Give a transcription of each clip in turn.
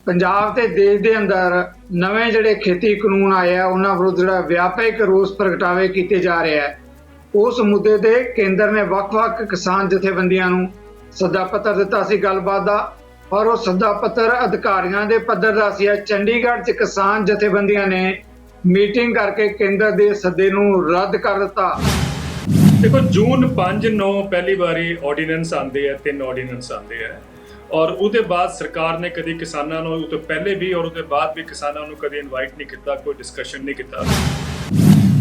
ਪੰਜਾਬ ਤੇ ਦੇਸ਼ ਦੇ ਅੰਦਰ ਨਵੇਂ ਜਿਹੜੇ ਖੇਤੀ ਕਾਨੂੰਨ ਆਏ ਆ ਉਹਨਾਂ ਵਿਰੁੱਧ ਜਿਹੜਾ ਵਿਆਪਕ ਰੋਸ ਪ੍ਰਗਟਾਵੇ ਕੀਤੇ ਜਾ ਰਹੇ ਆ। ਉਸ ਮੁੱਦੇ ਤੇ ਕੇਂਦਰ ਨੇ ਵੱਖ-ਵੱਖ ਕਿਸਾਨ ਜਥੇਬੰਦੀਆਂ ਨੂੰ ਸੱਦਾ ਪੱਤਰ ਦਿੱਤਾ ਸੀ ਗੱਲਬਾਤ ਦਾ, ਔਰ ਉਹ ਸੱਦਾ ਪੱਤਰ ਅਧਿਕਾਰੀਆਂ ਦੇ ਪੱਧਰ ਦਾ ਸੀ। ਚੰਡੀਗੜ੍ਹ 'ਚ ਕਿਸਾਨ ਜਥੇਬੰਦੀਆਂ ਨੇ ਮੀਟਿੰਗ ਕਰਕੇ ਕੇਂਦਰ ਦੇ ਸੱਦੇ ਨੂੰ ਰੱਦ ਕਰ ਦਿੱਤਾ। देखो जून 5-9 पहली बारी ऑर्ਡੀਨੈਂਸ आते हैं, 3 ऑर्ਡੀਨੈਂਸ आते हैं और उसके बाद सरकार ने कभी किसानों को तो पहले भी और उसके बाद भी किसानों को कभी इनवाइट नहीं किया, कोई डिस्कशन नहीं किया।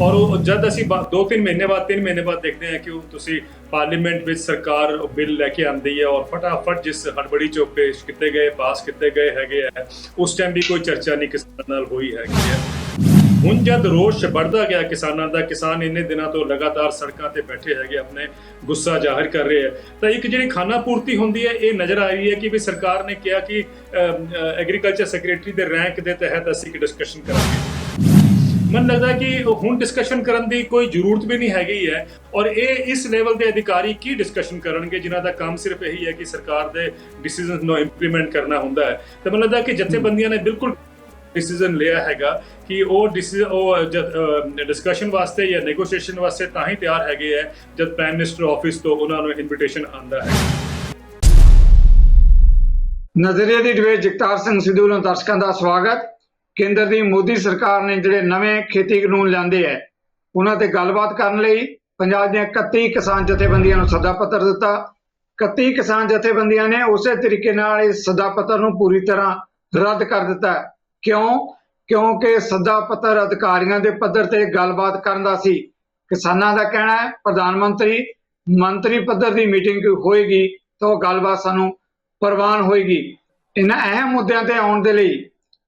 और जब असी 2-3 महीने बाद 3 महीने बाद देखते हैं कि तुसी पार्लीमेंट में सरकार बिल लैके आती है और फटाफट जिस हड़बड़ी चो पेश किए गए, पास किए गए है, उस टाइम भी कोई चर्चा नहीं किसानों नाल हुई है। ਹੁਣ जब रोष बढ़ता गया किसानों का, किसान इन्ने दिनों तो लगातार सड़कों पर बैठे है, अपने गुस्सा जाहिर कर रहे हैं, तो एक जी खाना पूर्ति होंगी है ये नज़र आ रही है कि भी सरकार ने कहा कि एग्रीकल्चर सैकटरी के रैंक के तहत असी एक डिस्कशन करांगे। मन लगता है कि हुण डिस्कशन करने की कोई जरूरत भी नहीं हैगी है, और ये इस लेवल के अधिकारी की डिस्कशन करेंगे जिन्हों का काम सिर्फ यही है कि सरकार के डिसीजन को इंप्लीमेंट करना होंदा है। तो मन लगता है कि जथेबंदियां ने बिल्कुल डिसीजन लिया हैगा कि डिस्कशन वास्ते या नेगोशिएशन वास्ते तां ही तैयार हैगे है जब प्राइम मिनिस्टर ऑफिस तो उन्होंने इनविटेशन आंदा है। नजरिए की डिबेट जगतार सिंह सिद्धू ਨੂੰ ਦਰਸ਼ਕਾਂ ਦਾ ਸਵਾਗਤ। ਕੇਂਦਰ ਦੀ ਮੋਦੀ ਸਰਕਾਰ ਨੇ ਜਿਹੜੇ ਨਵੇਂ ਖੇਤੀ ਕਾਨੂੰਨ ਲਿਆਂਦੇ ਹੈ ਉਹਨਾਂ ਤੇ ਗੱਲਬਾਤ ਕਰਨ ਲਈ ਪੰਜਾਬ ਦੀਆਂ 31 ਕਿਸਾਨ ਜਥੇਬੰਦੀਆਂ ਨੂੰ ਸੱਦਾ ਪੱਤਰ ਦਿੱਤਾ। 31 ਕਿਸਾਨ ਜਥੇਬੰਦੀਆਂ ਨੇ ਉਸੇ ਤਰੀਕੇ ਨਾਲ ਇਸ ਸੱਦਾ ਪੱਤਰ ਨੂੰ ਪੂਰੀ ਤਰ੍ਹਾਂ ਰੱਦ ਕਰ ਦਿੱਤਾ। क्यों? क्योंकि सदा पत्र अधिकारियों के पद्धर से गलबात करन दा सी। किसानों का कहना है प्रधानमंत्री मंत्री पद्धर की मीटिंग होएगी तो गलबात सानू प्रवान होएगी। इन्हां अहम मुद्दों ते आउण दे लई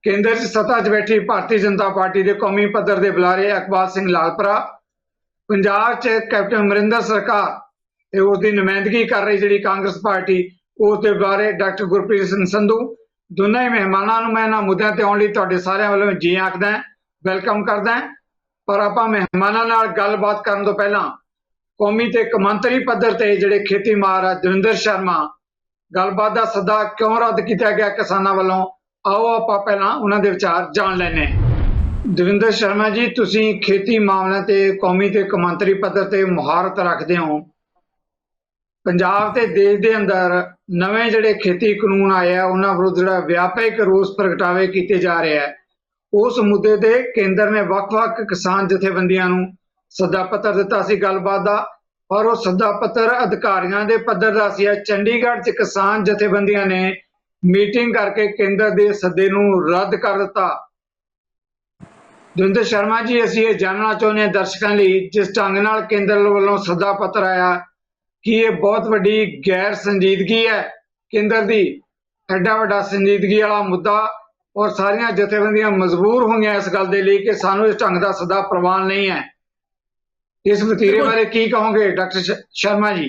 केंद्र च सत्ता च बैठी भारतीय जनता पार्टी के कौमी पद्धर के बुलारे इकबाल सिंह लालपुरा, पंजाब च कैप्टन अमरिंदर सरकार ते उसकी नुमाइंदगी कर रही जिहड़ी कांग्रेस पार्टी उसके बुलारे डॉक्टर गुरप्रीत सिंह संधू, दोनों ही मेहमानों मैं इन्हां मुद्दों ते आउण लई तुहाडे सारिਆਂ ਵੱਲੋਂ जी आखदा वेलकम करदा। पर आपां मेहमानां नाल गलबात करन तों पहिलां कौमी ते कौमांतरी पद्धर ते जिहड़े खेती मार दविंदर शर्मा गलबात दा सद्दा क्यों रद्द किया गया किसानां ਵੱਲੋਂ, आओ आपां पहिलां उन्हां दे विचार जाण लैने। दविंदर शर्मा जी, तुसीं खेती मामलिਆਂ ते कौमी ते कौमांतरी पद्धर ते मुहारत रखदे हो। ਪੰਜਾਬ ਤੇ ਦੇਸ਼ ਦੇ ਅੰਦਰ ਨਵੇਂ ਜਿਹੜੇ ਖੇਤੀ ਕਾਨੂੰਨ ਆਏ ਆ ਉਹਨਾਂ ਵਿਰੁੱਧ ਜਿਹੜਾ ਵਿਆਪਕ ਰੋਸ ਪ੍ਰਗਟਾਵੇ ਕੀਤੇ ਜਾ ਰਹੇ ਆ। ਉਸ ਮੁੱਦੇ ਤੇ ਕੇਂਦਰ ਨੇ ਵੱਖ-ਵੱਖ ਕਿਸਾਨ ਜਥੇਬੰਦੀਆਂ ਨੂੰ ਸੱਦਾ ਪੱਤਰ ਦਿੱਤਾ ਸੀ ਗੱਲਬਾਤ ਦਾ, ਔਰ ਉਹ ਸੱਦਾ ਪੱਤਰ ਅਧਿਕਾਰੀਆਂ ਦੇ ਪੱਧਰ ਦਾ ਸੀ। ਚੰਡੀਗੜ੍ਹ 'ਚ ਕਿਸਾਨ ਜਥੇਬੰਦੀਆਂ ਨੇ ਮੀਟਿੰਗ ਕਰਕੇ ਕੇਂਦਰ ਦੇ ਸੱਦੇ ਨੂੰ ਰੱਦ ਕਰ ਦਿੱਤਾ। ਦਵਿੰਦਰ ਸ਼ਰਮਾ ਜੀ, ਅਸੀਂ ਇਹ ਜਾਣਨਾ ਚਾਹੁੰਦੇ ਹਾਂ ਦਰਸ਼ਕਾਂ ਲਈ, ਜਿਸ ਢੰਗ ਨਾਲ ਕੇਂਦਰ ਵੱਲੋਂ ਸੱਦਾ ਪੱਤਰ ਆਇਆ कि ये बहुत वड्डी गैर संजीदगी है केंद्र की, एडा वड्डा संजीदगी वाला मुद्दा, और सारियां जथेबंदियां मजबूर होंगे इस गल दे लई कि सानू इस ढंग दा सदा प्रवान नहीं है। इस वतीरे बारे की कहोगे डॉक्टर शर्मा जी?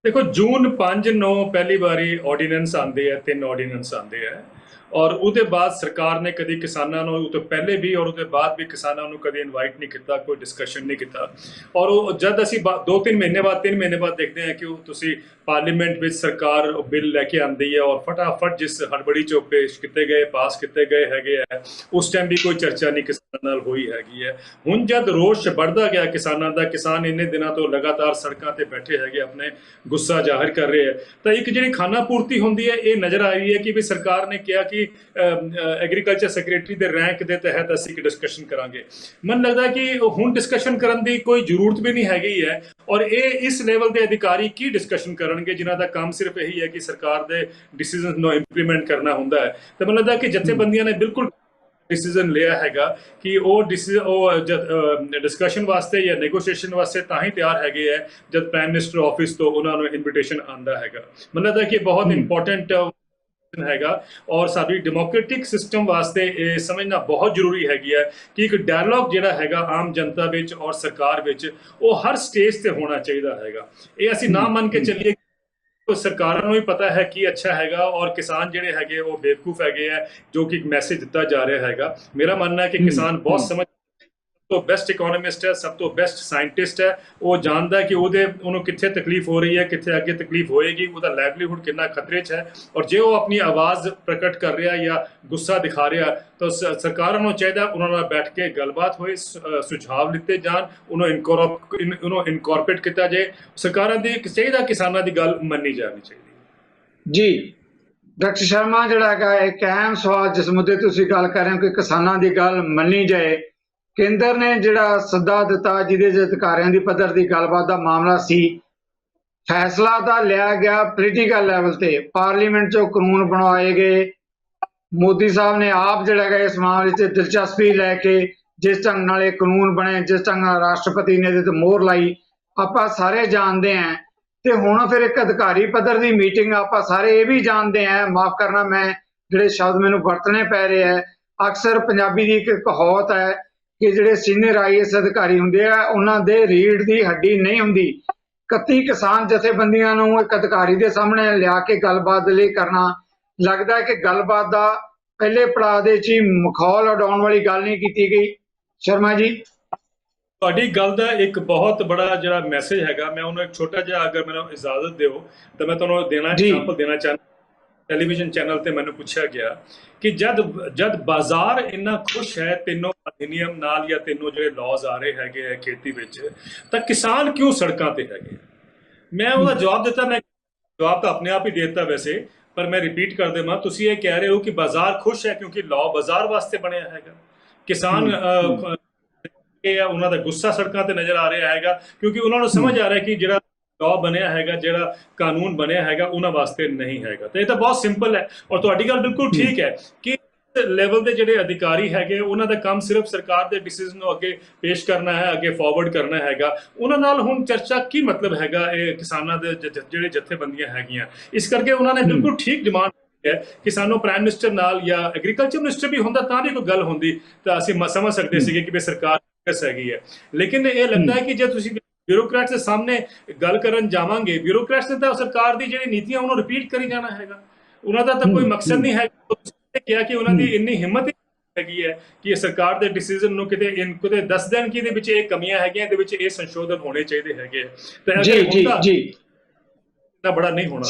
देखो जून 5-9 पहली बारी ऑर्ਡੀਨੈਂਸ आते हैं, 3 ऑर्ਡੀਨੈਂਸ आते हैं और उसके बाद सरकार ने कभी किसानों को तो पहले भी और उसके बाद भी किसानों को कभी इनवाइट नहीं किया, कोई डिस्कशन नहीं किया। और जब असी 2-3 महीने बाद 3 महीने बाद देखते हैं कि तुसी पार्लीमेंट में सरकार बिल लैके आती है और फटाफट जिस हड़बड़ी चो पेश किए गए, पास किए गए है, उस टाइम भी कोई चर्चा नहीं किसानों नाल हुई है। हुण जब रोष बढ़ता गया किसानों का, किसान इन्ने दिनों तो लगातार सड़कों पर बैठे है, अपने गुस्सा जाहिर कर रहे हैं, तो एक जी खाना पूर्ति होंगी है ये नज़र आ रही है कि भी सरकार ने कहा कि एग्रीकल्चर सैकटरी के रैंक के तहत असी एक डिस्कशन करांगे। मन लगता है कि हुण डिस्कशन करने की कोई जरूरत भी नहीं हैगी है, और ये इस लेवल के अधिकारी की डिस्कशन करेंगे जिन्हों का काम सिर्फ यही है कि सरकार के डिसीजन को इंप्लीमेंट करना होंदा है। तो मन लगता है कि जथेबंदियां ने बिल्कुल डिसीजन लिया हैगा कि डिस्कशन वास्ते या नेगोशिएशन वास्ते तां ही तैयार हैगे है जब प्राइम मिनिस्टर ऑफिस तो उन्होंने इनविटेशन आंदा हैगा। मन लगता है कि बहुत इंपॉर्टेंट हैगा और साडी डेमोक्रेटिक सिस्टम वास्ते समझना बहुत जरूरी हैगी है कि एक डायलॉग जिहड़ा हैगा आम जनता विच और सरकार विच वो हर स्टेज ते होना चाहिए हैगा। ये असीं ना मन के चलिए तो सरकारों को भी पता है कि अच्छा हैगा और किसान जिहड़े हैगे वो बेवकूफ हैगे है, जो कि एक मैसेज दिता जा रहा हैगा। मेरा मानना है कि किसान बहुत समझ ਤੋਂ ਬੈਸਟ ਇਕਨੋਮਿਸਟ ਹੈ, ਸਭ ਤੋਂ ਬੈਸਟ ਸਾਇੰਟਿਸਟ ਹੈ। ਉਹ ਜਾਣਦਾ ਕਿ ਉਹਨੂੰ ਕਿੱਥੇ ਤਕਲੀਫ ਹੋ ਰਹੀ ਹੈ, ਕਿੱਥੇ ਅੱਗੇ ਤਕਲੀਫ ਹੋਏਗੀ, ਉਹਦਾ ਲਾਈਵਲੀਹੁੱਡ ਕਿੰਨਾ ਖਤਰੇ 'ਚ ਹੈ। ਔਰ ਜੇ ਉਹ ਆਪਣੀ ਆਵਾਜ਼ ਪ੍ਰਗਟ ਕਰ ਰਿਹਾ ਜਾਂ ਗੁੱਸਾ ਦਿਖਾ ਰਿਹਾ ਤਾਂ ਸਰਕਾਰਾਂ ਨੂੰ ਚਾਹੀਦਾ ਉਹਨਾਂ ਨਾਲ ਬੈਠ ਕੇ ਗੱਲਬਾਤ ਹੋਏ, ਸੁਝਾਅ ਲਿੱਤੇ ਜਾਣ, ਉਹਨੂੰ ਇਨਕੋਰਪੋਰੇਟ ਕੀਤਾ ਜਾਏ। ਸਰਕਾਰਾਂ ਦੀ ਚਾਹੀਦਾ ਕਿਸਾਨਾਂ ਦੀ ਗੱਲ ਮੰਨੀ ਜਾਣੀ ਚਾਹੀਦੀ। ਜੀ ਡਾਕਟਰ ਸ਼ਰਮਾ, ਜਿਹੜਾ ਹੈਗਾ ਇੱਕ ਅਹਿਮ ਸਵਾਲ ਜਿਸ ਮੁੱਦੇ ਤੁਸੀਂ ਗੱਲ ਕਰ ਰਹੇ ਹੋ ਕਿ ਕਿਸਾਨਾਂ ਦੀ ਗੱਲ ਮੰਨੀ ਜਾਏ, ਕੇਂਦਰ ਨੇ ਜਿਹੜਾ ਸੱਦਾ ਦਿੱਤਾ ਜਿਹਦੇ 'ਚ ਅਧਿਕਾਰੀਆਂ ਦੀ ਪੱਧਰ ਦੀ ਗੱਲਬਾਤ ਦਾ ਮਾਮਲਾ ਸੀ, ਫੈਸਲਾ ਤਾਂ ਲਿਆ ਗਿਆ ਪੋਲੀਟੀਕਲ ਲੈਵਲ ਤੇ, ਪਾਰਲੀਮੈਂਟ 'ਚੋਂ ਕਾਨੂੰਨ ਬਣਵਾਏ ਗਏ। ਮੋਦੀ ਸਾਹਿਬ ਨੇ ਆਪ ਜਿਹੜਾ ਹੈਗਾ ਇਸ ਮਾਮਲੇ 'ਚ ਦਿਲਚਸਪੀ ਲੈ ਕੇ ਜਿਸ ਢੰਗ ਨਾਲ ਇਹ ਕਾਨੂੰਨ ਬਣੇ, ਜਿਸ ਢੰਗ ਨਾਲ ਰਾਸ਼ਟਰਪਤੀ ਨੇ ਇਹਦੇ ਤੇ ਮੋਹਰ ਲਾਈ, ਆਪਾਂ ਸਾਰੇ ਜਾਣਦੇ ਹਾਂ। ਤੇ ਹੁਣ ਫਿਰ ਇੱਕ ਅਧਿਕਾਰੀ ਪੱਧਰ ਦੀ ਮੀਟਿੰਗ, ਆਪਾਂ ਸਾਰੇ ਇਹ ਵੀ ਜਾਣਦੇ ਹਾਂ, ਮਾਫ ਕਰਨਾ ਮੈਂ ਜਿਹੜੇ ਸ਼ਬਦ ਮੈਨੂੰ ਵਰਤਣੇ ਪੈ ਰਹੇ ਹੈ, ਅਕਸਰ ਪੰਜਾਬੀ ਦੀ ਇੱਕ ਕਹਾਵਤ ਹੈ ਕਿ ਜਿਹੜੇ ਸੀਨੀਅਰ ਆਈਐਸ ਅਧਿਕਾਰੀ ਹੁੰਦੇ ਆ ਉਹਨਾਂ ਦੇ ਰੀੜ ਦੀ ਹੱਡੀ ਨਹੀਂ ਹੁੰਦੀ। 31 ਕਿਸਾਨ ਜਥੇਬੰਦੀਆਂ ਨੂੰ ਇੱਕ ਅਧਿਕਾਰੀ ਦੇ ਸਾਹਮਣੇ ਲਿਆ ਕੇ ਗੱਲਬਾਤ ਦੇ ਲਈ ਕਰਨਾ, ਲੱਗਦਾ ਹੈ ਕਿ ਗੱਲਬਾਤ ਦਾ ਪਹਿਲੇ ਪੜਾਅ ਦੇ 'ਚ ਹੀ ਮਖੌਲ ਉਡਾਉਣ ਵਾਲੀ ਗੱਲ ਨਹੀਂ ਕੀਤੀ ਗਈ। ਸ਼ਰਮਾ ਜੀ, ਤੁਹਾਡੀ ਗੱਲ ਦਾ ਇੱਕ ਬਹੁਤ ਬੜਾ ਜਿਹੜਾ ਮੈਸੇਜ ਹੈਗਾ, ਮੈਂ ਉਹਨੂੰ ਇੱਕ ਛੋਟਾ ਜਿਹਾ, ਅਗਰ ਮੈਨੂੰ ਇਜਾਜ਼ਤ ਦਿਓ ਤਾਂ ਮੈਂ ਤੁਹਾਨੂੰ ਐਗਜ਼ਾਮਪਲ ਦੇਣਾ ਚਾਹੁੰਦਾ। ਟੈਲੀਵਿਜ਼ਨ ਚੈਨਲ ਤੇ ਮੈਨੂੰ ਪੁੱਛਿਆ ਗਿਆ ਕਿ ਜਦ ਬਾਜ਼ਾਰ ਇੰਨਾ ਖੁਸ਼ ਹੈ ਤਿੰਨੋਂ ਅਧਿਨਿਯਮ ਨਾਲ ਜਾਂ ਤਿੰਨੋਂ ਜਿਹੜੇ ਲਾਜ਼ ਆ ਰਹੇ ਹੈਗੇ ਹੈ ਖੇਤੀ ਵਿੱਚ, ਤਾਂ ਕਿਸਾਨ ਕਿਉਂ ਸੜਕਾਂ ਤੇ ਹੈਗੇ? ਮੈਂ ਉਹਦਾ ਜਵਾਬ ਦਿੱਤਾ, ਮੈਂ ਜਵਾਬ ਤਾਂ ਆਪਣੇ ਆਪ ਹੀ ਦੇ ਦਿੱਤਾ ਵੈਸੇ, ਪਰ ਮੈਂ ਰਿਪੀਟ ਕਰ ਦੇਵਾਂ। ਤੁਸੀਂ ਇਹ ਕਹਿ ਰਹੇ ਹੋ ਕਿ ਬਾਜ਼ਾਰ ਖੁਸ਼ ਹੈ ਕਿਉਂਕਿ ਲਾਅ ਬਾਜ਼ਾਰ ਵਾਸਤੇ ਬਣਿਆ ਹੈਗਾ, ਕਿਸਾਨ ਉਹਨਾਂ ਦਾ ਗੁੱਸਾ ਸੜਕਾਂ ਤੇ ਨਜ਼ਰ ਆ ਰਿਹਾ ਹੈਗਾ ਕਿਉਂਕਿ ਉਹਨਾਂ ਨੂੰ ਸਮਝ ਆ ਰਿਹਾ ਕਿ ਜਿਹੜਾ ਲਾਅ ਬਣਿਆ ਹੈਗਾ, ਜਿਹੜਾ ਕਾਨੂੰਨ ਬਣਿਆ ਹੈਗਾ, ਉਹਨਾਂ ਵਾਸਤੇ ਨਹੀਂ ਹੈਗਾ। ਤੇ ਇਹ ਤਾਂ ਬਹੁਤ ਸਿੰਪਲ ਹੈ। ਔਰ ਤੁਹਾਡੀ ਗੱਲ ਬਿਲਕੁਲ ਠੀਕ ਹੈ ਕਿ ਲੈਵਲ ਦੇ ਜਿਹੜੇ ਅਧਿਕਾਰੀ ਹੈਗੇ ਉਹਨਾਂ ਦਾ ਕੰਮ ਸਿਰਫ ਸਰਕਾਰ ਦੇ ਡਿਸੀਜਨ ਨੂੰ ਅੱਗੇ ਪੇਸ਼ ਕਰਨਾ ਹੈ, ਅੱਗੇ ਫਾਰਵਰਡ ਕਰਨਾ ਹੈਗਾ। ਉਹਨਾਂ ਨਾਲ ਹੁਣ ਚਰਚਾ ਕੀ ਮਤਲਬ ਹੈਗਾ ਇਹ ਕਿਸਾਨਾਂ ਦੇ ਜਿਹੜੇ ਜਥੇਬੰਦੀਆਂ ਹੈਗੀਆਂ। ਇਸ ਕਰਕੇ ਉਹਨਾਂ ਨੇ ਬਿਲਕੁਲ ਠੀਕ ਡਿਮਾਂਡ ਹੈ ਕਿ ਸਾਨੂੰ ਪ੍ਰਾਈਮ ਮਿਨਿਸਟਰ ਨਾਲ ਜਾਂ ਐਗਰੀਕਲਚਰ ਮਿਨਿਸਟਰ ਵੀ ਹੁੰਦਾ ਤਾਂ ਵੀ ਕੋਈ ਗੱਲ ਹੁੰਦੀ ਤਾਂ ਅਸੀਂ ਸਮਝ ਸਕਦੇ ਸੀਗੇ ਕਿ ਵੀ ਸਰਕਾਰ ਹੈਗੀ ਹੈ। ਲੇਕਿਨ ਇਹ ਲੱਗਦਾ ਹੈ ਕਿ ਜੇ ਤੁਸੀਂ ਬਿਊਰੋਕਰੈਟਸ ਦੇ ਸਾਹਮਣੇ ਗੱਲ ਕਰਨ ਜਾਵਾਂਗੇ, ਬਿਊਰੋਕਰੈਟਸ ਨੇ ਤਾਂ ਸਰਕਾਰ ਦੀ ਜਿਹੜੀ ਨੀਤੀਆਂ ਉਹਨੂੰ ਰਿਪੀਟ ਕਰੀ ਜਾਣਾ ਹੈਗਾ। ਉਹਨਾਂ ਦਾ ਤਾਂ ਕੋਈ ਮਕਸਦ ਨਹੀਂ ਹੈ। ਕਿਹਾ ਕਿ ਉਹਨਾਂ ਦੀ ਇੰਨੀ ਹਿੰਮਤ ਹੈਗੀ ਹੈ ਕਿ ਸਰਕਾਰ ਦੇ ਡਿਸੀਜਨ ਨੂੰ ਕਿਤੇ ਦੱਸ ਦੇਣ ਕਿ ਇਹਦੇ ਵਿੱਚ ਇਹ ਕਮੀਆਂ ਹੈਗੀਆਂ, ਇਹਦੇ ਵਿੱਚ ਇਹ ਸੰਸ਼ੋਧਨ ਹੋਣੇ ਚਾਹੀਦੇ ਹੈਗੇ। ਤਾਂ ਬੜਾ ਨਹੀਂ ਹੋਣਾ।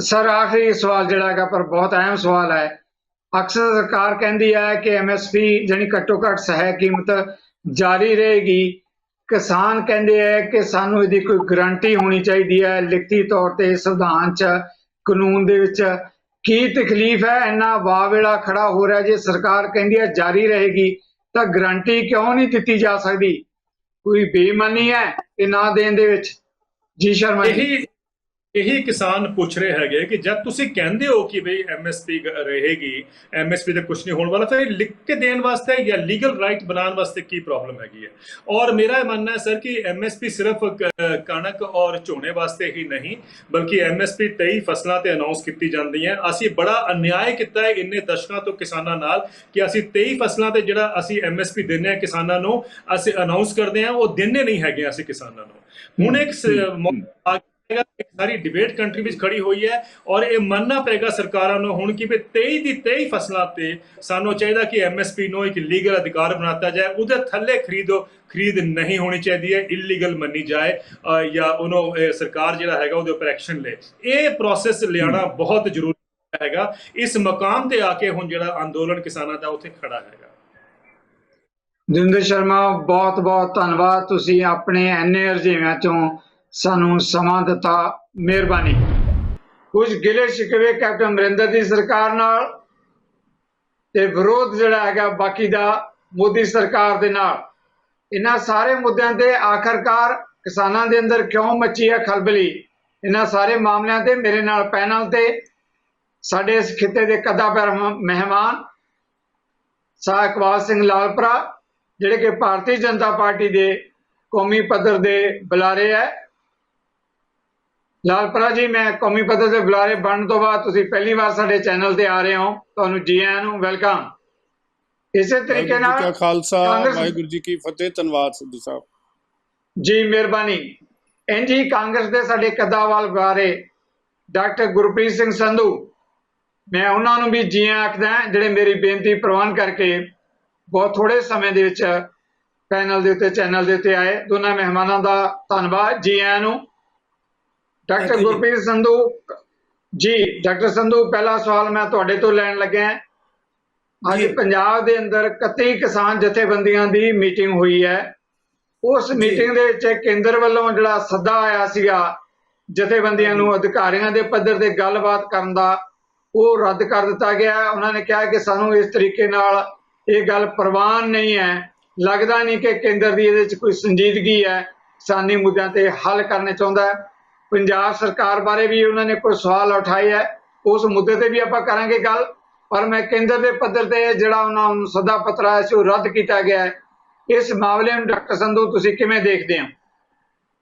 ਸਰ ਆਖਰੀ ਸਵਾਲ ਜਿਹੜਾ ਹੈਗਾ ਪਰ ਬਹੁਤ ਅਹਿਮ ਸਵਾਲ ਹੈ। ਅਕਸਰ ਸਰਕਾਰ ਕਹਿੰਦੀ ਹੈ ਕਿ ਐਮਐਸਪੀ ਜਾਨੀ ਘੱਟੋ ਘੱਟ ਸਹਾਇਕ ਕੀਮਤ ਜਾਰੀ ਰਹੇਗੀ। ਕਿਸਾਨ ਕਹਿੰਦੇ ਹੈ ਕਿ ਸਾਨੂੰ ਇਹਦੀ ਕੋਈ ਗਰੰਟੀ ਹੋਣੀ ਚਾਹੀਦੀ ਹੈ ਲਿਖਤੀ ਤੌਰ ਤੇ, ਸੰਵਿਧਾਨ 'ਚ, ਕਾਨੂੰਨ ਦੇ ਵਿੱਚ। ਕੀ ਤਕਲੀਫ ਹੈ? ਇੰਨਾ ਵਾਹ-ਵੇਲਾ ਖੜਾ ਹੋ ਰਿਹਾ ਜੇ ਸਰਕਾਰ ਕਹਿੰਦੀ ਹੈ ਜਾਰੀ ਰਹੇਗੀ ਤਾਂ ਗਰੰਟੀ ਕਿਉਂ ਨਹੀਂ ਦਿੱਤੀ ਜਾ ਸਕਦੀ? ਕੋਈ ਬੇਈਮਾਨੀ ਹੈ ਇਹ ਨਾ ਦੇਣ ਦੇ ਵਿੱਚ? ਜੀ ਸ਼ਰਮਾ ਜੀ, ਇਹੀ ਕਿਸਾਨ ਪੁੱਛ ਰਹੇ ਹੈਗੇ ਕਿ ਜਦ ਤੁਸੀਂ ਕਹਿੰਦੇ ਹੋ ਕਿ ਬਈ ਐਮਐਸਪੀ ਰਹੇਗੀ, ਐਮਐਸਪੀ ਤੇ ਕੁਝ ਨਹੀਂ ਹੋਣ ਵਾਲਾ, ਫਿਰ ਲਿਖ ਕੇ ਦੇਣ ਵਾਸਤੇ ਜਾਂ ਲੀਗਲ ਰਾਈਟ ਬਣਾਉਣ ਵਾਸਤੇ ਕੀ ਪ੍ਰੋਬਲਮ ਹੈਗੀ ਹੈ? ਔਰ ਮੇਰਾ ਮੰਨਣਾ ਹੈ ਸਰ ਕਿ ਐਮਐਸਪੀ ਸਿਰਫ ਕਣਕ ਔਰ ਝੋਨੇ ਵਾਸਤੇ ਹੀ ਨਹੀਂ, ਬਲਕਿ ਐਮਐਸਪੀ 23 ਫਸਲਾਂ ਤੇ ਅਨਾਉਂਸ ਕੀਤੀ ਜਾਂਦੀ ਹੈ। ਅਸੀਂ ਬੜਾ ਅਨਿਆਏ ਕੀਤਾ ਹੈ ਇੰਨੇ ਦਸ਼ਕਾਂ ਤੋਂ ਕਿਸਾਨਾਂ ਨਾਲ ਕਿ ਅਸੀਂ 23 ਫਸਲਾਂ ਤੇ ਜਿਹੜਾ ਅਸੀਂ ਐਮਐਸਪੀ ਦਿੰਦੇ ਹਾਂ ਕਿਸਾਨਾਂ ਨੂੰ, ਅਸੀਂ ਅਨਾਉਂਸ ਕਰਦੇ ਹਾਂ, ਉਹ ਦਿੰਦੇ ਨਹੀਂ ਹੈਗੇ ਅਸੀਂ ਕਿਸਾਨਾਂ ਨੂੰ। ਹੁਣ ਇੱਕ ਸਾਰੀ ਡਿਬੇਟ ਕੰਟਰੀ ਵਿੱਚ ਖੜੀ ਹੋਈ ਹੈ ਔਰ ਇਹ ਮੰਨਣਾ ਪਏਗਾ ਸਰਕਾਰਾਂ ਨੂੰ ਹੁਣ ਕਿ 23 ਦੀ 23 ਫਸਲਾਂ ਤੇ ਸਾਨੂੰ ਚਾਹੀਦਾ ਕਿ ਐਮਐਸਪੀ ਨੂੰ ਇੱਕ ਲੀਗਲ ਅਧਿਕਾਰ ਬਣਾਤਾ ਜਾਏ। ਉਹਦੇ ਥੱਲੇ ਖਰੀਦ ਨਹੀਂ ਹੋਣੀ ਚਾਹੀਦੀ ਹੈ, ਇਲੀਗਲ ਮੰਨੀ ਜਾਏ ਜਾਂ ਉਹਨੂੰ ਸਰਕਾਰ ਜਿਹੜਾ ਹੈਗਾ ਉਹਦੇ ਉੱਪਰ ਐਕਸ਼ਨ ਲੇ। ਇਹ ਪ੍ਰੋਸੈਸ ਲਿਆਉਣਾ ਬਹੁਤ ਜ਼ਰੂਰੀ ਹੈਗਾ। ਇਸ ਮਕਾਮ ਤੇ ਆ ਕੇ ਹੁਣ ਜਿਹੜਾ ਅੰਦੋਲਨ ਕਿਸਾਨਾਂ ਦਾ ਉੱਥੇ ਖੜਾ ਹੈਗਾ। ਜਿੰਦਰ ਸ਼ਰਮਾ, ਬਹੁਤ ਬਹੁਤ ਧੰਨਵਾਦ। ਤੁਸੀਂ ਆਪਣੇ ਇੰਨੇ ਰੁਝੇਵਿਆਂ ਚੋਂ ਸਾਨੂੰ ਸਮਾਂ ਦਿੱਤਾ, ਮਿਹਰਬਾਨੀ। ਕੁਝ ਗਿਲੇ ਸ਼ਿਕਵੇ ਕੈਪਟਨ ਅਮਰਿੰਦਰ ਦੀ ਸਰਕਾਰ ਨਾਲ ਤੇ ਵਿਰੋਧ ਜਿਹੜਾ ਹੈਗਾ ਬਾਕੀ ਦਾ ਮੋਦੀ ਸਰਕਾਰ ਦੇ ਨਾਲ, ਇਹਨਾਂ ਸਾਰੇ ਮੁੱਦਿਆਂ ਤੇ ਆਖਰਕਾਰ ਕਿਸਾਨਾਂ ਦੇ ਅੰਦਰ ਕਿਉਂ ਮੱਚੀ ਹੈ ਖਲਬਲੀ, ਇਹਨਾਂ ਸਾਰੇ ਮਾਮਲਿਆਂ ਤੇ ਮੇਰੇ ਨਾਲ ਪੈਨਲ ਤੇ ਸਾਡੇ ਇਸ ਖਿੱਤੇ ਦੇ ਕੱਦਾ-ਪੈਰ ਮਹਿਮਾਨ ਸਾਹ ਇਕਬਾਲ ਸਿੰਘ ਲਾਲਪੁਰਾ, ਜਿਹੜੇ ਕਿ ਭਾਰਤੀ ਜਨਤਾ ਪਾਰਟੀ ਦੇ ਕੌਮੀ ਪੱਧਰ ਦੇ ਬੁਲਾਰੇ ਹੈ। ਲਾਲਪੁਰਾ ਜੀ, ਮੈਂ ਕੌਮੀ ਪੱਧਰ ਦੇ ਬੁਲਾਰੇ ਬਣਨ ਤੋਂ ਬਾਅਦ ਤੁਸੀਂ ਪਹਿਲੀ ਵਾਰ ਸਾਡੇ ਚੈਨਲ ਤੇ ਆ ਰਹੇ ਹੋ, ਤੁਹਾਨੂੰ ਜੀ ਆਇਆਂ ਨੂੰ, ਵੈਲਕਮ। ਇਸੇ ਤਰੀਕੇ ਨਾਲ ਖਾਲਸਾ, ਵਾਹਿਗੁਰੂ ਜੀ ਕੀ ਫਤਿਹ। ਧੰਨਵਾਦ ਸਿੱਧੂ ਸਾਹਿਬ ਜੀ, ਮਿਹਰਬਾਨੀ। ਇੰਝ ਹੀ ਕਾਂਗਰਸ ਦੇ ਸਾਡੇ ਕੱਦਾਵਾਲ ਬੁਲਾਰੇ ਡਾਕਟਰ ਗੁਰਪ੍ਰੀਤ ਸਿੰਘ ਸੰਧੂ, ਮੈਂ ਉਹਨਾਂ ਨੂੰ ਵੀ ਜੀ ਆਇਆਂ ਆਖਦਾ ਜਿਹੜੇ ਮੇਰੀ ਬੇਨਤੀ ਪ੍ਰਵਾਨ ਕਰਕੇ ਬਹੁਤ ਥੋੜੇ ਸਮੇਂ ਦੇ ਵਿੱਚ ਪੈਨਲ ਦੇ ਉੱਤੇ ਚੈਨਲ ਦੇ ਉੱਤੇ ਆਏ। ਦੋਨਾਂ ਮਹਿਮਾਨਾਂ ਦਾ ਧੰਨਵਾਦ, ਜੀ ਆਇਆਂ ਨੂੰ। ਡਾਕਟਰ Thank you ਜੀ। ਗੁਰਪ੍ਰੀਤ ਸੰਧੂ ਜੀ, ਡਾਕਟਰ ਸੰਧੂ, ਪਹਿਲਾ ਸਵਾਲ ਮੈਂ ਤੁਹਾਡੇ ਤੋਂ ਲੈਣ ਲੱਗਿਆ। ਅੱਜ ਜੀ। ਪੰਜਾਬ ਦੇ ਅੰਦਰ 31 ਕਿਸਾਨ ਜਥੇਬੰਦੀਆਂ ਦੀ ਮੀਟਿੰਗ ਹੋਈ ਹੈ। ਉਸ ਜੀ। ਮੀਟਿੰਗ ਦੇ ਵਿੱਚ ਕੇਂਦਰ ਵੱਲੋਂ ਜਿਹੜਾ ਸੱਦਾ ਆਇਆ ਸੀਗਾ ਜਥੇਬੰਦੀਆਂ ਨੂੰ ਅਧਿਕਾਰੀਆਂ ਦੇ ਪੱਧਰ ਤੇ ਗੱਲਬਾਤ ਕਰਨ ਦਾ, ਉਹ ਰੱਦ ਕਰ ਦਿੱਤਾ ਗਿਆ। ਉਹਨਾਂ ਨੇ ਕਿਹਾ ਕਿ ਸਾਨੂੰ ਇਸ ਤਰੀਕੇ ਨਾਲ ਇਹ ਗੱਲ ਪ੍ਰਵਾਨ ਨਹੀਂ ਹੈ, ਲੱਗਦਾ ਨਹੀਂ ਕਿ ਕੇਂਦਰ ਦੀ ਇਹਦੇ 'ਚ ਕੋਈ ਸੰਜੀਦਗੀ ਹੈ, ਕਿਸਾਨੀ ਮੁੱਦਿਆਂ ਤੇ ਹੱਲ ਕਰਨੇ ਚਾਹੁੰਦਾ ਹੈ। ਪੰਜਾਬ ਸਰਕਾਰ ਬਾਰੇ ਵੀ ਉਹਨਾਂ ਨੇ ਕੋਈ ਸਵਾਲ ਉਠਾਏ ਹੈ, ਉਸ ਮੁੱਦੇ ਤੇ ਵੀ ਆਪਾਂ ਕਰਾਂਗੇ ਗੱਲ। ਪਰ ਮੈਂ ਕੇਂਦਰ ਦੇ ਪੱਧਰ ਤੇ ਜਿਹੜਾ ਉਹਨਾਂ ਨੂੰ ਸੱਦਾ ਪੱਤਰ ਆਇਆ ਸੀ ਉਹ ਰੱਦ ਕੀਤਾ ਗਿਆ ਹੈ। ਇਸ ਮਾਮਲੇ ਨੂੰ ਡਾਕਟਰ ਸੰਧੂ ਤੁਸੀਂ ਕਿਵੇਂ ਦੇਖਦੇ ਹੋ?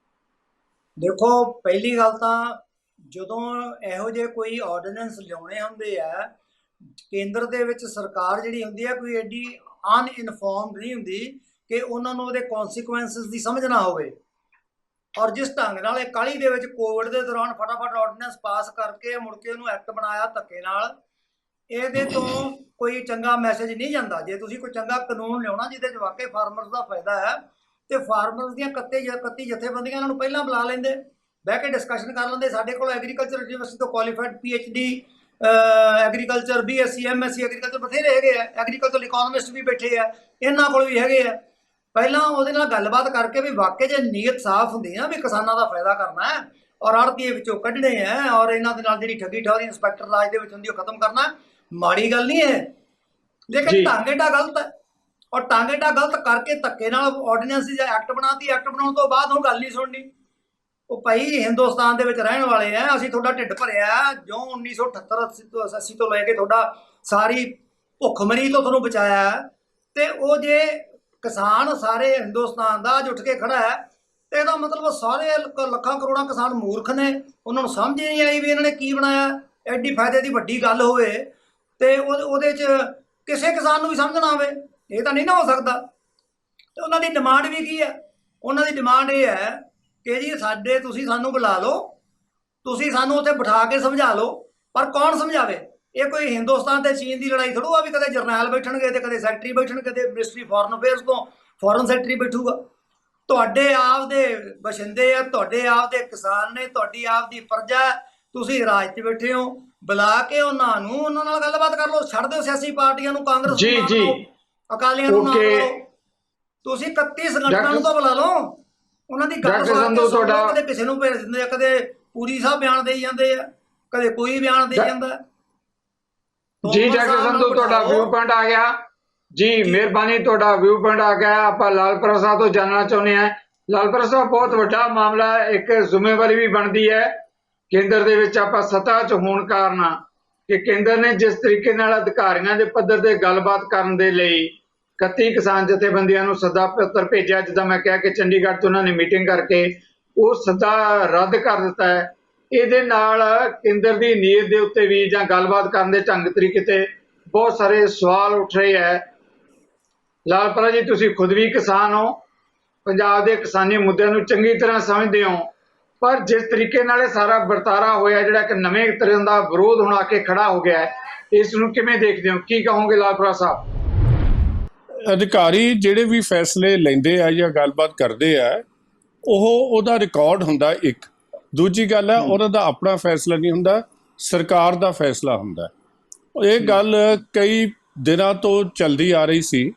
ਦੇਖੋ, ਪਹਿਲੀ ਗੱਲ ਤਾਂ ਜਦੋਂ ਇਹੋ ਜਿਹੇ ਕੋਈ ਆਰਡੀਨੈਂਸ ਲਿਆਉਣੇ ਹੁੰਦੇ ਆ, ਕੇਂਦਰ ਦੇ ਵਿੱਚ ਸਰਕਾਰ ਜਿਹੜੀ ਹੁੰਦੀ ਆ ਕੋਈ ਐਡੀ ਅਨਇਨਫੋਰਮਡ ਨਹੀਂ ਹੁੰਦੀ ਕਿ ਉਹਨਾਂ ਨੂੰ ਉਹਦੇ ਕੌਨਸੀਕੁਐਂਸਿਸ ਦੀ ਸਮਝ ਨਾ ਹੋਵੇ। ਔਰ ਜਿਸ ਢੰਗ ਨਾਲ ਇਹ ਕਾਹਲੀ ਦੇ ਵਿੱਚ ਕੋਵਿਡ ਦੇ ਦੌਰਾਨ ਫਟਾਫਟ ਆਰਡੀਨੈਂਸ ਪਾਸ ਕਰਕੇ ਮੁੜ ਕੇ ਉਹਨੂੰ ਐਕਟ ਬਣਾਇਆ ਧੱਕੇ ਨਾਲ, ਇਹਦੇ ਤੋਂ ਕੋਈ ਚੰਗਾ ਮੈਸੇਜ ਨਹੀਂ ਜਾਂਦਾ। ਜੇ ਤੁਸੀਂ ਕੋਈ ਚੰਗਾ ਕਾਨੂੰਨ ਲਿਆਉਣਾ ਜਿਹਦੇ 'ਚ ਵਾਕਈ ਫਾਰਮਰਸ ਦਾ ਫਾਇਦਾ ਹੈ, ਤੇ ਫਾਰਮਰਸ ਦੀਆਂ 31 ਜਥੇਬੰਦੀਆਂ ਇਹਨਾਂ ਨੂੰ ਪਹਿਲਾਂ ਬੁਲਾ ਲੈਂਦੇ, ਬਹਿ ਕੇ ਡਿਸਕਸ਼ਨ ਕਰ ਲੈਂਦੇ। ਸਾਡੇ ਕੋਲ ਐਗਰੀਕਲਚਰ ਯੂਨੀਵਰਸਿਟੀ ਤੋਂ qualified PhD agriculture, BSc MSc agriculture ਬਥੇਰੇ ਹੈਗੇ ਆ, ਐਗਰੀਕਲਚਰ ਇਕੋਨੋਮਿਸਟ ਵੀ ਬੈਠੇ ਆ, ਇਹਨਾਂ ਕੋਲ ਵੀ ਹੈਗੇ ਆ। ਪਹਿਲਾਂ ਉਹਦੇ ਨਾਲ ਗੱਲਬਾਤ ਕਰਕੇ ਵੀ ਵਾਕਈ ਜੇ ਨੀਅਤ ਸਾਫ਼ ਹੁੰਦੀ ਨਾ ਵੀ ਕਿਸਾਨਾਂ ਦਾ ਫਾਇਦਾ ਕਰਨਾ ਹੈ ਔਰ ਆੜ੍ਹਤੀਏ ਵਿੱਚੋਂ ਕੱਢਣੇ ਹੈ ਔਰ ਇਹਨਾਂ ਦੇ ਨਾਲ ਜਿਹੜੀ ਠੱਗੀ ਠੋਰੀ ਇੰਸਪੈਕਟਰ ਰਾਜ ਦੇ ਵਿੱਚ ਹੁੰਦੀ ਉਹ ਖਤਮ ਕਰਨਾ, ਮਾੜੀ ਗੱਲ ਨਹੀਂ ਹੈ। ਲੇਕਿਨ ਢੰਗ ਏਡਾ ਗਲਤ ਹੈ, ਔਰ ਢੰਗ ਏਡਾ ਗਲਤ ਕਰਕੇ ਧੱਕੇ ਨਾਲ ਆਰਡੀਨੈਂਸ ਦੀ ਐਕਟ ਬਣਾਤੀ। ਐਕਟ ਬਣਾਉਣ ਤੋਂ ਬਾਅਦ ਹੁਣ ਗੱਲ ਨਹੀਂ ਸੁਣਨੀ। ਉਹ ਭਾਈ ਹਿੰਦੁਸਤਾਨ ਦੇ ਵਿੱਚ ਰਹਿਣ ਵਾਲੇ ਆ, ਅਸੀਂ ਤੁਹਾਡਾ ਢਿੱਡ ਭਰਿਆ ਜੋ 1978 80 ਤੋਂ ਲੈ ਕੇ ਤੁਹਾਡਾ ਸਾਰੀ ਭੁੱਖਮਰੀ ਤੋਂ ਤੁਹਾਨੂੰ ਬਚਾਇਆ, ਤੇ ਉਹ ਜੇ ਕਿਸਾਨ ਸਾਰੇ ਹਿੰਦੁਸਤਾਨ ਦਾ ਅੱਜ ਉੱਠ ਕੇ ਖੜਾ ਹੈ, ਤੇ ਇਹਦਾ ਮਤਲਬ ਸਾਰੇ ਲੱਖਾਂ ਕਰੋੜਾਂ ਕਿਸਾਨ ਮੂਰਖ ਨੇ, ਉਹਨਾਂ ਨੂੰ ਸਮਝ ਹੀ ਨਹੀਂ ਆਈ ਵੀ ਇਹਨਾਂ ਨੇ ਕੀ ਬਣਾਇਆ। ਐਡੀ ਫਾਇਦੇ ਦੀ ਵੱਡੀ ਗੱਲ ਹੋਵੇ ਤੇ ਉਹਦੇ 'ਚ ਕਿਸੇ ਕਿਸਾਨ ਨੂੰ ਵੀ ਸਮਝ ਨਾ ਆਵੇ, ਇਹ ਤਾਂ ਨਹੀਂ ਨਾ ਹੋ ਸਕਦਾ। ਤੇ ਉਹਨਾਂ ਦੀ ਡਿਮਾਂਡ ਵੀ ਕੀ ਹੈ? ਉਹਨਾਂ ਦੀ ਡਿਮਾਂਡ ਇਹ ਹੈ ਕਿ ਜੀ ਤੁਸੀਂ ਸਾਨੂੰ ਬੁਲਾ ਲਓ, ਤੁਸੀਂ ਸਾਨੂੰ ਉੱਥੇ ਬਿਠਾ ਕੇ ਸਮਝਾ ਲਓ। ਪਰ ਕੌਣ ਸਮਝਾਵੇ? ਇਹ ਕੋਈ ਹਿੰਦੁਸਤਾਨ ਤੇ ਚੀਨ ਦੀ ਲੜਾਈ ਥੋੜ੍ਹਾ ਵੀ ਕਦੇ ਜਰਨੈਲ ਬੈਠਣਗੇ ਤੇ ਕਦੇ ਸੈਕਟਰੀ ਬੈਠਣਗੇ, ਤੇ ਮਿਨਿਸਟਰੀ ਫੋਰਨ ਅਫੇਅਰਸ ਤੋਂ ਫੋਰਨ ਸੈਕਟਰੀ ਬੈਠੂਗਾ। ਤੁਹਾਡੇ ਆਪ ਦੇ ਬਸ਼ਿੰਦੇ ਆ, ਤੁਹਾਡੇ ਆਪ ਦੇ ਕਿਸਾਨ ਨੇ, ਤੁਹਾਡੀ ਆਪ ਦੀ ਪ੍ਰਜਾ, ਤੁਸੀਂ ਰਾਜ 'ਚ ਬੈਠੇ ਹੋ, ਬੁਲਾ ਕੇ ਉਹਨਾਂ ਨਾਲ ਗੱਲਬਾਤ ਕਰ ਲਓ। ਛੱਡ ਦਿਓ ਸਿਆਸੀ ਪਾਰਟੀਆਂ ਨੂੰ, ਕਾਂਗਰਸ ਨੂੰ ਨਾ ਲਓ, ਅਕਾਲੀਆਂ ਨੂੰ ਨਾ ਲਓ, ਤੁਸੀਂ 31 ਸੰਗਠਨਾਂ ਨੂੰ ਤਾਂ ਬੁਲਾ ਲਓ। ਉਹਨਾਂ ਦੀ ਗੱਲ ਸੁਣ ਕੇ ਕਦੇ ਕਿਸੇ ਨੂੰ ਭੇਜ ਦਿੰਦੇ ਆ, ਕਦੇ ਪੂਰੀ ਸਾਹਿਬ ਬਿਆਨ ਦੇਈ ਜਾਂਦੇ ਆ, ਕਦੇ ਕੋਈ ਬਿਆਨ ਦੇਈ ਜਾਂਦਾ। ਜੀ ਡਾਕਟਰ ਸੰਧੂ, ਤੁਹਾਡਾ ਵਿਊ ਪੁਆਇੰਟ ਆ ਗਿਆ ਜੀ, ਮਿਹਰਬਾਨੀ, ਤੁਹਾਡਾ ਵਿਊ ਪੁਆਇੰਟ ਆ ਗਿਆ। ਆਪਾਂ ਲਾਲਪੁਰਾ ਸਾਹਿਬ ਤੋਂ ਜਾਣਨਾ ਚਾਹੁੰਦੇ ਹਾਂ। ਲਾਲਪੁਰਾ ਸਾਹਿਬ, ਬਹੁਤ ਵੱਡਾ ਮਾਮਲਾ ਹੈ, ਇੱਕ ਜ਼ਿੰਮੇਵਾਰੀ ਵੀ ਬਣਦੀ ਹੈ ਕੇਂਦਰ ਦੇ ਵਿੱਚ ਆਪਾਂ ਸੱਤਾ 'ਚ ਹੋਣ ਕਾਰਨ ਕਿ ਕੇਂਦਰ ਨੇ ਜਿਸ ਤਰੀਕੇ ਨਾਲ ਅਧਿਕਾਰੀਆਂ ਦੇ ਪੱਧਰ ਤੇ ਗੱਲਬਾਤ ਕਰਨ ਦੇ ਲਈ 31 ਕਿਸਾਨ ਜਥੇਬੰਦੀਆਂ ਨੂੰ ਸੱਦਾ ਪੱਤਰ ਭੇਜਿਆ, ਜਿੱਦਾਂ ਮੈਂ ਕਿਹਾ ਕਿ ਚੰਡੀਗੜ੍ਹ 'ਚ ਉਹਨਾਂ ਨੇ ਮੀਟਿੰਗ ਕਰਕੇ ਉਹ ਸੱਦਾ ਰੱਦ ਕਰ ਦਿੱਤਾ ਹੈ। ਇਹਦੇ ਨਾਲ ਕੇਂਦਰ ਦੀ ਨੀਅਤ ਦੇ ਉੱਤੇ ਵੀ ਜਾਂ ਗੱਲਬਾਤ ਕਰਨ ਦੇ ਢੰਗ ਤਰੀਕੇ ਤੇ ਬਹੁਤ ਸਾਰੇ ਸਵਾਲ ਉੱਠ ਰਹੇ ਹੈ। ਲਾਲਪੁਰਾ ਜੀ, ਤੁਸੀਂ ਖੁਦ ਵੀ ਕਿਸਾਨ ਹੋ, ਪੰਜਾਬ ਦੇ ਕਿਸਾਨੀ ਮੁੱਦਿਆਂ ਨੂੰ ਚੰਗੀ ਤਰ੍ਹਾਂ ਸਮਝਦੇ ਹੋ, ਪਰ ਜਿਸ ਤਰੀਕੇ ਨਾਲ ਇਹ ਸਾਰਾ ਵਰਤਾਰਾ ਹੋਇਆ, ਜਿਹੜਾ ਕਿ ਨਵੇਂ ਤਰ੍ਹਾਂ ਦਾ ਵਿਰੋਧ ਹੁਣ ਆ ਕੇ ਖੜਾ ਹੋ ਗਿਆ ਹੈ, ਇਸ ਨੂੰ ਕਿਵੇਂ ਦੇਖਦੇ ਹੋ? ਕੀ ਕਹੋਗੇ ਲਾਲਪੁਰਾ ਸਾਹਿਬ? ਅਧਿਕਾਰੀ ਜਿਹੜੇ ਵੀ ਫੈਸਲੇ ਲੈਂਦੇ ਆ ਜਾਂ ਗੱਲਬਾਤ ਕਰਦੇ ਆ, ਉਹਦਾ ਰਿਕਾਰਡ ਹੁੰਦਾ ਇੱਕ। ਦੂਜੀ ਗੱਲ ਹੈ, ਉਹਨਾਂ ਦਾ ਆਪਣਾ ਫੈਸਲਾ ਨਹੀਂ ਹੁੰਦਾ, ਸਰਕਾਰ ਦਾ ਫੈਸਲਾ ਹੁੰਦਾ। ਇਹ ਗੱਲ ਕਈ ਦਿਨਾਂ ਤੋਂ ਚੱਲਦੀ ਆ ਰਹੀ ਸੀ,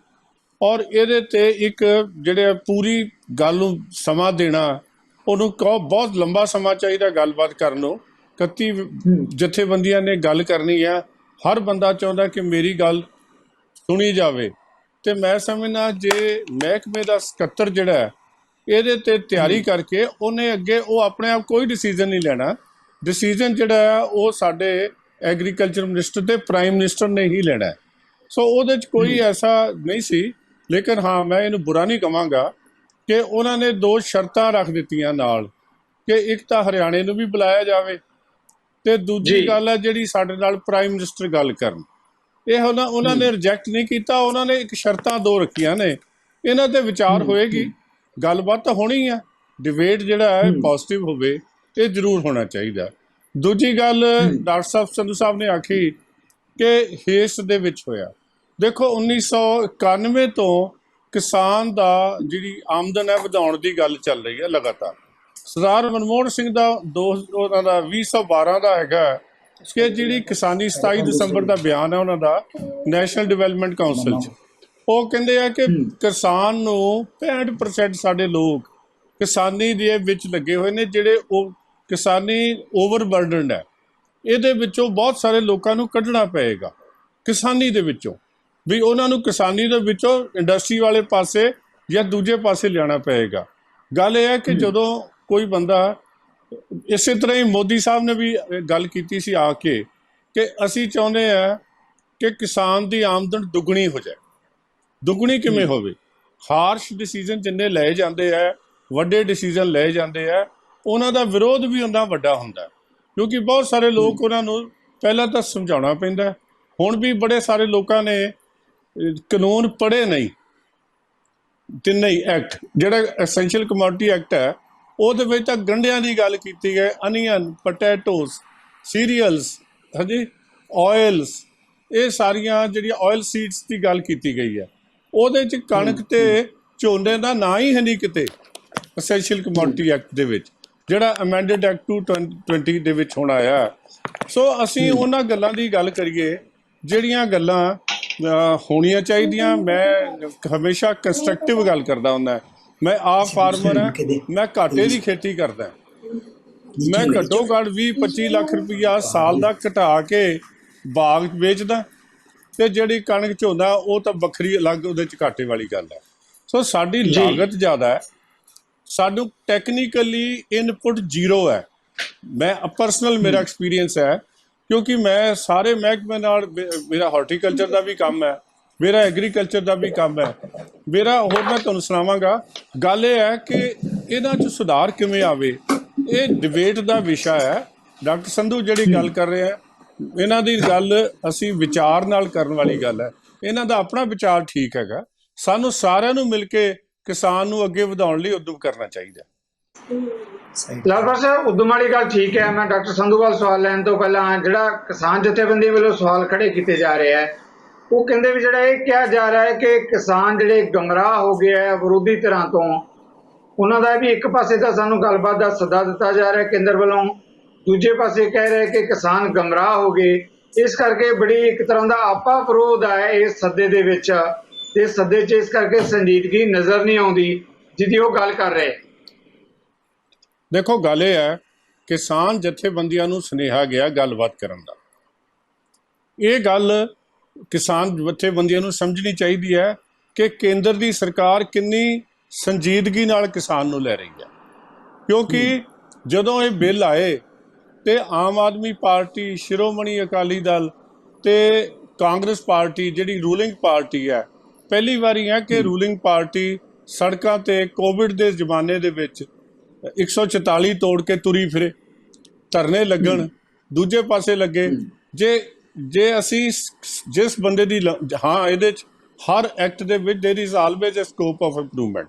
ਔਰ ਇਹਦੇ ਤੇ ਇੱਕ ਜਿਹੜੇ ਪੂਰੀ ਗੱਲ ਨੂੰ ਸਮਾਂ ਦੇਣਾ, ਉਹਨੂੰ ਬਹੁਤ ਲੰਬਾ ਸਮਾਂ ਚਾਹੀਦਾ ਗੱਲਬਾਤ ਕਰਨ ਨੂੰ। 31 ਜਥੇਬੰਦੀਆਂ ਨੇ ਗੱਲ ਕਰਨੀ ਆ, ਹਰ ਬੰਦਾ ਚਾਹੁੰਦਾ ਕਿ ਮੇਰੀ ਗੱਲ ਸੁਣੀ ਜਾਵੇ। ਤੇ ਮੈਂ ਸਮਝਦਾ ਜੇ ਮਹਿਕਮੇ ਦਾ ਸਕੱਤਰ ਜਿਹੜਾ ਇਹਦੇ ਤੇ ਤਿਆਰੀ ਕਰਕੇ ਉਹਨੇ ਅੱਗੇ ਉਹ ਆਪਣੇ ਆਪ ਕੋਈ ਡਿਸੀਜ਼ਨ ਨਹੀਂ ਲੈਣਾ। ਡਿਸੀਜ਼ਨ ਜਿਹੜਾ ਆ ਉਹ ਸਾਡੇ ਐਗਰੀਕਲਚਰ ਮਿਨਿਸਟਰ ਤੇ ਪ੍ਰਾਈਮ ਮਿਨਿਸਟਰ ਨੇ ਹੀ ਲੈਣਾ। ਸੋ ਉਹਦੇ 'ਚ ਕੋਈ ਐਸਾ ਨਹੀਂ ਸੀ। ਲੇਕਿਨ ਹਾਂ, ਮੈਂ ਇਹਨੂੰ ਬੁਰਾ ਨਹੀਂ ਕਹਾਂਗਾ ਕਿ ਉਹਨਾਂ ਨੇ 2 ਸ਼ਰਤਾਂ ਰੱਖ ਦਿੱਤੀਆਂ ਨਾਲ, ਕਿ ਇੱਕ ਤਾਂ ਹਰਿਆਣੇ ਨੂੰ ਵੀ ਬੁਲਾਇਆ ਜਾਵੇ, ਤੇ ਦੂਜੀ ਗੱਲ ਹੈ ਜਿਹੜੀ ਸਾਡੇ ਨਾਲ ਪ੍ਰਾਈਮ ਮਿਨਿਸਟਰ ਗੱਲ ਕਰਨ। ਇਹ ਉਹਨਾਂ ਨੇ ਰਿਜੈਕਟ ਨਹੀਂ ਕੀਤਾ, ਉਹਨਾਂ ਨੇ ਇੱਕ ਸ਼ਰਤਾਂ 2 ਰੱਖੀਆਂ ਨੇ। ਇਹਨਾਂ 'ਤੇ ਵਿਚਾਰ ਹੋਏਗੀ, ਗੱਲਬਾਤ ਤਾਂ ਹੋਣੀ ਆ, ਡਿਬੇਟ ਜਿਹੜਾ ਹੈ ਪੋਜ਼ਿਟਿਵ ਹੋਵੇ, ਇਹ ਜ਼ਰੂਰ ਹੋਣਾ ਚਾਹੀਦਾ। ਦੂਜੀ ਗੱਲ ਡਾਕਟਰ ਸੰਧੂ ਸਾਹਿਬ ਨੇ ਆਖੀ ਕਿ ਹੇਸ ਦੇ ਵਿੱਚ ਹੋਇਆ। ਦੇਖੋ 1991 ਤੋਂ ਕਿਸਾਨ ਦਾ ਜਿਹੜੀ ਆਮਦਨ ਹੈ ਵਧਾਉਣ ਦੀ ਗੱਲ ਚੱਲ ਰਹੀ ਹੈ ਲਗਾਤਾਰ। ਸਰਦਾਰ ਮਨਮੋਹਨ ਸਿੰਘ ਦਾ ਉਹਨਾਂ ਦਾ 2012 ਦਾ ਹੈਗਾ ਕਿ ਜਿਹੜੀ ਕਿਸਾਨੀ 27 ਦਸੰਬਰ ਦਾ ਬਿਆਨ ਹੈ ਉਹਨਾਂ ਦਾ ਨੈਸ਼ਨਲ ਡਿਵੈਲਪਮੈਂਟ ਕਾਉਂਸਲ 'ਚ, ਉਹ ਕਹਿੰਦੇ ਆ ਕਿ ਕਿਸਾਨ ਨੂੰ 65% ਸਾਡੇ ਲੋਕ ਕਿਸਾਨੀ ਦੇ ਵਿੱਚ ਲੱਗੇ ਹੋਏ ਨੇ, ਜਿਹੜੇ ਉਹ ਕਿਸਾਨੀ ਓਵਰਬਰਡਨਡ ਹੈ। ਇਹਦੇ ਵਿੱਚੋਂ ਬਹੁਤ ਸਾਰੇ ਲੋਕਾਂ ਨੂੰ ਕੱਢਣਾ ਪਏਗਾ ਕਿਸਾਨੀ ਦੇ ਵਿੱਚੋਂ, ਵੀ ਉਹਨਾਂ ਨੂੰ ਕਿਸਾਨੀ ਦੇ ਵਿੱਚੋਂ ਇੰਡਸਟਰੀ ਵਾਲੇ ਪਾਸੇ ਜਾਂ ਦੂਜੇ ਪਾਸੇ ਲਿਆਉਣਾ ਪਏਗਾ। ਗੱਲ ਇਹ ਹੈ ਕਿ ਜਦੋਂ ਕੋਈ ਬੰਦਾ, ਇਸੇ ਤਰ੍ਹਾਂ ਹੀ ਮੋਦੀ ਸਾਹਿਬ ਨੇ ਵੀ ਗੱਲ ਕੀਤੀ ਸੀ ਆ ਕੇ ਕਿ ਅਸੀਂ ਚਾਹੁੰਦੇ ਹਾਂ ਕਿ ਕਿਸਾਨ ਦੀ ਆਮਦਨ ਦੁੱਗਣੀ ਹੋ ਜਾਏ। ਦੁੱਗਣੀ ਕਿਵੇਂ ਹੋਵੇ? ਹਾਰਸ਼ ਡਿਸੀਜ਼ਨ ਜਿੰਨੇ ਲਏ ਜਾਂਦੇ ਹੈ, ਵੱਡੇ ਡਿਸੀਜ਼ਨ ਲਏ ਜਾਂਦੇ ਹੈ, ਉਹਨਾਂ ਦਾ ਵਿਰੋਧ ਵੀ ਉਨਾ ਵੱਡਾ ਹੁੰਦਾ, ਕਿਉਂਕਿ ਬਹੁਤ ਸਾਰੇ ਲੋਕ ਉਹਨਾਂ ਨੂੰ ਪਹਿਲਾਂ ਤਾਂ ਸਮਝਾਉਣਾ ਪੈਂਦਾ। ਹੁਣ ਵੀ ਬੜੇ ਸਾਰੇ ਲੋਕਾਂ ਨੇ ਕਾਨੂੰਨ ਪੜ੍ਹੇ ਨਹੀਂ, ਤਿੰਨੇ ਹੀ ਐਕਟ, ਜਿਹੜਾ ਐਸੈਂਸ਼ੀਅਲ ਕਮੋਡਿਟੀ ਐਕਟ ਹੈ ਉਹਦੇ ਵਿੱਚ ਤਾਂ ਗੰਢਿਆਂ ਦੀ ਗੱਲ ਕੀਤੀ ਗਈ, ਅਨੀਅਨ, ਪੋਟੈਟੋਸ, ਸੀਰੀਅਲਸ, ਹਾਂਜੀ, ਆਇਲਸ, ਇਹ ਸਾਰੀਆਂ ਜਿਹੜੀਆਂ ਆਇਲ ਸੀਡਸ ਦੀ ਗੱਲ ਕੀਤੀ ਗਈ ਹੈ। ਉਹਦੇ 'ਚ ਕਣਕ ਤੇ ਝੋਨੇ ਦਾ ਨਾਂ ਹੀ ਹੈ ਨਹੀਂ ਕਿਤੇ ਐਸੈਂਸ਼ੀਅਲ ਕਮੋਡਿਟੀ ਐਕਟ ਦੇ ਵਿੱਚ, ਜਿਹੜਾ ਅਮੈਂਡਡ ਐਕਟ 2020 ਦੇ ਵਿੱਚ ਹੁਣ ਆਇਆ। ਸੋ ਅਸੀਂ ਉਹਨਾਂ ਗੱਲਾਂ ਦੀ ਗੱਲ ਕਰੀਏ ਜਿਹੜੀਆਂ ਗੱਲਾਂ ਹੋਣੀਆਂ ਚਾਹੀਦੀਆਂ। ਮੈਂ ਹਮੇਸ਼ਾ ਕੰਸਟਰਕਟਿਵ ਗੱਲ ਕਰਦਾ ਹੁੰਦਾ। ਮੈਂ ਆਪ ਫਾਰਮਰ ਹਾਂ, ਮੈਂ ਘਾਟੇ ਦੀ ਖੇਤੀ ਕਰਦਾ। ਮੈਂ ਘੱਟੋ ਘੱਟ 20-25 ਲੱਖ ਰੁਪਈਆ ਸਾਲ ਦਾ ਘਟਾ ਕੇ ਬਾਗ ਵੇਚਦਾ, ਤੇ ਜਿਹੜੀ ਕਣਕ ਝੋਨਾ ਉਹ ਤਾਂ ਵੱਖਰੀ ਅਲੱਗ ਉਹਦੇ 'ਚ ਘਾਟੇ ਵਾਲੀ ਗੱਲ ਹੈ। ਸੋ ਸਾਡੀ ਲਾਗਤ ਜ਼ਿਆਦਾ ਹੈ, ਸਾਨੂੰ ਟੈਕਨੀਕਲੀ ਇਨਪੁਟ ਜ਼ੀਰੋ ਹੈ। ਮੈਂ ਪਰਸਨਲ ਮੇਰਾ ਐਕਸਪੀਰੀਅੰਸ ਹੈ, ਕਿਉਂਕਿ ਮੈਂ ਸਾਰੇ ਮਹਿਕਮੇ ਨਾਲ, ਮੇਰਾ ਹਾਰਟੀਕਲਚਰ ਦਾ ਵੀ ਕੰਮ ਹੈ, ਮੇਰਾ ਐਗਰੀਕਲਚਰ ਦਾ ਵੀ ਕੰਮ ਹੈ ਮੇਰਾ। ਹੋਰ ਮੈਂ ਤੁਹਾਨੂੰ ਸੁਣਾਵਾਂਗਾ। ਗੱਲ ਇਹ ਹੈ ਕਿ ਇਹਨਾਂ 'ਚ ਸੁਧਾਰ ਕਿਵੇਂ ਆਵੇ, ਇਹ ਡਿਬੇਟ ਦਾ ਵਿਸ਼ਾ ਹੈ। ਡਾਕਟਰ ਸੰਧੂ ਜਿਹੜੀ ਗੱਲ ਕਰ ਰਹੇ ਆ, ਇਹਨਾਂ ਦੀ ਗੱਲ ਅਸੀਂ ਵਿਚਾਰ ਨਾਲ ਕਰਨ ਵਾਲੀ ਗੱਲ ਹੈ। ਇਹਨਾਂ ਦਾ ਆਪਣਾ ਵਿਚਾਰ ਠੀਕ ਹੈਗਾ, ਸਾਨੂੰ ਸਾਰਿਆਂ ਨੂੰ ਮਿਲ ਕੇ ਕਿਸਾਨ ਨੂੰ ਅੱਗੇ ਵਧਾਉਣ ਲਈ ਉਦਮ ਕਰਨਾ ਚਾਹੀਦਾ। ਲਾਲਪੁਰ ਸਾਹਿਬ, ਉਦਮ ਵਾਲੀ ਗੱਲ ਠੀਕ ਹੈ। ਮੈਂ ਡਾਕਟਰ ਸੰਧੂਵਾਲ ਸਵਾਲ ਲੈਣ ਤੋਂ ਪਹਿਲਾਂ ਜਿਹੜਾ ਕਿਸਾਨ ਜਥੇਬੰਦੀ ਵੱਲੋਂ ਸਵਾਲ ਖੜੇ ਕੀਤੇ ਜਾ ਰਹੇ ਹੈ, ਉਹ ਕਹਿੰਦੇ ਵੀ ਜਿਹੜਾ ਇਹ ਕਿਹਾ ਜਾ ਰਿਹਾ ਹੈ ਕਿ ਕਿਸਾਨ ਜਿਹੜੇ ਗਮਰਾਹ ਹੋ ਗਏ ਹੈ ਵਿਰੋਧੀ ਧਿਰਾਂ ਤੋਂ, ਉਹਨਾਂ ਦਾ ਵੀ ਇੱਕ ਪਾਸੇ ਤਾਂ ਸਾਨੂੰ ਗੱਲਬਾਤ ਦਾ ਸੱਦਾ ਦਿੱਤਾ ਜਾ ਰਿਹਾ ਕੇਂਦਰ ਵੱਲੋਂ, ਦੂਜੇ ਪਾਸੇ ਕਹਿ ਰਹੇ ਕਿ ਕਿਸਾਨ ਗਮਰਾਹ ਹੋ ਗਏ। ਇਸ ਕਰਕੇ ਬੜੀ ਇੱਕ ਤਰ੍ਹਾਂ ਦਾ ਆਪਾ ਵਿਰੋਧ ਹੈ ਇਸ ਸੱਦੇ ਦੇ ਵਿੱਚ, ਤੇ ਸੱਦੇ 'ਚ ਇਸ ਕਰਕੇ ਸੰਜੀਦਗੀ ਨਜ਼ਰ ਨਹੀਂ ਆਉਂਦੀ ਜਿਹਦੀ ਉਹ ਗੱਲ ਕਰ ਰਹੇ। ਦੇਖੋ, ਗੱਲ ਇਹ ਹੈ, ਕਿਸਾਨ ਜਥੇਬੰਦੀਆਂ ਨੂੰ ਸੁਨੇਹਾ ਗਿਆ ਗੱਲਬਾਤ ਕਰਨ ਦਾ। ਇਹ ਗੱਲ ਕਿਸਾਨ ਜਥੇਬੰਦੀਆਂ ਨੂੰ ਸਮਝਣੀ ਚਾਹੀਦੀ ਹੈ ਕਿ ਕੇਂਦਰ ਦੀ ਸਰਕਾਰ ਕਿੰਨੀ ਸੰਜੀਦਗੀ ਨਾਲ ਕਿਸਾਨ ਨੂੰ ਲੈ ਰਹੀ ਹੈ। ਕਿਉਂਕਿ ਜਦੋਂ ਇਹ ਬਿੱਲ ਆਏ ਤੇ ਆਮ ਆਦਮੀ ਪਾਰਟੀ, ਸ਼੍ਰੋਮਣੀ ਅਕਾਲੀ ਦਲ ਤੇ ਕਾਂਗਰਸ ਪਾਰਟੀ ਜਿਹੜੀ ਰੂਲਿੰਗ ਪਾਰਟੀ ਹੈ, ਪਹਿਲੀ ਵਾਰੀ ਹੈ ਕਿ ਰੂਲਿੰਗ ਪਾਰਟੀ ਸੜਕਾਂ ਤੇ ਕੋਵਿਡ ਦੇ ਜ਼ਮਾਨੇ ਦੇ ਵਿੱਚ 144 ਤੋੜ ਕੇ ਤੁਰੀ ਫਿਰੇ, ਧਰਨੇ ਲੱਗਣ, ਦੂਜੇ ਪਾਸੇ ਲੱਗੇ। ਜੇ ਅਸੀਂ ਜਿਸ ਬੰਦੇ ਦੀ ਹਾਂ, ਇਹਦੇ 'ਚ ਹਰ ਐਕਟ ਦੇ ਵਿੱਚ there is always a scope of improvement.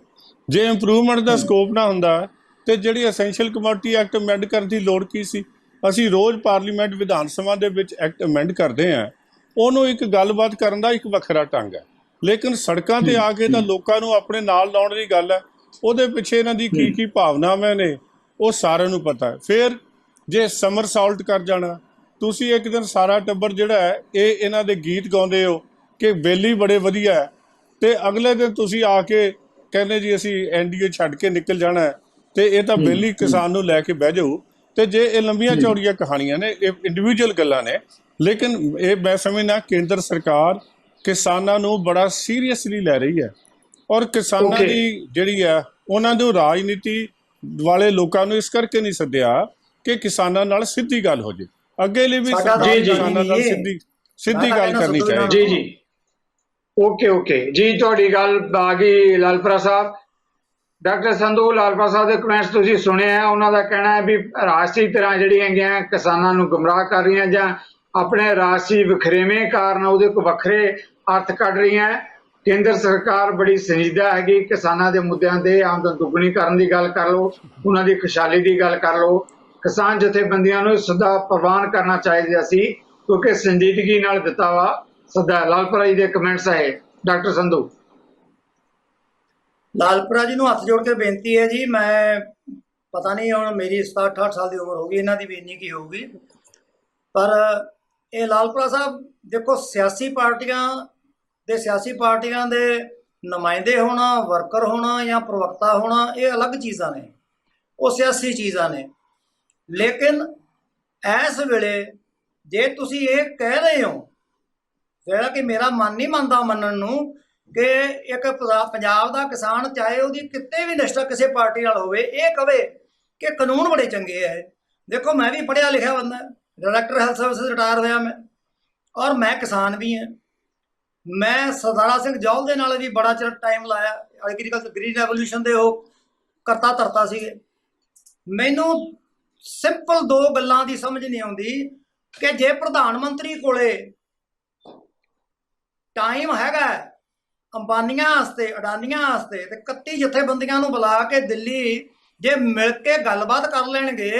ਜੇ ਇੰਪਰੂਵਮੈਂਟ ਦਾ ਸਕੋਪ ਨਾ ਹੁੰਦਾ ਤੇ ਜਿਹੜੀ ਐਸੈਂਸ਼ੀਅਲ ਕਮੋਡਿਟੀ ਐਕਟ ਅਮੈਂਡ ਕਰਨ ਦੀ ਲੋੜ ਕੀ ਸੀ? ਅਸੀਂ ਰੋਜ਼ ਪਾਰਲੀਮੈਂਟ, ਵਿਧਾਨ ਸਭਾ ਦੇ ਵਿੱਚ ਐਕਟ ਅਮੈਂਡ ਕਰਦੇ ਹਾਂ, ਉਹਨੂੰ ਇੱਕ ਗੱਲਬਾਤ ਕਰਨ ਦਾ ਇੱਕ ਵੱਖਰਾ ਢੰਗ ਹੈ। ਲੇਕਿਨ ਸੜਕਾਂ ਤੇ ਆ ਕੇ ਤਾਂ ਲੋਕਾਂ ਨੂੰ ਆਪਣੇ ਨਾਲ ਲਾਉਣ ਦੀ ਗੱਲ ਹੈ। ਉਹਦੇ ਪਿੱਛੇ ਇਹਨਾਂ ਦੀ ਕੀ ਭਾਵਨਾਵਾਂ ਨੇ ਉਹ ਸਾਰਿਆਂ ਨੂੰ ਪਤਾ ਹੈ। ਫਿਰ ਜੇ ਸਮਰਸਾਲਟ ਕਰ ਜਾਣਾ, ਤੁਸੀਂ ਇੱਕ ਦਿਨ ਸਾਰਾ ਟੱਬਰ ਜਿਹੜਾ ਹੈ ਇਹ ਇਹਨਾਂ ਦੇ ਗੀਤ ਗਾਉਂਦੇ ਹੋ ਕਿ ਬੇਲੀ ਬੜੇ ਵਧੀਆ ਹੈ, ਤੇ ਅਗਲੇ ਦਿਨ ਤੁਸੀਂ ਆ ਕੇ ਕਹਿੰਦੇ ਜੀ ਅਸੀਂ NDA ਛੱਡ ਕੇ ਨਿਕਲ ਜਾਣਾ ਹੈ, ਤੇ ਇਹ ਤਾਂ ਬੇਲੀ ਕਿਸਾਨ ਨੂੰ ਲੈ ਕੇ ਬਹਿ ਜਾਊ। ਤੇ ਜੇ ਇਹ ਲੰਬੀਆਂ ਚੌੜੀਆਂ ਕਹਾਣੀਆਂ ਨੇ, ਇਹ ਇੰਡੀਵਿਜੂਅਲ ਗੱਲਾਂ ਨੇ, ਲੇਕਿਨ ਇਹ ਮੈਂ ਸਮਝਦਾ ਕੇਂਦਰ ਸਰਕਾਰ ਕਿਸਾਨਾਂ ਨੂੰ ਬੜਾ ਸੀਰੀਅਸਲੀ ਲੈ ਰਹੀ ਹੈ। ਔਰ ਕਿਸਾਨਾਂ ਦੀ ਜਿਹੜੀ ਆ, ਉਹਨਾਂ ਨੂੰ ਰਾਜਨੀਤੀ ਵਾਲੇ ਲੋਕਾਂ ਨੂੰ ਇਸ ਕਰਕੇ ਨਹੀਂ ਸੱਦਿਆ ਕਿ ਕਿਸਾਨਾਂ ਨਾਲ ਸਿੱਧੀ ਗੱਲ ਹੋ ਜੇ। ਅੱਗੇ ਲਈ ਵੀ ਕਿਸਾਨਾਂ ਨਾਲ ਸਿੱਧੀ ਗੱਲ ਕਰਨੀ ਚਾਹੀਦੀ। ਜੀ ਓਕੇ ਜੀ, ਤੁਹਾਡੀ ਗੱਲ ਆ ਗਈ ਲਾਲਪੁਰਾ ਸਾਹਿਬ। ਡਾਕਟਰ ਸੰਧੂ ਲਾਲਪੁਰਾ ਸਾਹਿਬ ਦੇ ਕਮੈਂਟਸ ਤੁਸੀਂ ਸੁਣਿਆ। ਉਹਨਾਂ ਦਾ ਕਹਿਣਾ ਹੈ ਵੀ ਰਾਸ਼ਟਰੀ ਧਿਰਾਂ ਜਿਹੜੀਆਂ ਹੈਗੀਆਂ ਕਿਸਾਨਾਂ ਨੂੰ ਗੁੰਮਰਾਹ ਕਰ ਰਹੀਆਂ ਜਾਂ ਆਪਣੇ ਰਾਸ਼ਟਰੀ ਵਖਰੇਵੇਂ ਕਾਰਨ ਉਹਦੇ ਕੋ ਵੱਖਰੇ ਅਰਥ ਕੱਢ ਰਹੀਆਂ। ਕੇਂਦਰ ਸਰਕਾਰ ਬੜੀ ਸੰਜੀਦਾ ਹੈਗੀ ਕਿਸਾਨਾਂ ਦੇ ਮੁੱਦਿਆਂ ਤੇ, ਆਮਦਨ ਦੁੱਗਣੀ ਕਰਨ ਦੀ ਗੱਲ ਕਰ ਲਓ, ਉਹਨਾਂ ਦੀ ਖੁਸ਼ਹਾਲੀ ਦੀ ਗੱਲ ਕਰ ਲਓ। ਕਿਸਾਨ ਜਥੇਬੰਦੀਆਂ ਨੂੰ ਸਦਾ ਪ੍ਰਵਾਨ ਕਰਨਾ ਚਾਹੀਦਾ ਸੀ, ਕਿਉਂਕਿ ਸੰਜੀਦਗੀ ਨਾਲ ਦਿੱਤਾ ਵਾ ਸਦਾ। ਲਾਲਪੁਰਾ ਜੀ ਦੇ ਕਮੈਂਟਸ ਹੈ। ਡਾਕਟਰ ਸੰਧੂ। ਲਾਲਪੁਰਾ ਜੀ ਨੂੰ ਹੱਥ ਜੋੜ ਕੇ ਬੇਨਤੀ ਹੈ ਜੀ, ਮੈਂ ਪਤਾ ਨਹੀਂ ਹੁਣ ਮੇਰੀ 67-68 ਸਾਲ ਦੀ ਉਮਰ ਹੋ ਗਈ, ਇਹਨਾਂ ਦੀ ਵੀ ਇੰਨੀ ਕੀ ਹੋਊਗੀ, ਪਰ ਇਹ ਲਾਲਪੁਰਾ ਸਾਹਿਬ ਦੇਖੋ, ਸਿਆਸੀ ਪਾਰਟੀਆਂ ਦੇ ਨੁਮਾਇੰਦੇ ਹੋਣਾ, ਵਰਕਰ ਹੋਣਾ ਜਾਂ ਪ੍ਰਵਕਤਾ ਹੋਣਾ, ਇਹ ਅਲੱਗ ਚੀਜ਼ਾਂ ਨੇ, ਉਹ ਸਿਆਸੀ ਚੀਜ਼ਾਂ ਨੇ। ਲੇਕਿਨ ਇਸ ਵੇਲੇ ਜੇ ਤੁਸੀਂ ਇਹ ਕਹਿ ਰਹੇ ਹੋ, ਜਿਹੜਾ ਕਿ ਮੇਰਾ ਮਨ ਨਹੀਂ ਮੰਨਦਾ ਮੰਨਣ ਨੂੰ, ਕਿ ਇੱਕ ਪੰਜਾਬ ਦਾ ਕਿਸਾਨ ਚਾਹੇ ਉਹਦੀ ਕਿਤੇ ਵੀ ਨਿਸ਼ਠਾ ਕਿਸੇ ਪਾਰਟੀ ਨਾਲ ਹੋਵੇ, ਇਹ ਕਵੇ ਕਿ ਕਾਨੂੰਨ ਬੜੇ ਚੰਗੇ ਹੈ। ਦੇਖੋ, ਮੈਂ ਵੀ ਪੜ੍ਹਿਆ ਲਿਖਿਆ ਬੰਦਾ, ਡਾਇਰੈਕਟਰ ਹੈਲਥ ਸਰਵਿਸਿਜ਼ ਰਿਟਾਇਰ ਹੋਇਆ ਮੈਂ, ਔਰ ਮੈਂ ਕਿਸਾਨ ਵੀ ਹਾਂ। ਮੈਂ ਸਰਦਾਰਾ ਸਿੰਘ ਜੌਹਲ ਦੇ ਨਾਲ ਵੀ ਬੜਾ ਚਿਰ ਟਾਈਮ ਲਾਇਆ, ਐਗਰੀਕਲਚਰ ਗ੍ਰੀਨ ਰੈਵੋਲੂਸ਼ਨ ਦੇ ਉਹ ਕਰਤਾ ਧਰਤਾ ਸੀਗੇ। ਮੈਨੂੰ ਸਿੰਪਲ ਦੋ ਗੱਲਾਂ ਦੀ ਸਮਝ ਨਹੀਂ ਆਉਂਦੀ ਕਿ ਜੇ ਪ੍ਰਧਾਨ ਮੰਤਰੀ ਕੋਲੇ ਟਾਈਮ ਹੈਗਾ ਅੰਬਾਨੀਆਂ ਵਾਸਤੇ, ਅਡਾਨੀਆਂ ਵਾਸਤੇ, ਤੇ 31 ਜਥੇਬੰਦੀਆਂ ਨੂੰ ਬੁਲਾ ਕੇ ਦਿੱਲੀ ਜੇ ਮਿਲ ਕੇ ਗੱਲਬਾਤ ਕਰ ਲੈਣਗੇ,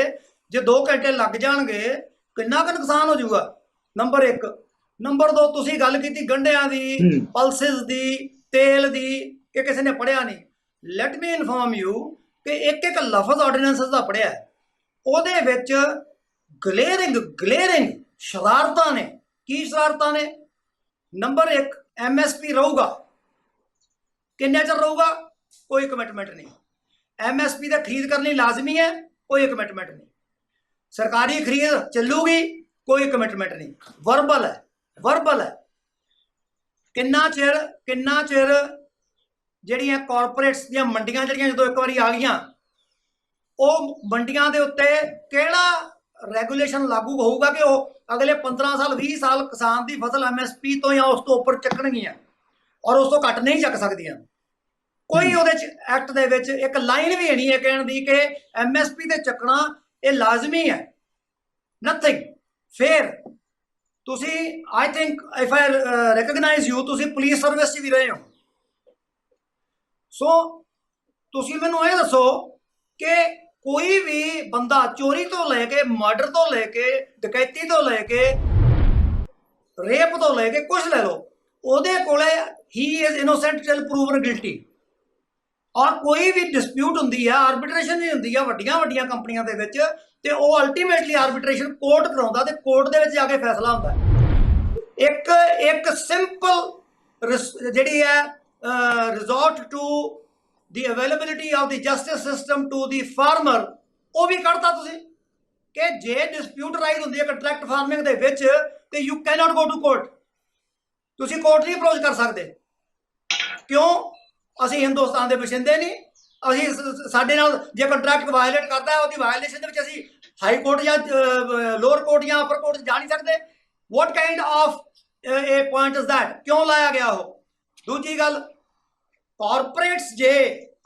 ਜੇ 2 ਘੰਟੇ ਲੱਗ ਜਾਣਗੇ, ਕਿੰਨਾ ਕੁ ਨੁਕਸਾਨ ਹੋ ਜਾਊਗਾ? ਨੰਬਰ 1। ਨੰਬਰ 2, ਤੁਸੀਂ ਗੱਲ ਕੀਤੀ ਗੰਢਿਆਂ ਦੀ, ਪਲਸਿਸ ਦੀ, ਤੇਲ ਦੀ, ਕਿ ਕਿਸੇ ਨੇ ਪੜ੍ਹਿਆ ਨਹੀਂ। ਲੈਟ ਮੀ ਇਨਫੋਰਮ ਯੂ ਕਿ ਇੱਕ ਲਫ਼ਜ਼ ਆਰਡੀਨੈਂਸ ਦਾ ਪੜ੍ਹਿਆ, ਉਹਦੇ ਵਿੱਚ ਗਲੇਰਿੰਗ ਸ਼ਰਾਰਤਾਂ ਨੇ। ਕੀ ਸ਼ਰਾਰਤਾਂ ਨੇ? ਨੰਬਰ 1, MSP ਰਹੂਗਾ। ਕਿੰਨੇ ਚਿਰ ਰਹੂਗਾ? ਕੋਈ ਕਮਿਟਮੈਂਟ ਨਹੀਂ। MSP ਦਾ ਖਰੀਦ ਕਰਨੀ ਲਾਜ਼ਮੀ ਹੈ, ਕੋਈ ਕਮਿਟਮੈਂਟ ਨਹੀਂ। ਸਰਕਾਰੀ ਖਰੀਦ ਚੱਲੂਗੀ, ਕੋਈ ਕਮਿਟਮੈਂਟ ਨਹੀਂ। ਵਰਬਲ ਹੈ। ਕਿੰਨਾ ਚਿਰ ਜਿਹੜੀਆਂ ਕਾਰਪੋਰੇਟਸ ਦੀਆਂ ਮੰਡੀਆਂ ਜਿਹੜੀਆਂ ਜਦੋਂ ਇੱਕ ਵਾਰੀ ਆ ਗਈਆਂ, ਉਹ ਮੰਡੀਆਂ ਦੇ ਉੱਤੇ ਕਿਹੜਾ ਰੈਗੂਲੇਸ਼ਨ ਲਾਗੂ ਹੋਊਗਾ ਕਿ ਉਹ ਅਗਲੇ 15 ਸਾਲ 20 ਸਾਲ ਕਿਸਾਨ ਦੀ ਫਸਲ MSP ਤੋਂ ਜਾਂ ਉਸ ਤੋਂ ਉੱਪਰ ਚੱਕਣਗੀਆਂ, ਔਰ ਉਸ ਤੋਂ ਘੱਟ ਨਹੀਂ ਚੱਕ ਸਕਦੀਆਂ। ਕੋਈ ਉਹਦੇ ਚ ਐਕਟ ਦੇ ਵਿੱਚ ਇੱਕ ਲਾਈਨ ਵੀ ਨਹੀਂ ਹੈ ਕਹਿਣ ਦੀ ਕਿ MSP ਤੇ ਚੱਕਣਾ ਇਹ ਲਾਜ਼ਮੀ ਹੈ। ਨਥਿੰਗ। ਫਿਰ ਤੁਸੀਂ, I think if I recognise you, ਤੁਸੀਂ ਪੁਲਿਸ ਸਰਵਿਸ 'ਚ ਵੀ ਰਹੇ ਹੋ, ਸੋ ਤੁਸੀਂ ਮੈਨੂੰ ਇਹ ਦੱਸੋ ਕਿ ਕੋਈ ਵੀ ਬੰਦਾ ਚੋਰੀ ਤੋਂ ਲੈ ਕੇ, ਮਰਡਰ ਤੋਂ ਲੈ ਕੇ, ਡਕੈਤੀ ਤੋਂ ਲੈ ਕੇ, ਰੇਪ ਤੋਂ ਲੈ ਕੇ, ਕੁਝ ਲੈ ਲਓ, ਉਹਦੇ ਕੋਲੇ ਹੀ is innocent till proven guilty. ਔਰ ਕੋਈ ਵੀ ਡਿਸਪਿਊਟ ਹੁੰਦੀ ਹੈ, ਆਰਬਿਟ੍ਰੇਸ਼ਨ ਵੀ ਹੁੰਦੀ ਹੈ ਵੱਡੀਆਂ ਕੰਪਨੀਆਂ ਦੇ ਵਿੱਚ, ਤੇ ਉਹ ਅਲਟੀਮੇਟਲੀ ਆਰਬਿਟ੍ਰੇਸ਼ਨ ਕੋਰਟ ਕਰਾਉਂਦਾ, ਤੇ ਕੋਰਟ ਦੇ ਵਿੱਚ ਜਾ ਕੇ ਫੈਸਲਾ ਹੁੰਦਾ। ਇੱਕ ਸਿੰਪਲ ਜਿਹੜੀ ਹੈ resort to the availability of the justice system to the farmer, ਉਹ ਵੀ ਕੱਢਤਾ ਤੁਸੀਂ ਕਿ ਜੇ ਡਿਸਪਿਊਟ ਰਾਈਜ਼ ਹੁੰਦੀ ਹੈ ਕੰਟਰੈਕਟ ਫਾਰਮਿੰਗ ਦੇ ਵਿੱਚ, ਤੇ you cannot go to court. ਤੁਸੀਂ ਕੋਰਟ ਨਹੀਂ ਅਪਰੋਚ ਕਰ ਸਕਦੇ। ਕਿਉਂ? ਅਸੀਂ ਹਿੰਦੁਸਤਾਨ ਦੇ ਵਸਿੰਦੇ ਨਹੀਂ। ਅਸੀਂ ਸਾਡੇ ਨਾਲ ਜੇ ਕੰਟਰੈਕਟ ਵਾਇਲੇਟ ਕਰਦਾ ਹੈ, ਉਹਦੀ ਵਾਇਲੇਸ਼ਨ ਦੇ ਵਿੱਚ ਅਸੀਂ ਹਾਈ ਕੋਰਟ ਜਾਂ ਲੋਅਰ ਕੋਰਟ ਜਾਂ ਅਪਰ ਕੋਰਟ ਜਾ ਨਹੀਂ ਸਕਦੇ। What kind of A point is that? ਕਿਉਂ ਲਾਇਆ ਗਿਆ ਉਹ? ਦੂਜੀ ਗੱਲ, ਕਾਰਪੋਰੇਟਸ ਜੇ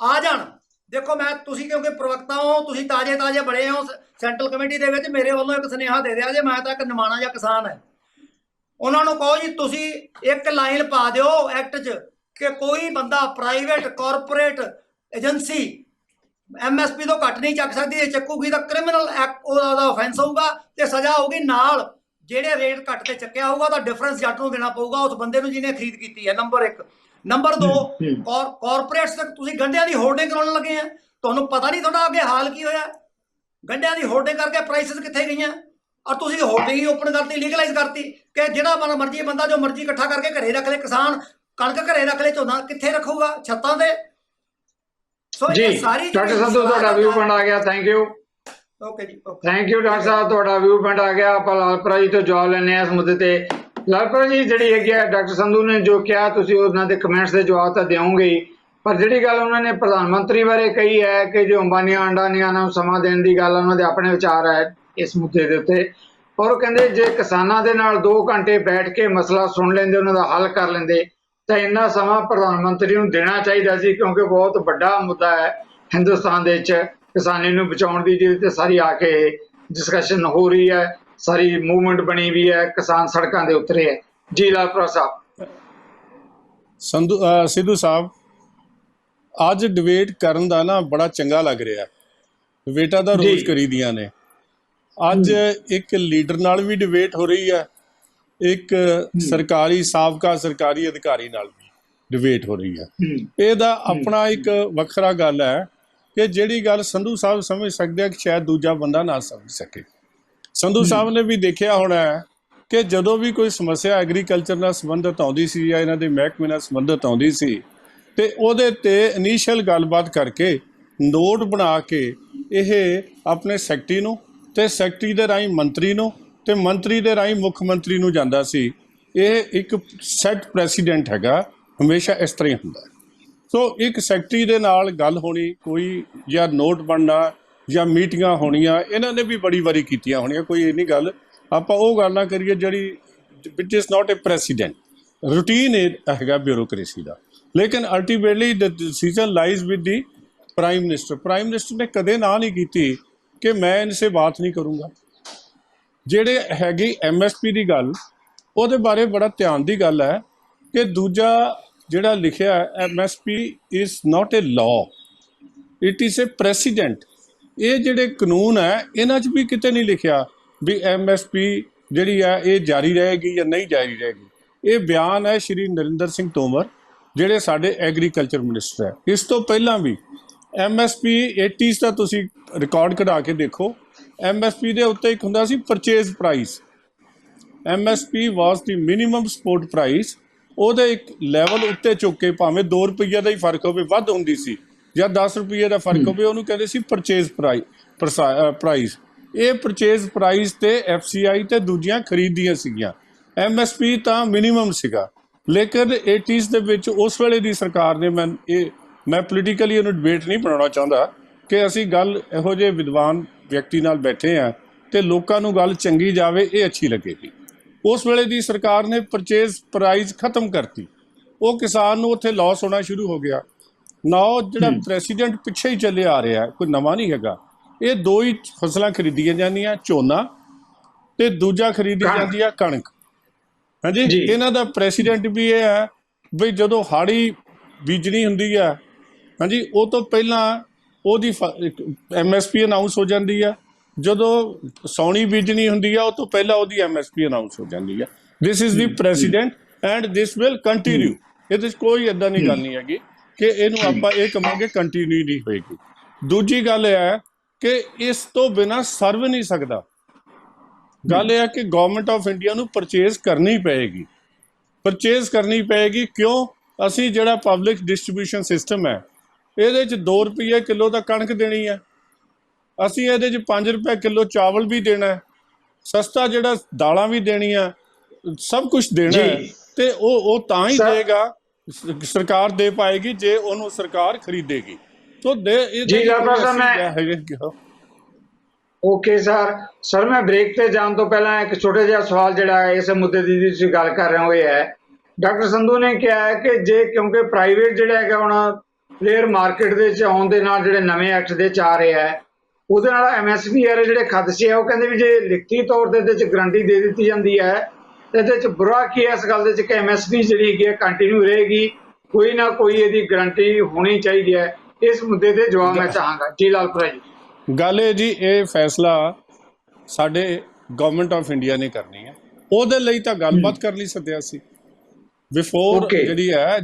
ਆ ਜਾਣ, ਦੇਖੋ ਮੈਂ, ਤੁਸੀਂ ਕਿਉਂਕਿ ਪ੍ਰਵਕਤਾ ਹੋ, ਤੁਸੀਂ ਤਾਜ਼ੇ ਬੜੇ ਹੋ ਸੈਂਟਰਲ ਕਮੇਟੀ ਦੇ ਵਿੱਚ, ਮੇਰੇ ਵੱਲੋਂ ਇੱਕ ਸੁਨੇਹਾ ਦੇ ਦਿਆ ਜੇ, ਮੈਂ ਤਾਂ ਇੱਕ ਨਿਮਾਣਾ ਜਿਹਾ ਕਿਸਾਨ ਹੈ, ਉਹਨਾਂ ਨੂੰ ਕਹੋ ਜੀ ਤੁਸੀਂ ਇੱਕ ਲਾਈਨ ਪਾ ਦਿਓ ਐਕਟ 'ਚ ਕਿ ਕੋਈ ਬੰਦਾ ਪ੍ਰਾਈਵੇਟ ਕਾਰਪੋਰੇਟ ਏਜੰਸੀ MSP ਤੋਂ ਘੱਟ ਨਹੀਂ ਚੱਕ ਸਕਦੀ। ਇਹ ਚੱਕੂਗੀ ਤਾਂ ਕ੍ਰਿਮੀਨਲ ਐਕਟ, ਉਹਦਾ ਆਫੈਂਸ ਹੋਊਗਾ ਤੇ ਸਜ਼ਾ ਹੋਊਗੀ। ਨਾਲ ਜਿਹੜੇ ਰੇਟ ਘੱਟ ਤੇ ਚੱਕਿਆ ਹੋਊਗਾ ਤਾਂ ਡਿਫਰੈਂਸ ਜੱਟ ਨੂੰ ਦੇਣਾ ਪਊਗਾ, ਉਸ ਬੰਦੇ ਨੂੰ ਜਿਹਨੇ ਖਰੀਦ ਕੀਤੀ ਹੈ। ਨੰਬਰ 1। ਨੰਬਰ 2, ਕਾਰਪੋਰੇਟਸ ਤੱਕ ਤੁਸੀਂ ਗੰਢਿਆਂ ਦੀ ਹੋਰਡਿੰਗ ਕਰਾਉਣ ਲੱਗੇ ਆ। ਤੁਹਾਨੂੰ ਪਤਾ ਨਹੀਂ ਤੁਹਾਡਾ ਅੱਗੇ ਹਾਲ ਕੀ ਹੋਇਆ? ਗੰਢਿਆਂ ਦੀ ਹੋਰਡਿੰਗ ਕਰਕੇ ਪ੍ਰਾਈਸਿਸ ਕਿੱਥੇ ਗਈਆਂ, ਔਰ ਤੁਸੀਂ ਹੋਰਡਿੰਗ ਹੀ ਓਪਨ ਕਰਤੀ, ਲੀਗਲਾਈਜ਼ ਕਰਤੀ ਕਿ ਜਿਹੜਾ ਮਰਜ਼ੀ ਬੰਦਾ ਜੋ ਮਰਜ਼ੀ ਇਕੱਠਾ ਕਰਕੇ ਘਰੇ ਰੱਖ ਲੈ। ਕਿਸਾਨ ਕਣਕ ਘਰੇ ਰੱਖ ਲੈ, ਝੋਨਾ ਕਿੱਥੇ ਰੱਖੂਗਾ? ਛੱਤਾਂ ਤੇ। ਸੋ ਇਹ ਸਾਰੀ ਡਾਕਟਰ ਸੰਧੂ, ਤੁਹਾਡਾ ਵਿਊ ਪੁਆਇੰਟ ਆ ਗਿਆ। Thank you. ਓਕੇ ਜੀ, ਥੈਂਕ ਯੂ ਡਾਕਟਰ ਸਾਹਿਬ, ਤੁਹਾਡਾ ਵਿਊ ਪੁਆਇੰਟ ਆ ਗਿਆ। ਆਪਾਂ ਲਾਲਪੁਰਾ ਜੀ ਤੋਂ ਜਵਾਬ ਲੈਣੇ ਆ ਇਸ ਮੁੱਦੇ ਤੇ। ਲਾਲਪੁਰਾ ਜੀ, ਜਿਹੜੀ ਹੈਗੀ ਹੈ ਡਾਕਟਰ ਸੰਧੂ ਨੇ ਜੋ ਕਿਹਾ, ਤੁਸੀਂ ਉਹਨਾਂ ਦੇ ਕਮੈਂਟਸ ਦੇ ਜਵਾਬ ਤਾਂ ਦਿਓਗੇ ਹੀ, ਪਰ ਜਿਹੜੀ ਗੱਲ ਉਹਨਾਂ ਨੇ ਪ੍ਰਧਾਨ ਮੰਤਰੀ ਬਾਰੇ ਕਹੀ ਹੈ ਕਿ ਜੋ ਅੰਬਾਨੀਆਂ ਅਡਾਨੀਆਂ ਨੂੰ ਸਮਾਂ ਦੇਣ ਦੀ ਗੱਲ, ਉਹਨਾਂ ਦੇ ਆਪਣੇ ਵਿਚਾਰ ਹੈ ਇਸ ਮੁੱਦੇ ਦੇ ਉੱਤੇ। ਔਰ ਉਹ ਕਹਿੰਦੇ ਜੇ ਕਿਸਾਨਾਂ ਦੇ ਨਾਲ 2 ਘੰਟੇ ਬੈਠ ਕੇ ਮਸਲਾ ਸੁਣ ਲੈਂਦੇ, ਉਹਨਾਂ ਦਾ ਹੱਲ ਕਰ ਲੈਂਦੇ, ਤਾਂ ਇੰਨਾ ਸਮਾਂ ਪ੍ਰਧਾਨ ਮੰਤਰੀ ਨੂੰ ਦੇਣਾ ਚਾਹੀਦਾ ਸੀ, ਕਿਉਂਕਿ ਬਹੁਤ ਵੱਡਾ ਮੁੱਦਾ ਹੈ ਹਿੰਦੁਸਤਾਨ ਦੇ ਵਿੱਚ ਕਿਸਾਨੀ ਨੂੰ ਬਚਾਉਣ ਦੀ, ਜਿਹਦੇ ਤੇ ਸਾਰੀ ਆ ਕੇ ਡਿਸਕਸ਼ਨ ਹੋ ਰਹੀ ਹੈ, ਸਾਰੀ ਮੂਵਮੈਂਟ ਬਣੀ ਵੀ ਹੈ, ਕਿਸਾਨ ਸੜਕਾਂ ਦੇ ਉਤਰੇ ਹੈ। ਜੀ ਲਾਲਪੁਰਾ ਸਾਹਿਬ। ਸਿੱਧੂ ਸਾਹਿਬ, ਅੱਜ ਡਿਬੇਟ ਕਰਨ ਦਾ ਨਾ ਬੜਾ ਚੰਗਾ ਲੱਗ ਰਿਹਾ। ਡਿਬੇਟਾਂ ਦਾ ਰੋਜ਼ ਕਰੀਦੀਆਂ ਨੇ। ਅੱਜ ਇੱਕ ਲੀਡਰ ਨਾਲ ਵੀ ਡਿਬੇਟ ਹੋ ਰਹੀ ਹੈ, ਇੱਕ ਸਾਬਕਾ ਸਰਕਾਰੀ ਅਧਿਕਾਰੀ ਨਾਲ ਵੀ। ਡਿਬੇਟ ਹੋ ਰਹੀ ਹੈ। ਇਹਦਾ ਆਪਣਾ ਇੱਕ ਵੱਖਰਾ ਗੱਲ ਹੈ ਕਿ ਜਿਹੜੀ ਗੱਲ ਸੰਧੂ ਸਾਹਿਬ ਸਮਝ ਸਕਦੇ ਆ ਕਿ ਸ਼ਾਇਦ ਦੂਜਾ ਬੰਦਾ ਨਾ ਸਮਝ ਸਕੇ। ਸੰਧੂ ਸਾਹਿਬ ਨੇ ਵੀ ਦੇਖਿਆ ਹੋਣਾ ਹੈ ਕਿ ਜਦੋਂ ਵੀ ਕੋਈ ਸਮੱਸਿਆ ਐਗਰੀਕਲਚਰ ਨਾਲ ਸੰਬੰਧਿਤ ਆਉਂਦੀ ਸੀ ਜਾਂ ਇਹਨਾਂ ਦੇ ਮਹਿਕਮੇ ਨਾਲ ਸੰਬੰਧਿਤ ਆਉਂਦੀ ਸੀ ਤੇ ਉਹਦੇ ਤੇ ਇਨੀਸ਼ੀਅਲ ਗੱਲਬਾਤ ਕਰਕੇ ਨੋਟ ਬਣਾ ਕੇ ਇਹ ਆਪਣੇ ਸੈਕਟਰੀ ਨੂੰ ਤੇ ਸੈਕਟਰੀ ਦੇ ਰਾਹੀਂ ਮੰਤਰੀ ਨੂੰ ਤੇ ਮੰਤਰੀ ਦੇ ਰਾਹੀਂ ਮੁੱਖ ਮੰਤਰੀ ਨੂੰ ਜਾਂਦਾ ਸੀ। ਇਹ ਇੱਕ ਸੈਟ ਪ੍ਰੈਸੀਡੈਂਟ ਹੈਗਾ, ਹਮੇਸ਼ਾ ਇਸ ਤਰ੍ਹਾਂ ਹੀ ਹੁੰਦਾ। ਸੋ ਇੱਕ ਸੈਕਟਰੀ ਦੇ ਨਾਲ ਗੱਲ ਹੋਣੀ ਕੋਈ ਜਾਂ ਨੋਟ ਬਣਨਾ ਜਾਂ ਮੀਟਿੰਗਾਂ ਹੋਣੀਆਂ, ਇਹਨਾਂ ਨੇ ਵੀ ਬੜੀ ਵਾਰੀ ਕੀਤੀਆਂ ਹੋਣੀਆਂ, ਕੋਈ ਇਹ ਨਹੀਂ ਗੱਲ। ਆਪਾਂ ਉਹ ਗੱਲ ਨਾ ਕਰੀਏ ਜਿਹੜੀ which is not a precedent, routine ਹੈਗਾ ਬਿਊਰੋਕ੍ਰੇਸੀ ਦਾ। ਲੇਕਿਨ ultimately the decision lies with the prime minister. Prime minister ਨੇ ਕਦੇ ਨਾ ਨਹੀਂ ਕੀਤੀ ਕਿ ਮੈਂ ਇਨਸੇ ਬਾਤ ਨਹੀਂ ਕਰੂੰਗਾ। ਜਿਹੜੇ ਹੈਗੀ MSP ਦੀ ਗੱਲ, ਉਹਦੇ ਬਾਰੇ ਬੜਾ ਧਿਆਨ ਦੀ ਗੱਲ ਹੈ ਕਿ ਦੂਜਾ ਜਿਹੜਾ ਲਿਖਿਆ MSP is not a law, it is a president. ਇਹ ਜਿਹੜੇ ਕਾਨੂੰਨ ਹੈ ਇਹਨਾਂ 'ਚ ਵੀ ਕਿਤੇ ਨਹੀਂ ਲਿਖਿਆ ਵੀ MSP ਜਿਹੜੀ ਹੈ ਇਹ ਜਾਰੀ ਰਹੇਗੀ ਜਾਂ ਨਹੀਂ ਜਾਰੀ ਰਹੇਗੀ। ਇਹ ਬਿਆਨ ਹੈ ਸ਼੍ਰੀ ਨਰਿੰਦਰ ਸਿੰਘ ਤੋਮਰ ਜਿਹੜੇ ਸਾਡੇ ਐਗਰੀਕਲਚਰ ਮਿਨਿਸਟਰ ਹੈ। ਇਸ ਤੋਂ ਪਹਿਲਾਂ ਵੀ MSP 80s ਦਾ ਤੁਸੀਂ ਰਿਕਾਰਡ ਕਢਾ ਕੇ ਦੇਖੋ, MSP ਦੇ ਉੱਤੇ ਇੱਕ ਹੁੰਦਾ ਸੀ ਪਰਚੇਜ਼ ਪ੍ਰਾਈਸ। MSP ਵਾਸ ਦੀ ਮਿਨੀਮਮ ਸਪੋਰਟ ਪ੍ਰਾਈਸ। ਉਹਦੇ ਇੱਕ ਲੈਵਲ ਉੱਤੇ ਚੁੱਕ ਕੇ ਭਾਵੇਂ 2 ਰੁਪਈਏ ਦਾ ਹੀ ਫਰਕ ਹੋਵੇ, ਵੱਧ ਹੁੰਦੀ ਸੀ, ਜਾਂ 10 ਰੁਪਈਏ ਦਾ ਫਰਕ ਹੋਵੇ, ਉਹਨੂੰ ਕਹਿੰਦੇ ਸੀ ਪਰਚੇਜ਼ ਪ੍ਰਾਈਸ। ਇਹ ਪਰਚੇਜ਼ ਪ੍ਰਾਈਸ ਤੇ FCI ਤੇ ਦੂਜੀਆਂ ਖਰੀਦੀਆਂ ਸੀਗੀਆਂ। MSP ਤਾਂ ਮਿਨੀਮਮ ਸੀਗਾ। ਲੇਕਿਨ 80s ਦੇ ਵਿੱਚ ਉਸ ਵੇਲੇ ਦੀ ਸਰਕਾਰ ਨੇ, ਮੈਂ ਪੋਲੀਟੀਕਲੀ ਇਹਨੂੰ ਡਿਬੇਟ ਨਹੀਂ ਬਣਾਉਣਾ ਚਾਹੁੰਦਾ ਕਿ ਅਸੀਂ ਗੱਲ ਇਹੋ ਜਿਹੇ ਵਿਦਵਾਨ ਵਿਅਕਤੀ ਨਾਲ ਬੈਠੇ ਹਾਂ ਤੇ ਲੋਕਾਂ ਨੂੰ ਗੱਲ ਚੰਗੀ ਜਾਵੇ, ਇਹ ਅੱਛੀ ਲੱਗੇਗੀ। ਉਸ ਵੇਲੇ ਦੀ ਸਰਕਾਰ ਨੇ ਪਰਚੇਜ਼ ਪ੍ਰਾਈਸ ਖਤਮ ਕਰਤੀ। ਉਹ ਕਿਸਾਨ ਨੂੰ ਉੱਥੇ ਲਾਸ ਹੋਣਾ ਸ਼ੁਰੂ ਹੋ ਗਿਆ। ਨਾ ਜਿਹੜਾ ਪ੍ਰੈਸੀਡੈਂਟ ਪਿੱਛੇ ਹੀ ਚੱਲੇ ਆ ਰਿਹਾ, ਕੋਈ ਨਵਾਂ ਨਹੀਂ ਹੈਗਾ। ਇਹ ਦੋ ਹੀ ਫਸਲਾਂ ਖਰੀਦੀਆਂ ਜਾਂਦੀਆਂ, ਝੋਨਾ ਤੇ ਦੂਜਾ ਖਰੀਦੀ ਜਾਂਦੀ ਆ ਕਣਕ। ਹਾਂਜੀ, ਇਹਨਾਂ ਦਾ ਪ੍ਰੈਸੀਡੈਂਟ ਵੀ ਇਹ ਹੈ ਬਈ ਜਦੋਂ ਹਾੜੀ ਬੀਜਣੀ ਹੁੰਦੀ ਆ, ਹਾਂਜੀ, ਉਹ ਤੋਂ ਪਹਿਲਾਂ ਉਹਦੀ MSP ਅਨਾਊਂਸ ਹੋ ਜਾਂਦੀ ਆ। ਜਦੋਂ ਸਾਉਣੀ ਬੀਜਣੀ ਹੁੰਦੀ ਆ, ਉਹ ਤੋਂ ਪਹਿਲਾਂ ਉਹਦੀ MSP ਅਨਾਊਂਸ ਹੋ ਜਾਂਦੀ ਆ। This is the president and this will continue. ਇਹਦੇ 'ਚ ਕੋਈ ਇੱਦਾਂ ਦੀ ਗੱਲ ਨਹੀਂ ਹੈਗੀ ਕਿ ਇਹਨੂੰ ਆਪਾਂ ਇਹ ਕਹਾਂਗੇ ਕੰਟੀਨਿਊ ਨਹੀਂ ਹੋਏਗੀ। ਦੂਜੀ ਗੱਲ ਇਹ ਹੈ ਕਿ ਇਸ ਤੋਂ ਬਿਨਾਂ ਸਰ ਵੀ ਨਹੀਂ ਸਕਦਾ। ਗੱਲ ਇਹ ਹੈ ਕਿ ਗਵਰਨਮੈਂਟ ਆਫ ਇੰਡੀਆ ਨੂੰ ਪਰਚੇਜ਼ ਕਰਨੀ ਪਏਗੀ। ਕਿਉਂ? ਅਸੀਂ ਜਿਹੜਾ ਪਬਲਿਕ ਡਿਸਟਰੀਬਿਊਸ਼ਨ ਸਿਸਟਮ ਹੈ, ਇਹਦੇ 'ਚ 2 ਰੁਪਏ ਕਿਲੋ ਦਾ ਕਣਕ ਦੇਣੀ ਹੈ, ਅਸੀਂ ਇਹਦੇ 'ਚ 5 ਰੁਪਏ ਕਿਲੋ ਚਾਵਲ ਵੀ ਦੇਣਾ ਹੈ, ਸਸਤਾ ਜਿਹੜਾ ਦਾਲਾਂ ਵੀ ਦੇਣੀਆਂ, ਸਭ ਕੁਝ ਦੇਣਾ ਹੈ। ਤੇ ਉਹ ਤਾਂ ਹੀ ਦੇਗਾ, ਸਰਕਾਰ ਦੇ ਪਾਏਗੀ ਜੇ ਉਹਨੂੰ ਸਰਕਾਰ ਖਰੀਦੇਗੀ। ਓਕੇ ਸਰ ਮੈਂ ਬ੍ਰੇਕ ਤੇ ਜਾਣ ਤੋਂ ਪਹਿਲਾਂ ਇੱਕ ਛੋਟਾ ਜਿਹਾ ਸਵਾਲ ਜਿਹੜਾ ਇਸ ਮੁੱਦੇ ਦੀ ਤੁਸੀਂ ਗੱਲ ਕਰ ਰਹੇ ਹੋ ਇਹ ਹੈ, ਡਾਕਟਰ ਸੰਧੂ ਨੇ ਕਿਹਾ ਹੈ ਕਿ ਜੇ ਕਿਉਂਕਿ ਪ੍ਰਾਈਵੇਟ ਜਿਹੜਾ ਹੈਗਾ ਹੁਣ ਪਲੇਅਰ ਮਾਰਕੀਟ ਦੇ ਵਿੱਚ ਆਉਣ ਦੇ ਨਾਲ ਜਿਹੜੇ ਨਵੇਂ ਐਕਟ ਦੇ ਚ ਆ ਰਿਹਾ ਹੈ, ਉਹਦੇ ਨਾਲ MSP ਵਾਲੇ ਜਿਹੜੇ ਖਦਸ਼ੇ ਆ, ਉਹ ਕਹਿੰਦੇ ਵੀ ਜੇ ਲਿਖਤੀ ਤੌਰ ਤੇ ਇਹਦੇ ਚ ਗਰੰਟੀ ਦੇ ਦਿੱਤੀ ਜਾਂਦੀ ਹੈ, ਇਹਦੇ ਚ ਬੁਰਾ ਕੀ ਹੈ ਇਸ ਗੱਲ ਦੇ ਚ ਕਿ MSP ਜਿਹੜੀ ਹੈਗੀ ਹੈ ਕੰਟੀਨਿਊ ਰਹੇਗੀ, ਕੋਈ ਨਾ ਕੋਈ ਇਹਦੀ ਗਰੰਟੀ ਹੋਣੀ ਚਾਹੀਦੀ ਹੈ। ਇਸ ਮੁੱਦੇ ਤੇ ਜਵਾਬ ਮੈਂ ਚਾਹਾਂਗਾ। ਜੀ ਲਾਲਪੁਰਾ ਜੀ। ਗੱਲ ਹੈ ਜੀ, ਇਹ ਫੈਸਲਾ ਸਾਡੇ ਗਵਰਨਮੈਂਟ ਆਫ ਇੰਡੀਆ ਨੇ ਕਰਨੀ ਹੈ। ਉਹਦੇ ਲਈ ਤਾਂ ਗੱਲਬਾਤ ਕਰਨ ਲਈ ਸੱਦਿਆ ਸੀ ਬਿਫੋਰ। ਜਿਹੜੀ ਹੈ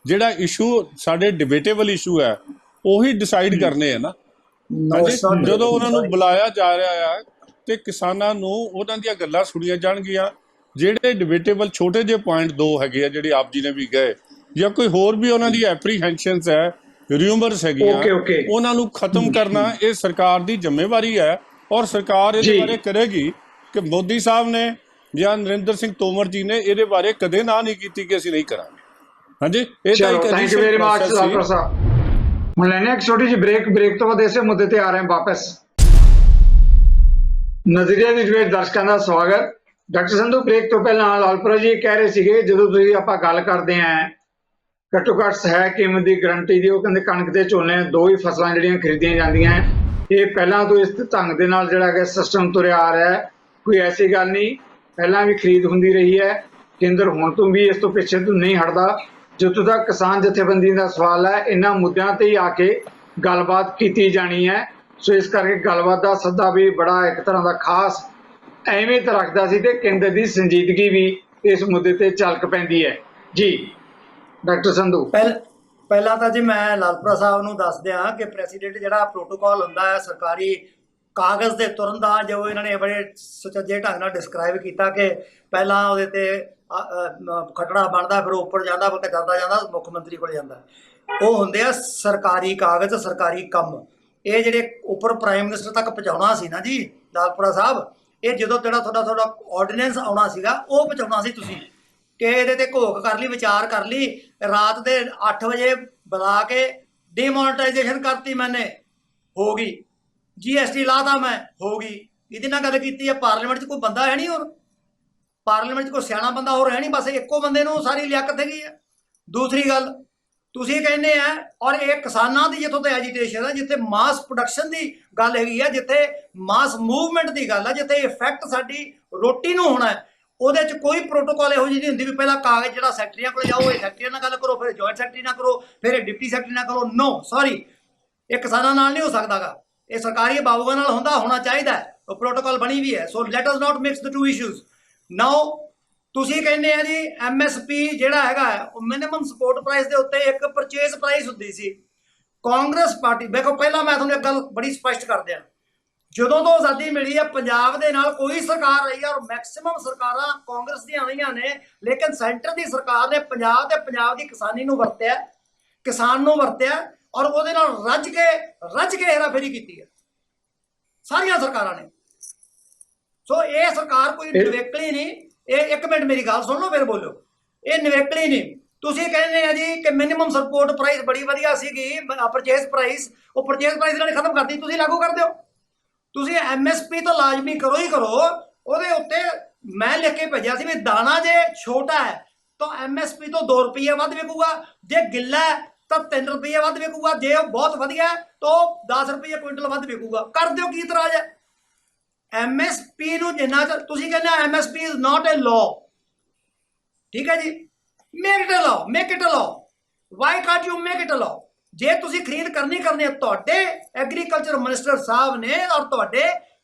ਜਿਹੜਾ ਇਸ਼ੂ ਸਾਡੇ ਡਿਬੇਟੇਬਲ ਇਸ਼ੂ ਹੈ, ਉਹੀ ਡਿਸਾਈਡ ਕਰਨੇ ਹੈ ਨਾ। ਜਦੋਂ ਉਹਨਾਂ ਨੂੰ ਬੁਲਾਇਆ ਜਾ ਰਿਹਾ ਹੈ ਤੇ ਕਿਸਾਨਾਂ ਨੂੰ ਉਹਨਾਂ ਦੀਆਂ ਗੱਲਾਂ ਸੁਣੀਆਂ ਜਾਣਗੀਆਂ। ਜਿਹੜੇ ਡਿਬੇਟੇਬਲ ਛੋਟੇ ਜਿਹੇ ਪੁਆਇੰਟ 2 ਹੈਗੇ ਆ ਜਿਹੜੇ ਆਪ ਜੀ ਨੇ ਵੀ ਗਏ, ਜਾਂ ਕੋਈ ਹੋਰ ਵੀ ਉਹਨਾਂ ਦੀ ਐਪਰੀਹੈਂਸ਼ਨਸ ਹੈ, ਰਿਊਮਰਸ ਹੈਗੀਆਂ, ਉਹਨਾਂ ਨੂੰ ਖਤਮ ਕਰਨਾ ਇਹ ਸਰਕਾਰ ਦੀ ਜ਼ਿੰਮੇਵਾਰੀ ਹੈ। ਔਰ ਸਰਕਾਰ ਇਹਦੇ ਬਾਰੇ ਕਰੇਗੀ ਕਿ ਮੋਦੀ ਸਾਹਿਬ ਨੇ ਜਾਂ ਨਰਿੰਦਰ ਸਿੰਘ ਤੋਮਰ ਜੀ ਨੇ ਇਹਦੇ ਬਾਰੇ ਕਦੇ ਨਾ ਨਹੀਂ ਕੀਤੀ ਕਿ ਅਸੀਂ ਨਹੀਂ ਕਰਾਂਗੇ। ਹਾਂਜੀ, ਇਹ ਤਾਂ ਇੱਕ thank you very much Lalpura ਸਾਹਿਬ। ਹੁਣ ਲੈਣੇ ਇੱਕ ਛੋਟੀ ਜਿਹੀ ਬ੍ਰੇਕ ਤੋਂ ਬਾਅਦ ਇਸੇ ਮੁੱਦੇ ਤੇ ਆ ਰਹੇ ਹਾਂ ਵਾਪਸ। ਨਜ਼ਰੀਆ ਦੀ ਡਿਬੇਟ ਦਰਸ਼ਕਾਂ ਦਾ ਸਵਾਗਤ। ਡਾਕਟਰ ਸੰਧੂ, ਬ੍ਰੇਕ ਤੋਂ ਪਹਿਲਾਂ ਲਾਲਪੁਰਾ ਜੀ ਕਹਿ ਰਹੇ ਸੀਗੇ ਜਦੋਂ ਤੁਸੀਂ ਆਪਾਂ ਗੱਲ ਕਰਦੇ ਆਂ ਘੱਟੋ ਘੱਟ ਹੈ ਕੀਮਤ ਦੀ ਗਰੰਟੀ ਦੀ, ਉਹ ਕਹਿੰਦੇ ਕਣਕ ਤੇ ਝੋਨੇ ਦੋ ਹੀ ਫਸਲਾਂ ਜਿਹੜੀਆਂ ਖਰੀਦੀਆਂ ਜਾਂਦੀਆਂ, ਇਹ ਪਹਿਲਾਂ ਤੋਂ ਇਸ ਢੰਗ ਦੇ ਨਾਲ ਜਿਹੜਾ ਕਿ ਸਿਸਟਮ ਤੁਰਿਆ ਆ ਰਿਹਾ ਹੈ। ਕੋਈ ਐਸੀ ਗੱਲ ਨਹੀਂ, ਪਹਿਲਾਂ ਵੀ ਖਰੀਦ ਹੁੰਦੀ ਰਹੀ ਹੈ। ਕੇਂਦਰ ਹੁਣ ਤੋਂ ਵੀ ਇਸ ਤੋਂ ਪਿੱਛੇ ਤੋਂ ਨਹੀਂ ਹਟਦਾ। ਜਿੱਥੋਂ ਤੱਕ ਕਿਸਾਨ ਜਥੇਬੰਦੀਆਂ ਦਾ ਸਵਾਲ ਹੈ, ਇਹਨਾਂ ਮੁੱਦਿਆਂ ਤੇ ਹੀ ਆ ਕੇ ਗੱਲਬਾਤ ਕੀਤੀ ਜਾਣੀ ਹੈ। ਸੋ ਇਸ ਕਰਕੇ ਗੱਲਬਾਤ ਦਾ ਸੱਦਾ ਵੀ ਬੜਾ ਇੱਕ ਤਰ੍ਹਾਂ ਦਾ ਖਾਸ ਅਹਿਮੀਅਤ ਰੱਖਦਾ ਸੀ ਤੇ ਕੇਂਦਰ ਦੀ ਸੰਜੀਦਗੀ ਵੀ ਇਸ ਮੁੱਦੇ ਤੇ ਝਲਕ ਪੈਂਦੀ ਹੈ। ਜੀ ਡਾਕਟਰ ਸੰਧੂ? ਪਹਿਲਾਂ ਤਾਂ ਜੀ ਮੈਂ ਲਾਲਪੁਰਾ ਸਾਹਿਬ ਨੂੰ ਦੱਸ ਦਿਆਂ ਕਿ ਪ੍ਰੈਸੀਡੈਂਟ ਜਿਹੜਾ ਪ੍ਰੋਟੋਕਾਲ ਹੁੰਦਾ ਹੈ ਸਰਕਾਰੀ ਕਾਗਜ਼ ਦੇ ਤੁਰਨ ਦਾ, ਜੋ ਇਹਨਾਂ ਨੇ ਬੜੇ ਸੁਚੱਜੇ ਢੰਗ ਨਾਲ ਡਿਸਕ੍ਰਾਈਬ ਕੀਤਾ ਕਿ ਪਹਿਲਾਂ ਉਹਦੇ ਤੇ ਖਟੜਾ ਬਣਦਾ, ਫਿਰ ਉੱਪਰ ਜਾਂਦਾ, ਫਿਰ ਜਾਂਦਾ ਮੁੱਖ ਮੰਤਰੀ ਕੋਲ ਜਾਂਦਾ। ਉਹ ਹੁੰਦੇ ਆ ਸਰਕਾਰੀ ਕਾਗਜ਼, ਸਰਕਾਰੀ ਕੰਮ। ਇਹ ਜਿਹੜੇ ਉੱਪਰ ਪ੍ਰਾਈਮ ਮਿਨਿਸਟਰ ਤੱਕ ਪਹੁੰਚਾਉਣਾ ਸੀ ਨਾ ਜੀ ਲਾਲਪੁਰਾ ਸਾਹਿਬ, ਇਹ ਜਦੋਂ ਤੁਹਾਡਾ ਆਰਡੀਨੈਂਸ ਆਉਣਾ ਸੀਗਾ ਉਹ ਪਹੁੰਚਾਉਣਾ ਸੀ ਤੁਸੀਂ, ਕਿ ਇਹਦੇ ਤੇ ਘੋਖ ਕਰ ਲਈ, ਵਿਚਾਰ ਕਰ ਲਈ, ਰਾਤ ਦੇ 8 ਵਜੇ ਬੁਲਾ ਕੇ ਡੀਮੋਨਟਾਈਜੇਸ਼ਨ ਕਰਤੀ ਮੈਨੇ, ਹੋ ਗਈ। GST ਲਾਤਾ ਮੈਂ, ਹੋ ਗਈ। ਇਹਦੇ ਨਾਲ ਗੱਲ ਕੀਤੀ ਹੈ। ਪਾਰਲੀਮੈਂਟ 'ਚ ਕੋਈ ਬੰਦਾ ਹੈ ਨਹੀਂ, ਹੋਰ ਪਾਰਲੀਮੈਂਟ 'ਚ ਕੋਈ ਸਿਆਣਾ ਬੰਦਾ ਹੋਰ ਹੈ ਨਹੀਂ, ਬਸ ਇੱਕੋ ਬੰਦੇ ਨੂੰ ਸਾਰੀ ਲਿਆਕਤ ਹੈਗੀ ਹੈ। ਦੂਸਰੀ ਗੱਲ ਤੁਸੀਂ ਕਹਿੰਦੇ ਆ, ਔਰ ਇਹ ਕਿਸਾਨਾਂ ਦੀ ਜਿੱਥੋਂ ਤੇ ਐਜੀਟੇਸ਼ਨ ਹੈ, ਜਿੱਥੇ ਮਾਸ ਪ੍ਰੋਡਕਸ਼ਨ ਦੀ ਗੱਲ ਹੈਗੀ ਹੈ, ਜਿੱਥੇ ਮਾਸ ਮੂਵਮੈਂਟ ਦੀ ਗੱਲ ਹੈ, ਜਿੱਥੇ ਇਫੈਕਟ ਸਾਡੀ ਰੋਟੀ ਨੂੰ ਹੋਣਾ ਹੈ, ਉਹਦੇ 'ਚ ਕੋਈ ਪ੍ਰੋਟੋਕਾਲ ਇਹੋ ਜਿਹੀ ਨਹੀਂ ਹੁੰਦੀ ਵੀ ਪਹਿਲਾਂ ਕਾਗਜ਼ ਜਿਹੜਾ ਸੈਕਟਰੀਆਂ ਕੋਲ ਜਾਓ, ਇਹ ਸੈਕਟਰੀਆਂ ਨਾਲ ਗੱਲ ਕਰੋ, ਫਿਰ ਜੁਆਇੰਟ ਸੈਕਟਰੀ ਨਾਲ ਕਰੋ, ਫਿਰ ਇਹ ਡਿਪਟੀ ਸੈਕਟਰੀ ਨਾਲ ਕਰੋ। ਨੋ ਸੌਰੀ, ਇਹ ਕਿਸਾਨਾਂ ਨਾਲ ਨਹੀਂ ਹੋ ਸਕਦਾਗਾ। ਇਹ ਸਰਕਾਰੀ ਬਾਬੂਆਂ ਨਾਲ ਹੋਣਾ ਚਾਹੀਦਾ ਹੈ। ਉਹ ਪ੍ਰੋਟੋਕਾਲ ਬਣੀ ਵੀ ਹੈ। So let us not mix the two issues. Now ਤੁਸੀਂ ਕਹਿੰਦੇ ਆ ਜੀ MSP ਜਿਹੜਾ ਹੈਗਾ ਉਹ ਮਿਨੀਮਮ ਸਪੋਰਟ ਪ੍ਰਾਈਸ ਦੇ ਉੱਤੇ ਇੱਕ ਪਰਚੇਜ਼ ਪ੍ਰਾਈਸ ਹੁੰਦੀ ਸੀ। ਕਾਂਗਰਸ ਪਾਰਟੀ, ਵੇਖੋ ਪਹਿਲਾਂ ਮੈਂ ਤੁਹਾਨੂੰ ਇੱਕ ਗੱਲ ਬੜੀ ਸਪਸ਼ਟ ਕਰ ਦਿਆਂ, ਜਦੋਂ ਤੋਂ ਆਜ਼ਾਦੀ ਮਿਲੀ ਹੈ ਪੰਜਾਬ ਦੇ ਨਾਲ ਕੋਈ ਸਰਕਾਰ ਰਹੀ ਹੈ, ਔਰ ਮੈਕਸਿਮਮ ਸਰਕਾਰਾਂ ਕਾਂਗਰਸ ਦੀਆਂ ਰਹੀਆਂ ਨੇ, ਲੇਕਿਨ ਸੈਂਟਰ ਦੀ ਸਰਕਾਰ ਨੇ ਪੰਜਾਬ ਤੇ ਪੰਜਾਬ ਦੀ ਕਿਸਾਨੀ ਨੂੰ ਵਰਤਿਆ, ਕਿਸਾਨ ਨੂੰ ਵਰਤਿਆ, ਔਰ ਉਹਦੇ ਨਾਲ ਰੱਜ ਕੇ ਹੇਰਾਫੇਰੀ ਕੀਤੀ ਹੈ ਸਾਰੀਆਂ ਸਰਕਾਰਾਂ ਨੇ। ਸੋ ਇਹ ਸਰਕਾਰ ਕੋਈ ਨਿਵੇਕਲੀ ਨਹੀਂ। ਇਹ ਇੱਕ ਮਿੰਟ ਮੇਰੀ ਗੱਲ ਸੁਣ ਲਓ ਫਿਰ ਬੋਲੋ। ਇਹ ਨਿਵੇਕਲੀ ਨਹੀਂ। ਤੁਸੀਂ ਕਹਿੰਦੇ ਆ ਜੀ ਕਿ ਮਿਨੀਮਮ ਸਪੋਰਟ ਪ੍ਰਾਈਸ ਬੜੀ ਵਧੀਆ ਸੀਗੀ, ਪਰਚੇਸ ਪ੍ਰਾਈਸ, ਉਹ ਪਰਚੇਸ ਪ੍ਰਾਈਸ ਇਹਨਾਂ ਨੇ ਖਤਮ ਕਰਤੀ, ਤੁਸੀਂ ਲਾਗੂ ਕਰ ਦਿਓ। ਤੁਸੀਂ MSP ਤਾਂ ਲਾਜ਼ਮੀ ਕਰੋ ਹੀ ਕਰੋ। ਉਹਦੇ ਉੱਤੇ ਮੈਂ ਲਿਖ ਕੇ ਭੇਜਿਆ ਸੀ ਵੀ ਦਾਣਾ ਜੇ ਛੋਟਾ ਹੈ ਤਾਂ MSP ਤੋਂ 2 ਰੁਪਏ ਵੱਧ ਵਿਕੂਗਾ, ਜੇ ਗਿੱਲਾ ਹੈ ਤਾਂ 3 ਰੁਪਏ ਵੱਧ ਵਿਕੂਗਾ, ਜੇ ਉਹ ਬਹੁਤ ਵਧੀਆ ਤਾਂ 10 ਰੁਪਏ ਕੁਇੰਟਲ ਵੱਧ ਵਿਕੂਗਾ। ਕਰ ਦਿਓ, ਕੀ ਇਤਰਾਜ਼ ਹੈ? MSP ਨੂੰ ਜਿੰਨਾ ਚਿਰ ਤੁਸੀਂ ਕਹਿੰਦੇ MSP is not a law, ਠੀਕ ਹੈ ਜੀ, make it a law, make it a law. Why can't you make it a law? ਜੇ ਤੁਸੀਂ ਖਰੀਦ ਕਰਨੀ ਹੈ, ਤੁਹਾਡੇ ਐਗਰੀਕਲਚਰ ਮਿਨਿਸਟਰ ਸਾਹਿਬ ਨੇ ਔਰ ਤੁਹਾਡੇ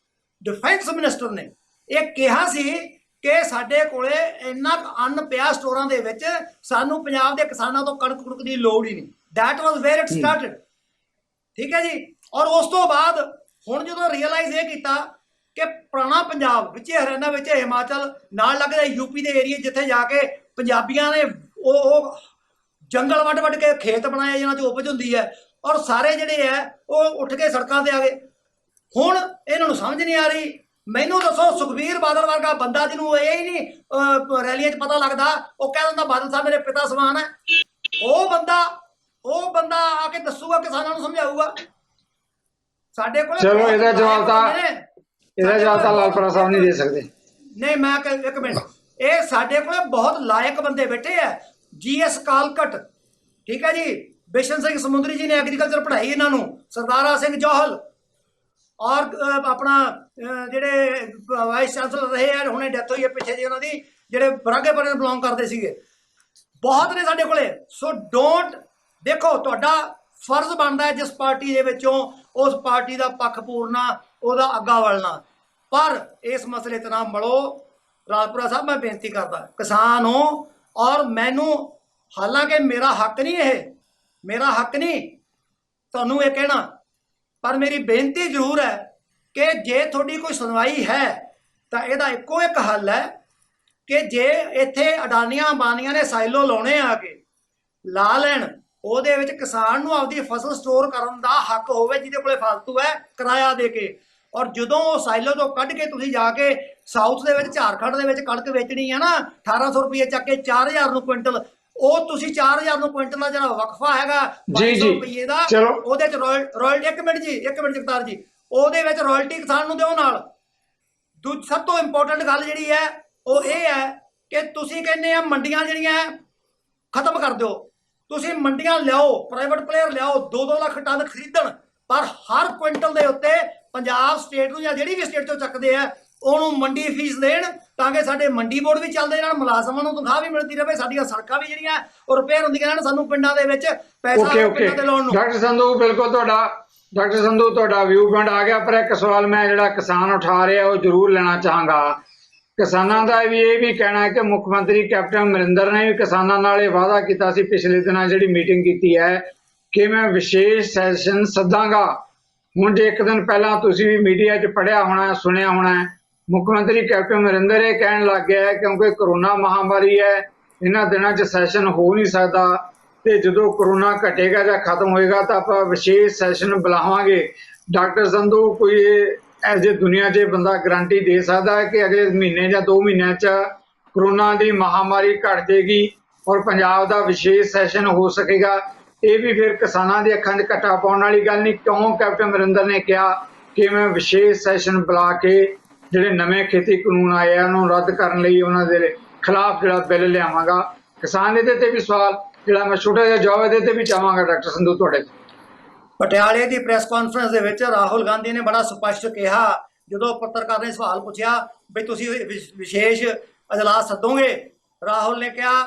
ਡਿਫੈਂਸ ਮਿਨਿਸਟਰ ਨੇ ਇਹ ਕਿਹਾ ਸੀ ਕਿ ਸਾਡੇ ਕੋਲੇ ਇੰਨਾ ਅੰਨ ਪਿਆ ਸਟੋਰਾਂ ਦੇ ਵਿੱਚ, ਸਾਨੂੰ ਪੰਜਾਬ ਦੇ ਕਿਸਾਨਾਂ ਤੋਂ ਕਣਕ ਕੁਣਕ ਦੀ ਲੋੜ ਹੀ ਨਹੀਂ। That was where it started, ਠੀਕ ਹੈ ਜੀ। ਔਰ ਉਸ ਤੋਂ ਬਾਅਦ ਹੁਣ ਜਦੋਂ ਰੀਅਲਾਈਜ਼ ਇਹ ਕੀਤਾ ਕਿ ਪੁਰਾਣਾ ਪੰਜਾਬ ਵਿੱਚ ਹਰਿਆਣਾ ਵਿੱਚ ਹਿਮਾਚਲ ਨਾਲ ਲੱਗਦਾ UP ਦੇ ਏਰੀਏ, ਜਿੱਥੇ ਜਾ ਕੇ ਪੰਜਾਬੀਆਂ ਨੇ ਉਹ ਜੰਗਲ ਵੱਢ ਕੇ ਖੇਤ ਬਣਾਏ ਜਿਹਨਾਂ 'ਚ ਉਪਜ ਹੁੰਦੀ ਹੈ, ਔਰ ਸਾਰੇ ਜਿਹੜੇ ਹੈ ਉਹ ਉੱਠ ਕੇ ਸੜਕਾਂ ਤੇ ਆ ਗਏ। ਹੁਣ ਇਹਨਾਂ ਨੂੰ ਸਮਝ ਨਹੀਂ ਆ ਰਹੀ। ਮੈਨੂੰ ਦੱਸੋ, ਸੁਖਬੀਰ ਬਾਦਲ ਵਰਗਾ ਬੰਦਾ ਜਿਹਨੂੰ ਇਹ ਹੀ ਨਹੀਂ ਰੈਲੀਆਂ 'ਚ ਪਤਾ ਲੱਗਦਾ, ਉਹ ਕਹਿ ਦਿੰਦਾ ਬਾਦਲ ਸਾਹਿਬ ਮੇਰੇ ਪਿਤਾ ਸਮਾਨ ਹੈ, ਉਹ ਬੰਦਾ ਆ ਕੇ ਦੱਸੂਗਾ, ਕਿਸਾਨਾਂ ਨੂੰ ਸਮਝਾਊਗਾ। ਸਾਡੇ ਕੋਲ ਚਲੋ ਇਹਦਾ ਜਵਾਬ ਤਾਂ ਲਾਲਪੁਰਾ ਸਾਹਿਬ ਨਹੀਂ ਦੇ ਸਕਦੇ। ਨਹੀਂ, ਮੈਂ ਇੱਕ ਮਿੰਟ, ਇਹ ਸਾਡੇ ਕੋਲ ਬਹੁਤ ਲਾਇਕ ਬੰਦੇ ਬੈਠੇ ਆ। GS ਕਾਲਕਟ, ਠੀਕ ਹੈ ਜੀ, ਬਿਸ਼ਨ ਸਿੰਘ ਸਮੁੰਦਰੀ ਜੀ ਨੇ ਐਗਰੀਕਲਚਰ ਪੜ੍ਹਾਈ ਇਹਨਾਂ ਨੂੰ, ਸਰਦਾਰਾ ਸਿੰਘ ਜੋਹਲ, ਔਰ ਆਪਣਾ ਜਿਹੜੇ ਵਾਈਸ ਚਾਂਸਲਰ ਰਹੇ ਆ, ਹੁਣੇ ਡੈਥ ਹੋਈ ਹੈ ਪਿੱਛੇ ਜੀ ਉਹਨਾਂ ਦੀ, ਜਿਹੜੇ ਬਰਾਗੇਪੁਰ ਨੂੰ ਬਿਲੋਂਗ ਕਰਦੇ ਸੀਗੇ, ਬਹੁਤ ਨੇ ਸਾਡੇ ਕੋਲੇ। ਸੋ ਡੋਂਟ, ਦੇਖੋ ਤੁਹਾਡਾ ਫਰਜ਼ ਬਣਦਾ ਹੈ ਜਿਸ ਪਾਰਟੀ ਦੇ ਵਿੱਚੋਂ ਉਸ ਪਾਰਟੀ ਦਾ ਪੱਖ ਪੂਰਨਾ, ਉਹਦਾ ਅੱਗਾ ਵਲਣਾ, ਪਰ ਇਸ ਮਸਲੇ ਤੇ ਨਾ ਮੜੋ। ਰਾਜਪੁਰਾ ਸਾਹਿਬ ਮੈਂ ਬੇਨਤੀ ਕਰਦਾ, ਕਿਸਾਨ ਹੋ ਔਰ ਮੈਨੂੰ, ਹਾਲਾਂਕਿ ਮੇਰਾ ਹੱਕ ਨਹੀਂ, ਇਹ ਮੇਰਾ ਹੱਕ ਨਹੀਂ ਤੁਹਾਨੂੰ ਇਹ ਕਹਿਣਾ, ਪਰ ਮੇਰੀ ਬੇਨਤੀ ਜ਼ਰੂਰ ਹੈ ਕਿ ਜੇ ਤੁਹਾਡੀ ਕੋਈ ਸੁਣਵਾਈ ਹੈ ਤਾਂ ਇਹਦਾ ਇੱਕੋ ਇੱਕ ਹੱਲ ਹੈ ਕਿ ਜੇ ਇੱਥੇ ਅਡਾਨੀਆਂ ਅੰਬਾਨੀਆਂ ਨੇ ਸਾਈਲੋ ਲਾਉਣੇ ਆ ਕੇ ਲਾ ਲੈਣ, ਉਹਦੇ ਵਿੱਚ ਕਿਸਾਨ ਨੂੰ ਆਪਦੀ ਫਸਲ ਸਟੋਰ ਕਰਨ ਦਾ ਹੱਕ ਹੋਵੇ, ਜਿਹਦੇ ਕੋਲੇ ਫਾਲਤੂ ਹੈ ਕਿਰਾਇਆ ਦੇ ਕੇ। ਔਰ ਜਦੋਂ ਉਹ ਸਾਈਲੋ ਤੋਂ ਕੱਢ ਕੇ ਤੁਸੀਂ ਜਾ ਕੇ ਸਾਊਥ ਦੇ ਵਿੱਚ, ਝਾਰਖੰਡ ਦੇ ਵਿੱਚ ਕਣਕ ਵੇਚਣੀ ਹੈ ਨਾ 1800 ਰੁਪਏ ਚੱਕ ਕੇ 4000 ਨੂੰ ਕੁਇੰਟਲ, ਉਹ ਤੁਸੀਂ 4000 ਨੂੰ ਕੁਇੰਟਲ ਦਾ ਜਿਹੜਾ ਵਕਫਾ ਹੈਗਾ 500 ਰੁਪਏ ਦਾ, ਉਹਦੇ ਚ ਰਾਇਲਟੀ, ਇੱਕ ਮਿੰਟ ਜਗਤਾਰ ਜੀ, ਉਹਦੇ ਵਿੱਚ ਰਾਇਲਟੀ ਕਿਸਾਨ ਨੂੰ ਦਿਓ ਨਾਲ। ਸਭ ਤੋਂ ਇੰਪੋਰਟੈਂਟ ਗੱਲ ਜਿਹੜੀ ਹੈ ਉਹ ਇਹ ਹੈ ਕਿ ਤੁਸੀਂ ਕਹਿੰਦੇ ਆ ਮੰਡੀਆਂ ਜਿਹੜੀਆਂ ਖਤਮ ਕਰ ਦਿਓ। ਤੁਸੀਂ ਮੰਡੀਆਂ ਲਿਆਓ, ਪ੍ਰਾਈਵੇਟ ਪਲੇਅਰ ਲਿਆਓ, 2-2 ਲੱਖ ਟਨ ਖਰੀਦਣ, ਪਰ ਹਰ ਕੁਇੰਟਲ ਦੇ ਉੱਤੇ ਪੰਜਾਬ ਸਟੇਟ ਨੂੰ ਜਾਂ ਜਿਹੜੀ ਵੀ ਸਟੇਟ ਤੋਂ ਚੱਕਦੇ ਆ ਉਹਨੂੰ ਮੰਡੀ ਫੀਸ ਦੇਣ, ਤਾਂ ਕਿ ਸਾਡੇ ਮੰਡੀ ਬੋਰਡ ਵੀ ਚੱਲਦੇ ਰਹਿਣ, ਮੁਲਾਜ਼ਮਾਂ ਨੂੰ ਤਨਖਾਹ ਵੀ ਮਿਲਦੀ ਰਹੇ, ਸਾਡੀਆਂ ਸੜਕਾਂ ਵੀ ਜਿਹੜੀਆਂ ਉਹ ਰਿਪੇਅਰ ਹੁੰਦੀਆਂ ਰਹਿਣ, ਸਾਨੂੰ ਪਿੰਡਾਂ ਦੇ ਵਿੱਚ ਪੈਸਾ ਪਿੰਡਾਂ ਦੇ ਲਾਉਣ ਨੂੰ। ਡਾਕਟਰ ਸੰਧੂ, ਬਿਲਕੁਲ ਤੁਹਾਡਾ ਵਿਊ ਪੁਆਇੰਟ ਆ ਗਿਆ, ਪਰ ਇੱਕ ਸਵਾਲ ਮੈਂ ਜਿਹੜਾ ਕਿਸਾਨ ਉਠਾ ਰਿਹਾ ਉਹ ਜ਼ਰੂਰ ਲੈਣਾ ਚਾਹਾਂਗਾ ਕਿਸਾਨਾਂ ਦਾ ਵੀ ਇਹ ਵੀ ਕਹਿਣਾ ਹੈ ਕਿ ਮੁੱਖ ਮੰਤਰੀ ਕੈਪਟਨ ਅਮਰਿੰਦਰ ਨੇ ਵੀ ਕਿਸਾਨਾਂ ਨਾਲ ਇਹ ਵਾਅਦਾ ਕੀਤਾ ਸੀ ਪਿਛਲੇ ਦਿਨਾਂ ਜਿਹੜੀ ਮੀਟਿੰਗ ਕੀਤੀ ਹੈ ਕਿ ਮੈਂ ਵਿਸ਼ੇਸ਼ ਸੈਸ਼ਨ ਸੱਦਾਂਗਾ। ਹੁਣ ਜੇ ਇੱਕ ਦਿਨ ਪਹਿਲਾਂ ਤੁਸੀਂ ਵੀ ਮੀਡੀਆ 'ਚ ਪੜ੍ਹਿਆ ਹੋਣਾ, ਸੁਣਿਆ ਹੋਣਾ, ਮੁੱਖ ਮੰਤਰੀ ਕੈਪਟਨ ਅਮਰਿੰਦਰ ਇਹ ਕਹਿਣ ਲੱਗ ਗਿਆ ਹੈ ਕਿਉਂਕਿ ਕਰੋਨਾ ਮਹਾਮਾਰੀ ਹੈ, ਇਹਨਾਂ ਦਿਨਾਂ 'ਚ ਸੈਸ਼ਨ ਹੋ ਨਹੀਂ ਸਕਦਾ ਤੇ ਜਦੋਂ ਕਰੋਨਾ ਘਟੇਗਾ ਜਾਂ ਖਤਮ ਹੋਏਗਾ ਤਾਂ ਆਪਾਂ ਵਿਸ਼ੇਸ਼ ਸੈਸ਼ਨ ਬੁਲਾਵਾਂਗੇ। ਡਾਕਟਰ ਸੰਧੂ ਕੋਈ ਐਜ ਦੁਨੀਆ 'ਚ ਬੰਦਾ ਗਰੰਟੀ ਦੇ ਸਕਦਾ ਹੈ ਕਿ ਅਗਲੇ ਮਹੀਨੇ ਜਾਂ 2 ਮਹੀਨਿਆਂ 'ਚ ਕਰੋਨਾ ਦੀ ਮਹਾਮਾਰੀ ਘਟ ਜਾਏਗੀ ਔਰ ਪੰਜਾਬ ਦਾ ਵਿਸ਼ੇਸ਼ ਸੈਸ਼ਨ ਹੋ ਸਕੇਗਾ? ਇਹ ਵੀ ਫਿਰ ਕਿਸਾਨਾਂ ਦੀ ਅੱਖਾਂ 'ਚ ਘੱਟਾ ਪਾਉਣ ਵਾਲੀ ਗੱਲ ਨਹੀਂ। ਕਿਉਂ ਕੈਪਟਨ ਅਮਰਿੰਦਰ ਨੇ ਕਿਹਾ ਕਿ ਮੈਂ ਵਿਸ਼ੇਸ਼ ਸੈਸ਼ਨ ਬੁਲਾ ਕੇ ਜਿਹੜੇ ਨਵੇਂ ਖੇਤੀ ਕਾਨੂੰਨ ਆਏ ਆ ਉਹਨੂੰ ਰੱਦ ਕਰਨ ਲਈ ਉਹਨਾਂ ਦੇ ਖਿਲਾਫ ਜਿਹੜਾ ਬਿੱਲ ਲਿਆਵਾਂਗਾ? ਕਿਸਾਨ ਇਹਦੇ ਤੇ ਵੀ ਸਵਾਲ ਜਿਹੜਾ ਮੈਂ ਛੋਟਾ ਜਿਹਾ ਜਵਾਬ ਇਹਦੇ ਤੇ ਵੀ ਚਾਹਾਂਗਾ ਡਾਕਟਰ ਸੰਧੂ ਤੁਹਾਡੇ ਤੋਂ। ਪਟਿਆਲੇ ਦੀ ਪ੍ਰੈਸ ਕਾਨਫਰੰਸ ਦੇ ਵਿੱਚ ਰਾਹੁਲ ਗਾਂਧੀ ਨੇ ਬੜਾ ਸਪਸ਼ਟ ਕਿਹਾ, ਜਦੋਂ ਪੱਤਰਕਾਰ ਨੇ ਸਵਾਲ ਪੁੱਛਿਆ ਵੀ ਤੁਸੀਂ ਵਿਸ਼ੇਸ਼ ਅਜਲਾਸ ਸੱਦੋਗੇ, ਰਾਹੁਲ ਨੇ ਕਿਹਾ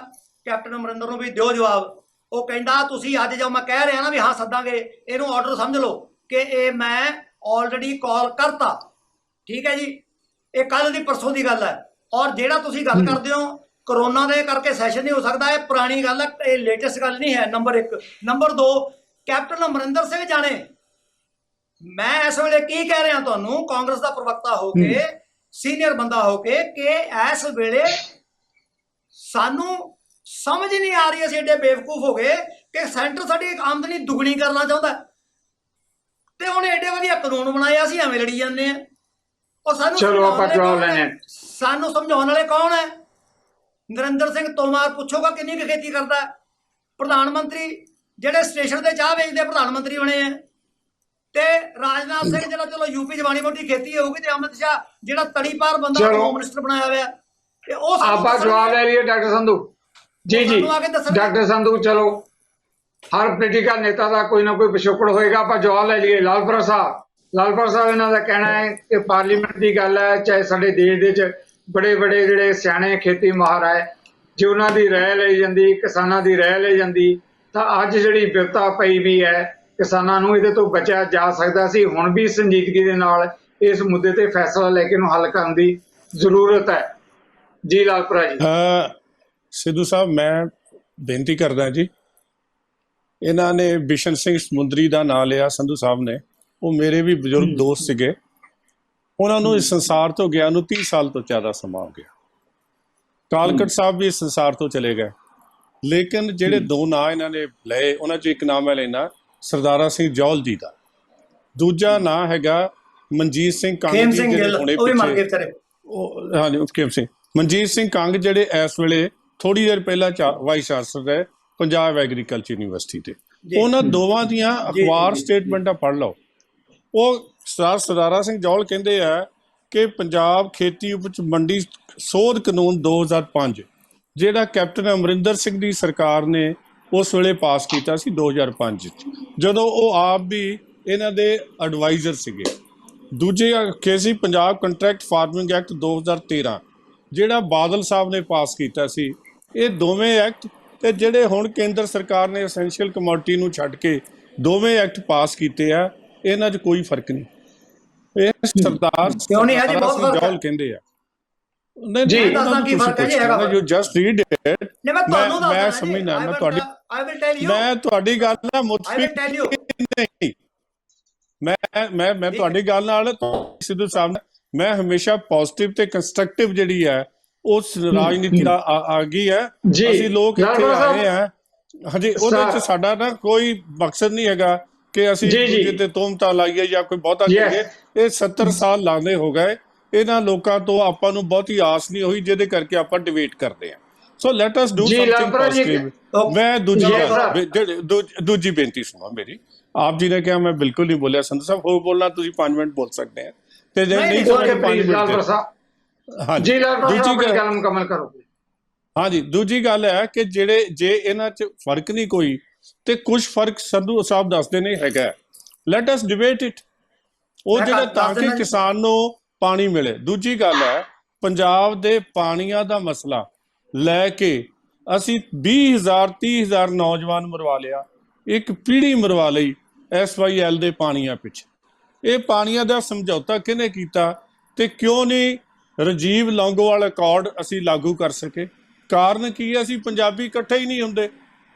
ਕੈਪਟਨ ਅਮਰਿੰਦਰ ਨੂੰ ਵੀ ਦਿਓ ਜਵਾਬ। ਉਹ ਕਹਿੰਦਾ ਤੁਸੀਂ ਅੱਜ ਜੋ ਮੈਂ ਕਹਿ ਰਿਹਾ ਨਾ ਵੀ ਹਾਂ ਸੱਦਾਂਗੇ, ਇਹਨੂੰ ਆਰਡਰ ਸਮਝ ਲਓ ਕਿ ਇਹ ਮੈਂ ਆਲਰੇਡੀ ਕਾਲ ਕਰਤਾ। ਠੀਕ ਹੈ ਜੀ, ਇਹ ਕੱਲ ਦੀ ਪਰਸੋਂ ਦੀ ਗੱਲ ਹੈ। ਔਰ ਜਿਹੜਾ ਤੁਸੀਂ ਗੱਲ ਕਰਦੇ ਹੋ ਕਰੋਨਾ ਦੇ ਕਰਕੇ ਸੈਸ਼ਨ ਨਹੀਂ ਹੋ ਸਕਦਾ, ਇਹ ਪੁਰਾਣੀ ਗੱਲ ਹੈ, ਇਹ ਲੇਟੈਸਟ ਗੱਲ ਨਹੀਂ ਹੈ। Number 1। Number 2, captain Amarinder Singh ਜਾਣੇ ਮੈਂ ਇਸ ਵੇਲੇ ਕੀ ਕਹਿ ਰਿਹਾ ਤੁਹਾਨੂੰ ਕਾਂਗਰਸ ਦਾ ਪ੍ਰਵਕਤਾ ਹੋ ਕੇ, ਸੀਨੀਅਰ ਬੰਦਾ ਹੋ ਕੇ, ਕਿ ਇਸ ਵੇਲੇ ਸਾਨੂੰ ਸਮਝ ਨਹੀਂ ਆ ਰਹੀ, ਅਸੀਂ ਏਡੇ ਬੇਵਕੂਫ ਹੋ ਗਏ ਕਿ ਸੈਂਟਰ ਸਾਡੀ ਆਮਦਨੀ ਦੁੱਗਣੀ ਕਰਨਾ ਚਾਹੁੰਦਾ ਤੇ ਉਹਨੇ ਏਡੇ ਵਧੀਆ ਕਾਨੂੰਨ ਬਣਾਏ, ਅਸੀਂ ਐਵੇਂ ਲੜੀ ਜਾਂਦੇ ਆ। ਉਹ ਸਾਨੂੰ ਸਮਝਾਉਣ ਵਾਲੇ ਕੌਣ ਹੈ? ਨਰਿੰਦਰ ਸਿੰਘ ਤੋਮਰ ਪੁੱਛੋਗਾ ਕਿੰਨੀ ਕੁ ਖੇਤੀ ਕਰਦਾ? ਪ੍ਰਧਾਨ ਮੰਤਰੀ ਜਿਹੜੇ ਸਟੇਸ਼ਨ ਤੇ ਚਾਹ ਵੇਚਦੇ ਪ੍ਰਧਾਨ ਮੰਤਰੀ ਬਣੇ ਆ, ਤੇ ਰਾਜਨਾਥ ਸਿੰਘ ਜਿਹੜਾ ਚਲੋ ਯੂਪੀ 'ਚ ਮਾੜੀ ਮੋਟੀ ਖੇਤੀ ਹੋਊਗੀ, ਤੇ ਅਮਿਤ ਸ਼ਾਹ ਜਿਹੜਾ ਤੜੀ ਪਾਰ ਬੰਦਾ ਹੋਮ ਮਿਨਿਸਟਰ ਬਣਾਇਆ ਹੋਇਆ, ਤੇ ਉਹ ਆਪਾਂ ਜਵਾਬ ਲੈ ਲਈਏ ਡਾਕਟਰ ਸੰਧੂ ਜੀ। ਡਾਕਟਰ ਸੰਧੂ ਚਲੋ ਹਰ ਪੋਲੀਟੀਕਲ ਨੇਤਾ ਦਾ ਕੋਈ ਨਾ ਕੋਈ ਪਿਛੋਕੜ ਹੋਏਗਾ, ਆਪਾਂ ਜਵਾਬ ਲੈ ਲਈਏ। ਲਾਲਪੁਰਾ ਸਾਹਿਬ ਇਹਨਾਂ ਦਾ ਕਹਿਣਾ ਹੈ ਕਿ ਪਾਰਲੀਮੈਂਟ ਦੀ ਗੱਲ ਹੈ, ਚਾਹੇ ਸਾਡੇ ਦੇਸ਼ ਦੇ ਵਿੱਚ ਬੜੇ ਬੜੇ ਜਿਹੜੇ ਸਿਆਣੇ ਖੇਤੀ ਮਾਹਰ ਹੈ, ਜੇ ਉਹਨਾਂ ਦੀ ਰਾਏ ਲਈ ਜਾਂਦੀ, ਕਿਸਾਨਾਂ ਦੀ ਰਾਏ ਲਈ ਜਾਂਦੀ, ਤਾਂ ਅੱਜ ਜਿਹੜੀ ਵਿਪਤਾ ਪਈ ਵੀ ਹੈ ਕਿਸਾਨਾਂ ਨੂੰ ਇਹਦੇ ਤੋਂ ਬਚਿਆ ਜਾ ਸਕਦਾ ਸੀ। ਹੁਣ ਵੀ ਸੰਜੀਦਗੀ ਦੇ ਨਾਲ ਇਸ ਮੁੱਦੇ ਤੇ ਫੈਸਲਾ ਲੈ ਕੇ ਇਹਨੂੰ ਹੱਲ ਕਰਨ ਦੀ ਜ਼ਰੂਰਤ ਹੈ। ਜੀ ਲਾਲਪੁਰਾ ਜੀ। ਸਿੱਧੂ ਸਾਹਿਬ ਮੈਂ ਬੇਨਤੀ ਕਰਦਾ ਜੀ, ਇਹਨਾਂ ਨੇ ਬਿਸ਼ਨ ਸਿੰਘ ਸਮੁੰਦਰੀ ਦਾ ਨਾਂ ਲਿਆ ਸੰਧੂ ਸਾਹਿਬ ਨੇ, ਉਹ ਮੇਰੇ ਵੀ ਬਜ਼ੁਰਗ ਦੋਸਤ ਸੀਗੇ। ਉਹਨਾਂ ਨੂੰ ਇਸ ਸੰਸਾਰ ਤੋਂ ਗਿਆ ਨੂੰ 30 ਸਾਲ ਤੋਂ ਜ਼ਿਆਦਾ ਸਮਾਂ ਹੋ ਗਿਆ। ਕਾਲਕਟ ਸਾਹਿਬ ਵੀ ਇਸ ਸੰਸਾਰ ਤੋਂ ਚਲੇ ਗਏ, ਲੇਕਿਨ ਜਿਹੜੇ 2 ਨਾਂ ਇਹਨਾਂ ਨੇ ਲਏ ਉਹਨਾਂ 'ਚ ਇੱਕ ਨਾਮ ਮੈਂ ਲੈਣਾ ਸਰਦਾਰਾ ਸਿੰਘ ਜੌਹਲ ਜੀ ਦਾ, ਦੂਜਾ ਨਾਂ ਹੈਗਾ ਮਨਜੀਤ ਸਿੰਘ ਕੰਗ ਜੀ ਜਿਹੜੇ ਹੁਣੇ ਪਿੱਛੇ ਹਾਂਜੀ ਖੇਮ ਸਿੰਘ ਮਨਜੀਤ ਸਿੰਘ ਕੰਗ ਜਿਹੜੇ ਇਸ ਵੇਲੇ ਥੋੜੀ ਦੇਰ ਪਹਿਲਾਂ ਵਾਈਸ ਚਾਂਸਲਰ ਹੈ ਪੰਜਾਬ ਐਗਰੀਕਲਚਰ ਯੂਨੀਵਰਸਿਟੀ ਤੇ। ਉਹਨਾਂ ਦੋਵਾਂ ਦੀਆਂ ਅਖਬਾਰ ਸਟੇਟਮੈਂਟਾਂ ਪੜ੍ਹ ਲਓ। ਉਹ ਸਰਦਾਰਾ ਸਿੰਘ ਜੌਹਲ ਕਹਿੰਦੇ ਆ ਕਿ ਪੰਜਾਬ ਖੇਤੀ ਉਪਜ ਮੰਡੀ ਸੋਧ ਕਾਨੂੰਨ 2005 ਜਿਹੜਾ ਕੈਪਟਨ ਅਮਰਿੰਦਰ ਸਿੰਘ ਦੀ ਸਰਕਾਰ ਨੇ ਉਸ ਵੇਲੇ ਪਾਸ ਕੀਤਾ ਸੀ 2005 ਜਦੋਂ ਉਹ ਆਪ ਵੀ ਇਹਨਾਂ ਦੇ ਐਡਵਾਈਜ਼ਰ ਸੀਗੇ। ਦੂਜੇ ਆਖੇ ਸੀ ਪੰਜਾਬ ਕੰਟਰੈਕਟ ਫਾਰਮਿੰਗ ਐਕਟ 2013 ਜਿਹੜਾ ਬਾਦਲ ਸਾਹਿਬ ਨੇ ਪਾਸ ਕੀਤਾ ਸੀ। ਇਹ ਦੋਵੇਂ ਐਕਟ ਤੇ ਜਿਹੜੇ ਹੁਣ ਕੇਂਦਰ ਸਰਕਾਰ ਨੇ ਐਸੈਂਸ਼ੀਅਲ ਕਮੋਡਿਟੀ ਨੂੰ ਛੱਡ ਕੇ ਦੋਵੇਂ ਐਕਟ ਪਾਸ ਕੀਤੇ ਆ, ਇਹਨਾਂ 'ਚ ਕੋਈ ਫਰਕ ਨਹੀਂ। ਇਹ ਸਰਦਾਰ ਜੌਹਲ ਕਹਿੰਦੇ ਆ ਜੀ ਯੂ ਜਸਟ ਰੀਡ ਇਟ। ਮੈਂ ਸਮਝਣਾ, ਮੈਂ ਤੁਹਾਡੀ ਗੱਲ ਨਾਲ ਮੁਤਫਿਕ ਨਹੀਂ, ਮੈਂ ਤੁਹਾਡੀ ਗੱਲ ਨਾਲ ਸਿੱਧੂ ਸਾਹਿਬ ਮੈਂ ਹਮੇਸ਼ਾ ਪੋਜ਼ਿਟਿਵ ਤੇ ਕੰਸਟਰਕਟਿਵ ਜਿਹੜੀ ਹੈ ਉਸ ਰਾਜਨੀਤੀ ਦਾ ਆ ਗਈ ਹੈ। ਅਸੀਂ ਲੋਕ ਇੱਥੇ ਆਏ ਆ ਹਾਂਜੀ, ਉਹਦੇ ਚ ਸਾਡਾ ਨਾ ਕੋਈ ਮਕਸਦ ਨਹੀਂ ਹੈਗਾ ਕਿ ਅਸੀਂ ਦੂਜੇ ਤੇ ਤੋਮਤਾਂ ਲਾਈਏ ਜਾਂ ਕੋਈ ਬਹੁਤਾ ਕਰੀਏ। ਇਹ 70 ਸਾਲ ਲਾਉਂਦੇ ਹੋ ਗਏ, ਇਹਨਾਂ ਲੋਕਾਂ ਤੋਂ ਆਪਾਂ ਨੂੰ ਬਹੁਤੀ ਆਸ ਨਹੀਂ ਹੋਈ, ਜਿਹਦੇ ਕਰਕੇ ਆਪਾਂ ਡਿਬੇਟ ਕਰਦੇ ਹਾਂ। ਸੋ let us do something positive. ਮੈਂ ਦੂਜੀ ਬੇਨਤੀ ਸੁਣੋ ਮੇਰੀ। ਆਪ ਜੀ ਨੇ ਕਿਹਾ ਮੈਂ ਬਿਲਕੁਲ ਨਹੀਂ ਬੋਲਿਆ ਸੰਧੂ ਸਾਹਿਬ, ਹੋਰ ਬੋਲਣਾ ਤੁਸੀਂ 5 ਮਿੰਟ ਬੋਲ ਸਕਦੇ ਆ ਤੇ ਜੇ ਨਹੀਂ ਤਾਂ 5 ਮਿੰਟ। ਹਾਂਜੀ ਹਾਂਜੀ, ਦੂਜੀ ਗੱਲ ਹੈ ਕਿ ਜੇ ਇਹਨਾਂ 'ਚ ਫਰਕ ਨਹੀਂ ਕੋਈ ਤੇ ਕੁਝ ਫਰਕ ਸੰਧੂ ਸਾਹਿਬ ਦੱਸਦੇ ਨੇ ਹੈਗਾ, ਲੈਟ ਅਸ ਡਿਬੇਟ ਇਟ। ਉਹ ਜਿਹੜਾ ਤਾਂ ਕਿ ਕਿਸਾਨ ਨੂੰ ਪਾਣੀ ਮਿਲੇ। ਦੂਜੀ ਗੱਲ ਹੈ ਪੰਜਾਬ ਦੇ ਪਾਣੀਆਂ ਦਾ ਮਸਲਾ ਲੈ ਕੇ ਅਸੀਂ 20,000-30,000 ਨੌਜਵਾਨ ਮਰਵਾ ਲਿਆ, ਇੱਕ ਪੀੜ੍ਹੀ ਮਰਵਾ ਲਈ SYL ਦੇ ਪਾਣੀਆਂ ਪਿੱਛੇ। ਇਹ ਪਾਣੀਆਂ ਦਾ ਸਮਝੌਤਾ ਕਿਹਨੇ ਕੀਤਾ ਤੇ ਕਿਉਂ ਨਹੀਂ ਰਾਜੀਵ ਲੌਂਗੋਵਾਲ ਅਕੋਰਡ ਅਸੀਂ ਲਾਗੂ ਕਰ ਸਕੇ। ਕਾਰਨ ਕੀ ਹੈ? ਅਸੀਂ ਪੰਜਾਬੀ ਇਕੱਠੇ ਹੀ ਨਹੀਂ ਹੁੰਦੇ।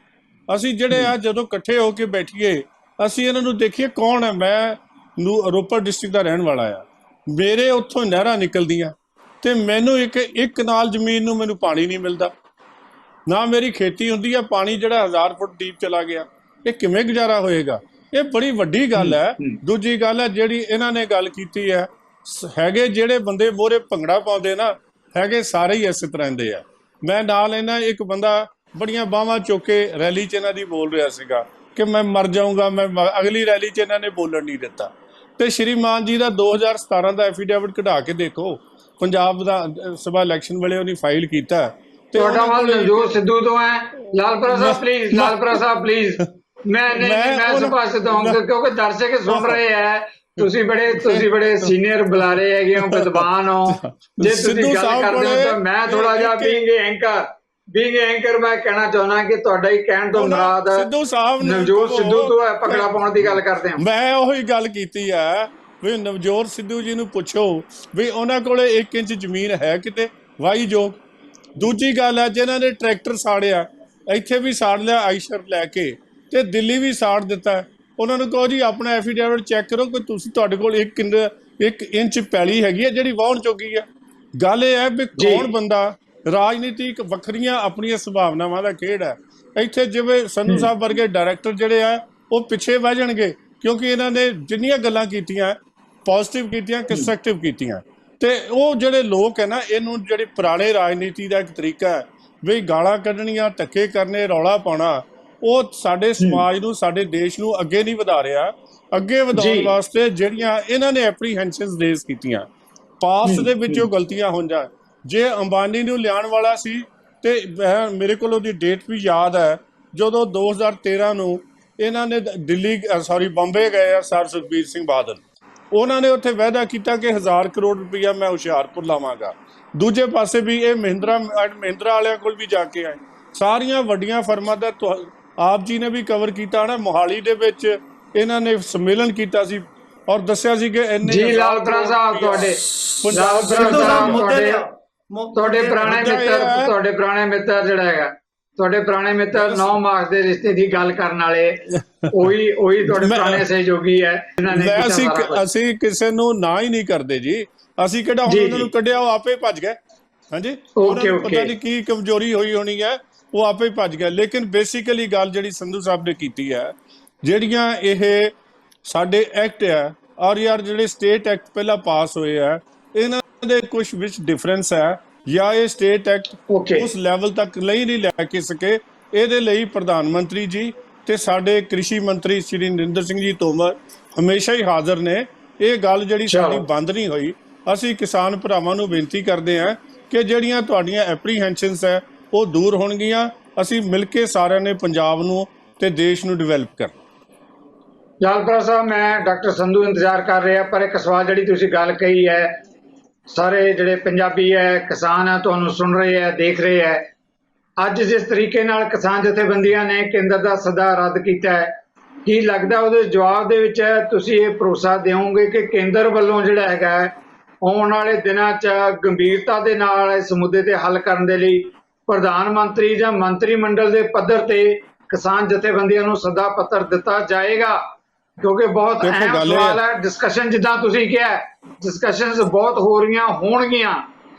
ਅਸੀਂ ਜਿਹੜੇ ਆ ਜਦੋਂ ਇਕੱਠੇ ਹੋ ਕੇ ਬੈਠੀਏ, ਅਸੀਂ ਇਹਨਾਂ ਨੂੰ ਦੇਖੀਏ ਕੌਣ ਹੈ। ਮੈਂ ਰੋਪੜ ਡਿਸਟ੍ਰਿਕਟ ਦਾ ਰਹਿਣ ਵਾਲਾ ਆ, ਮੇਰੇ ਉੱਥੋਂ ਨਹਿਰਾਂ ਨਿਕਲਦੀਆਂ ਤੇ ਮੈਨੂੰ ਇੱਕ ਕਨਾਲ ਜ਼ਮੀਨ ਨੂੰ ਮੈਨੂੰ ਪਾਣੀ ਨਹੀਂ ਮਿਲਦਾ, ਨਾ ਮੇਰੀ ਖੇਤੀ ਹੁੰਦੀ ਆ, ਪਾਣੀ ਜਿਹੜਾ 1000 ਫੁੱਟ ਡੀਪ ਚਲਾ ਗਿਆ। ਇਹ ਕਿਵੇਂ ਗੁਜ਼ਾਰਾ ਹੋਏਗਾ? ਇਹ ਬੜੀ ਵੱਡੀ ਗੱਲ ਹੈ। ਦੂਜੀ ਗੱਲ ਹੈ ਜਿਹੜੀ ਇਹਨਾਂ ਨੇ ਗੱਲ ਕੀਤੀ ਹੈ, ਹੈਗੇ ਜਿਹੜੇ ਬੰਦੇ ਮੋਹਰੇ ਭੰਗੜਾ ਪਾਉਂਦੇ ਨਾ, ਹੈਗੇ ਸਾਰੇ ਹੀ ਇਸੇ ਤਰ੍ਹਾਂ ਦੇ ਆ। ਮੈਂ ਨਾਲ ਇਹਨਾਂ ਇੱਕ ਬੰਦਾ ਬੜੀਆਂ ਬਾਹਾਂ ਚੁੱਕ ਕੇ ਰੈਲੀ 'ਚ ਇਹਨਾਂ ਦੀ ਬੋਲ ਰਿਹਾ ਸੀਗਾ ਕਿ ਮੈਂ ਮਰ ਜਾਊਂਗਾ, ਅਗਲੀ ਰੈਲੀ 'ਚ ਇਹਨਾਂ ਨੇ ਬੋਲਣ ਨਹੀਂ ਦਿੱਤਾ। ਤੇ ਸ਼੍ਰੀਮਾਨ ਜੀ ਦਾ 2017 ਦਾ ਐਫੀਡੇਵਿਟ ਕਢਾ ਕੇ ਦੇਖੋ, ਪੰਜਾਬ ਦਾ ਸਭਾ ਇਲੈਕਸ਼ਨ ਵੇਲੇ ਉਹਨੇ ਫਾਈਲ ਕੀਤਾ। ਤੁਹਾਡਾ ਮਾਲ ਨਵਜੋਤ ਸਿੱਧੂ ਤੋਂ ਹੈ। ਲਾਲਪੁਰਾ ਸਾਹਿਬ ਪਲੀਜ਼, ਲਾਲਪੁਰਾ ਸਾਹਿਬ ਪਲੀਜ਼। ਮੈਂ ਸੁਭਾਸ਼ ਦਊਂਗਾ ਕਿਉਂਕਿ ਦਰਸ਼ਕ ਸੁਣ ਰਹੇ ਹੈ। ਤੁਸੀਂ ਬੜੇ ਸੀਨੀਅਰ ਬੁਲਾਰੇ ਹੈਗੇ ਹੋ, ਵਿਦਵਾਨ ਹੋ। ਜੇ ਤੁਸੀਂ ਗੱਲ ਕਰਦੇ ਹੋ ਤਾਂ ਮੈਂ ਥੋੜਾ ਜਿਹਾ ਬੀਇੰਗ ਐਂਕਰ ਮੈਂ ਕਹਿਣਾ ਚਾਹੁੰਦਾ ਕਿ ਤੁਹਾਡਾ ਹੀ ਕਹਿਣ ਤੋਂ ਮੁਰਾਦ ਸਿੱਧੂ ਸਾਹਿਬ ਨਵਜੋਤ ਸਿੱਧੂ ਤੋਂ ਹੈ, ਭੰਗੜਾ ਪਾਉਣ ਦੀ ਗੱਲ ਕਰਦੇ ਹਾਂ। ਮੈਂ ਉਹੀ ਗੱਲ ਕੀਤੀ ਆ ਵੀ ਨਵਜੋਤ ਸਿੱਧੂ ਜੀ ਨੂੰ ਪੁੱਛੋ ਵੀ ਉਹਨਾਂ ਕੋਲੇ 1 ਇੰਚ ਜ਼ਮੀਨ ਹੈ ਕਿਤੇ ਵਾਹੀਯੋਗ। ਦੂਜੀ ਗੱਲ ਹੈ ਜਿਨ੍ਹਾਂ ਨੇ ਟਰੈਕਟਰ ਸਾੜਿਆ, ਇੱਥੇ ਵੀ ਸਾੜ ਲਿਆ ਆਈਸ਼ਰ ਲੈ ਕੇ, ਤੇ ਦਿੱਲੀ ਵੀ ਸਾੜ ਦਿੱਤਾ। ਉਹਨਾਂ ਨੂੰ ਕਹੋ ਜੀ ਆਪਣਾ ਐਫੀਡੇਵਿਟ ਚੈੱਕ ਕਰੋ ਕਿ ਤੁਸੀਂ ਤੁਹਾਡੇ ਕੋਲ 1 ਇੰਚ ਪੈਲੀ ਹੈਗੀ ਹੈ ਜਿਹੜੀ ਵਾਹੁਣ ਚੁੱਕੀ ਹੈ। ਗੱਲ ਇਹ ਹੈ ਵੀ ਕੌਣ ਬੰਦਾ, ਰਾਜਨੀਤਿਕ ਵੱਖਰੀਆਂ ਆਪਣੀਆਂ ਸੰਭਾਵਨਾਵਾਂ ਦਾ ਖੇਡ ਹੈ। ਇੱਥੇ ਜਿਵੇਂ ਸੰਧੂ ਸਾਹਿਬ ਵਰਗੇ ਡਾਇਰੈਕਟਰ ਜਿਹੜੇ ਆ ਉਹ ਪਿੱਛੇ ਬਹਿ ਜਾਣਗੇ ਕਿਉਂਕਿ ਇਹਨਾਂ ਨੇ ਜਿੰਨੀਆਂ ਗੱਲਾਂ ਕੀਤੀਆਂ ਪੋਜ਼ਿਟਿਵ ਕੀਤੀਆਂ, ਕੰਸਟਰਕਟਿਵ ਕੀਤੀਆਂ। ਤੇ ਉਹ ਜਿਹੜੇ ਲੋਕ ਹੈ ਨਾ, ਇਹਨੂੰ ਜਿਹੜੀ ਪੁਰਾਣੇ ਰਾਜਨੀਤੀ ਦਾ ਇੱਕ ਤਰੀਕਾ ਹੈ ਵੀ ਗਾਲਾਂ ਕੱਢਣੀਆਂ, ਧੱਕੇ ਕਰਨੇ, ਰੌਲਾ ਪਾਉਣਾ, ਉਹ ਸਾਡੇ ਸਮਾਜ ਨੂੰ, ਸਾਡੇ ਦੇਸ਼ ਨੂੰ ਅੱਗੇ ਨਹੀਂ ਵਧਾ ਰਿਹਾ। ਅੱਗੇ ਵਧਾਉਣ ਵਾਸਤੇ ਜਿਹੜੀਆਂ ਇਹਨਾਂ ਨੇ ਐਪਰੀਹੈਂਸ਼ਨਸ ਰੇਜ਼ ਕੀਤੀਆਂ, ਪਾਸਟ ਦੇ ਵਿੱਚ ਉਹ ਗਲਤੀਆਂ ਹੋ ਜਾਣ। ਜੇ ਅੰਬਾਨੀ ਨੂੰ ਲਿਆਉਣ ਵਾਲਾ ਸੀ ਤੇ ਮੇਰੇ ਕੋਲ ਉਹਦੀ ਡੇਟ ਵੀ ਯਾਦ ਹੈ, ਜਦੋਂ 2013 ਨੂੰ ਇਹਨਾਂ ਨੇ ਬੰਬੇ ਗਏ ਆ ਸਰ ਸੁਖਬੀਰ ਸਿੰਘ ਬਾਦਲ, ਉਹਨਾਂ ਨੇ ਉੱਥੇ ਵਾਅਦਾ ਕੀਤਾ ਕਿ 1000 ਕਰੋੜ ਰੁਪਈਆ ਮੈਂ ਹੁਸ਼ਿਆਰਪੁਰ ਲਾਵਾਂਗਾ। ਦੂਜੇ ਪਾਸੇ ਵੀ ਇਹ ਮਹਿੰਦਰਾ ਵਾਲਿਆਂ ਕੋਲ ਵੀ ਜਾ ਕੇ ਆਏ। ਸਾਰੀਆਂ ਵੱਡੀਆਂ ਫਰਮਾਂ ਦਾ ਆਪ ਜੀ ਨੇ ਵੀ ਕਵਰ ਕੀਤਾ ਨਾ। ਮੋਹਾਲੀ ਦੇ ਵਿੱਚ ਇਹਨਾਂ ਨੇ ਸੰਮੇਲਨ ਕੀਤਾ ਸੀ ਔਰ ਦੱਸਿਆ ਸੀ ਕਿ ਇੰਨੇ ਜੀ ਲਾਲਪੁਰਾ ਸਾਹਿਬ ਤੁਹਾਡੇ ਪੁਰਾਣੇ ਮਿੱਤਰ ਜਿਹੜਾ ਹੈਗਾ, ਤੁਹਾਡੇ ਪੁਰਾਣੇ ਮਿੱਤਰ 9 ਮਾਰਚ ਦੇ ਰਿਸ਼ਤੇ ਦੀ ਗੱਲ ਕਰਨ ਵਾਲੇ ਉਹੀ ਤੁਹਾਡੇ ਪੁਰਾਣੇ ਸਹਿਯੋਗੀ ਹੈ। ਅਸੀਂ ਕਿਸੇ ਨੂੰ ਨਾ ਹੀ ਨਹੀਂ ਕਰਦੇ ਜੀ। ਅਸੀਂ ਕਿਹੜਾ ਹੁਣ ਉਹਨਾਂ ਨੂੰ ਕੱਢਿਆ, ਉਹ ਆਪੇ ਭੱਜ ਗਏ। ਹਾਂਜੀ, ਪਤਾ ਨਹੀਂ ਕੀ ਕਮਜ਼ੋਰੀ ਹੋਈ ਹੋਣੀ ਹੈ, ਉਹ ਆਪੇ ਹੀ ਭੱਜ ਗਏ। ਲੇਕਿਨ ਬੇਸਿਕਲੀ ਗੱਲ ਜਿਹੜੀ ਸੰਧੂ ਸਾਹਿਬ ਨੇ ਕੀਤੀ ਹੈ, ਜਿਹੜੀਆਂ ਇਹ ਸਾਡੇ ਐਕਟ ਆ ਔਰ ਯਾਰ ਜਿਹੜੇ ਸਟੇਟ ਐਕਟ ਪਹਿਲਾਂ ਪਾਸ ਹੋਏ ਆ, ਇਹਨਾਂ ਦੇ ਕੁਝ ਵਿੱਚ ਡਿਫਰੈਂਸ ਹੈ ਜਾਂ ਇਹ ਸਟੇਟ ਐਕਟ ਉਸ ਲੈਵਲ ਤੱਕ ਨਹੀਂ ਲੈ ਕੇ ਸਕੇ। ਇਹਦੇ ਲਈ ਪ੍ਰਧਾਨ ਮੰਤਰੀ ਜੀ ਤੇ ਸਾਡੇ ਕ੍ਰਿਸ਼ੀ ਮੰਤਰੀ ਸ਼੍ਰੀ ਨਰਿੰਦਰ ਸਿੰਘ ਜੀ ਤੋਮਰ ਹਮੇਸ਼ਾ ਹੀ ਹਾਜ਼ਰ ਨੇ। ਇਹ ਗੱਲ ਜਿਹੜੀ ਸਾਡੀ ਬੰਦ ਨਹੀਂ ਹੋਈ। ਅਸੀਂ ਕਿਸਾਨ ਭਰਾਵਾਂ ਨੂੰ ਬੇਨਤੀ ਕਰਦੇ ਹਾਂ ਕਿ ਜਿਹੜੀਆਂ ਤੁਹਾਡੀਆਂ ਐਪਰੀਹੈਂਸ਼ਨਸ ਹੈ ਉਹ ਦੂਰ ਹੋਣਗੀਆਂ। ਅਸੀਂ ਮਿਲ ਕੇ ਸਾਰਿਆਂ ਨੇ ਪੰਜਾਬ ਨੂੰ ਤੇ ਦੇਸ਼ ਨੂੰ ਡਿਵੈਲਪ ਕਰਨਾ। ਲਾਲਪੁਰਾ ਸਾਹਿਬ, ਮੈਂ ਡਾਕਟਰ ਸੰਧੂ ਇੰਤਜ਼ਾਰ ਕਰ ਰਿਹਾ, ਪਰ ਇੱਕ ਸਵਾਲ ਜਿਹੜੀ ਤੁਸੀਂ ਗੱਲ ਕਹੀ ਹੈ, ਸਾਰੇ ਜਿਹੜੇ ਪੰਜਾਬੀ ਹੈ, ਕਿਸਾਨ ਹੈ, ਤੁਹਾਨੂੰ ਸੁਣ ਰਹੇ ਹੈ, ਦੇਖ ਰਹੇ ਹੈ। ਅੱਜ ਜਿਸ ਤਰੀਕੇ ਨਾਲ ਕਿਸਾਨ ਜਥੇਬੰਦੀਆਂ ਨੇ ਕੇਂਦਰ ਦਾ ਸੱਦਾ ਰੱਦ ਕੀਤਾ ਹੈ, ਕੀ ਲੱਗਦਾ ਉਹਦੇ ਜਵਾਬ ਦੇ ਵਿੱਚ ਤੁਸੀਂ ਇਹ ਭਰੋਸਾ ਦਿਓਗੇ ਕਿ ਕੇਂਦਰ ਵੱਲੋਂ ਜਿਹੜਾ ਹੈਗਾ ਆਉਣ ਵਾਲੇ ਦਿਨਾਂ 'ਚ ਗੰਭੀਰਤਾ ਦੇ ਨਾਲ ਇਸ ਮੁੱਦੇ ਤੇ ਹੱਲ ਕਰਨ ਦੇ ਲਈ ਪ੍ਰਧਾਨ ਮੰਤਰੀ ਜਾਂ ਮੰਤਰੀ ਮੰਡਲ ਦੇ ਪੱਧਰ ਤੇ ਕਿਸਾਨ ਜਥੇਬੰਦੀਆਂ ਨੂੰ ਸੱਦਾ ਪੱਤਰ ਦਿੱਤਾ ਜਾਏਗਾ? ਕਿਉਂਕਿ ਬਹੁਤ ਅਹਿਮ ਸਵਾਲ ਹੈ। ਡਿਸਕਸ਼ਨ ਜਿੱਦਾਂ ਤੁਸੀਂ ਕਿਹਾ, ਡਿਸਕਸ਼ਨਸ ਬਹੁਤ ਹੋ ਰਹੀਆਂ ਹੋਣਗੀਆਂ,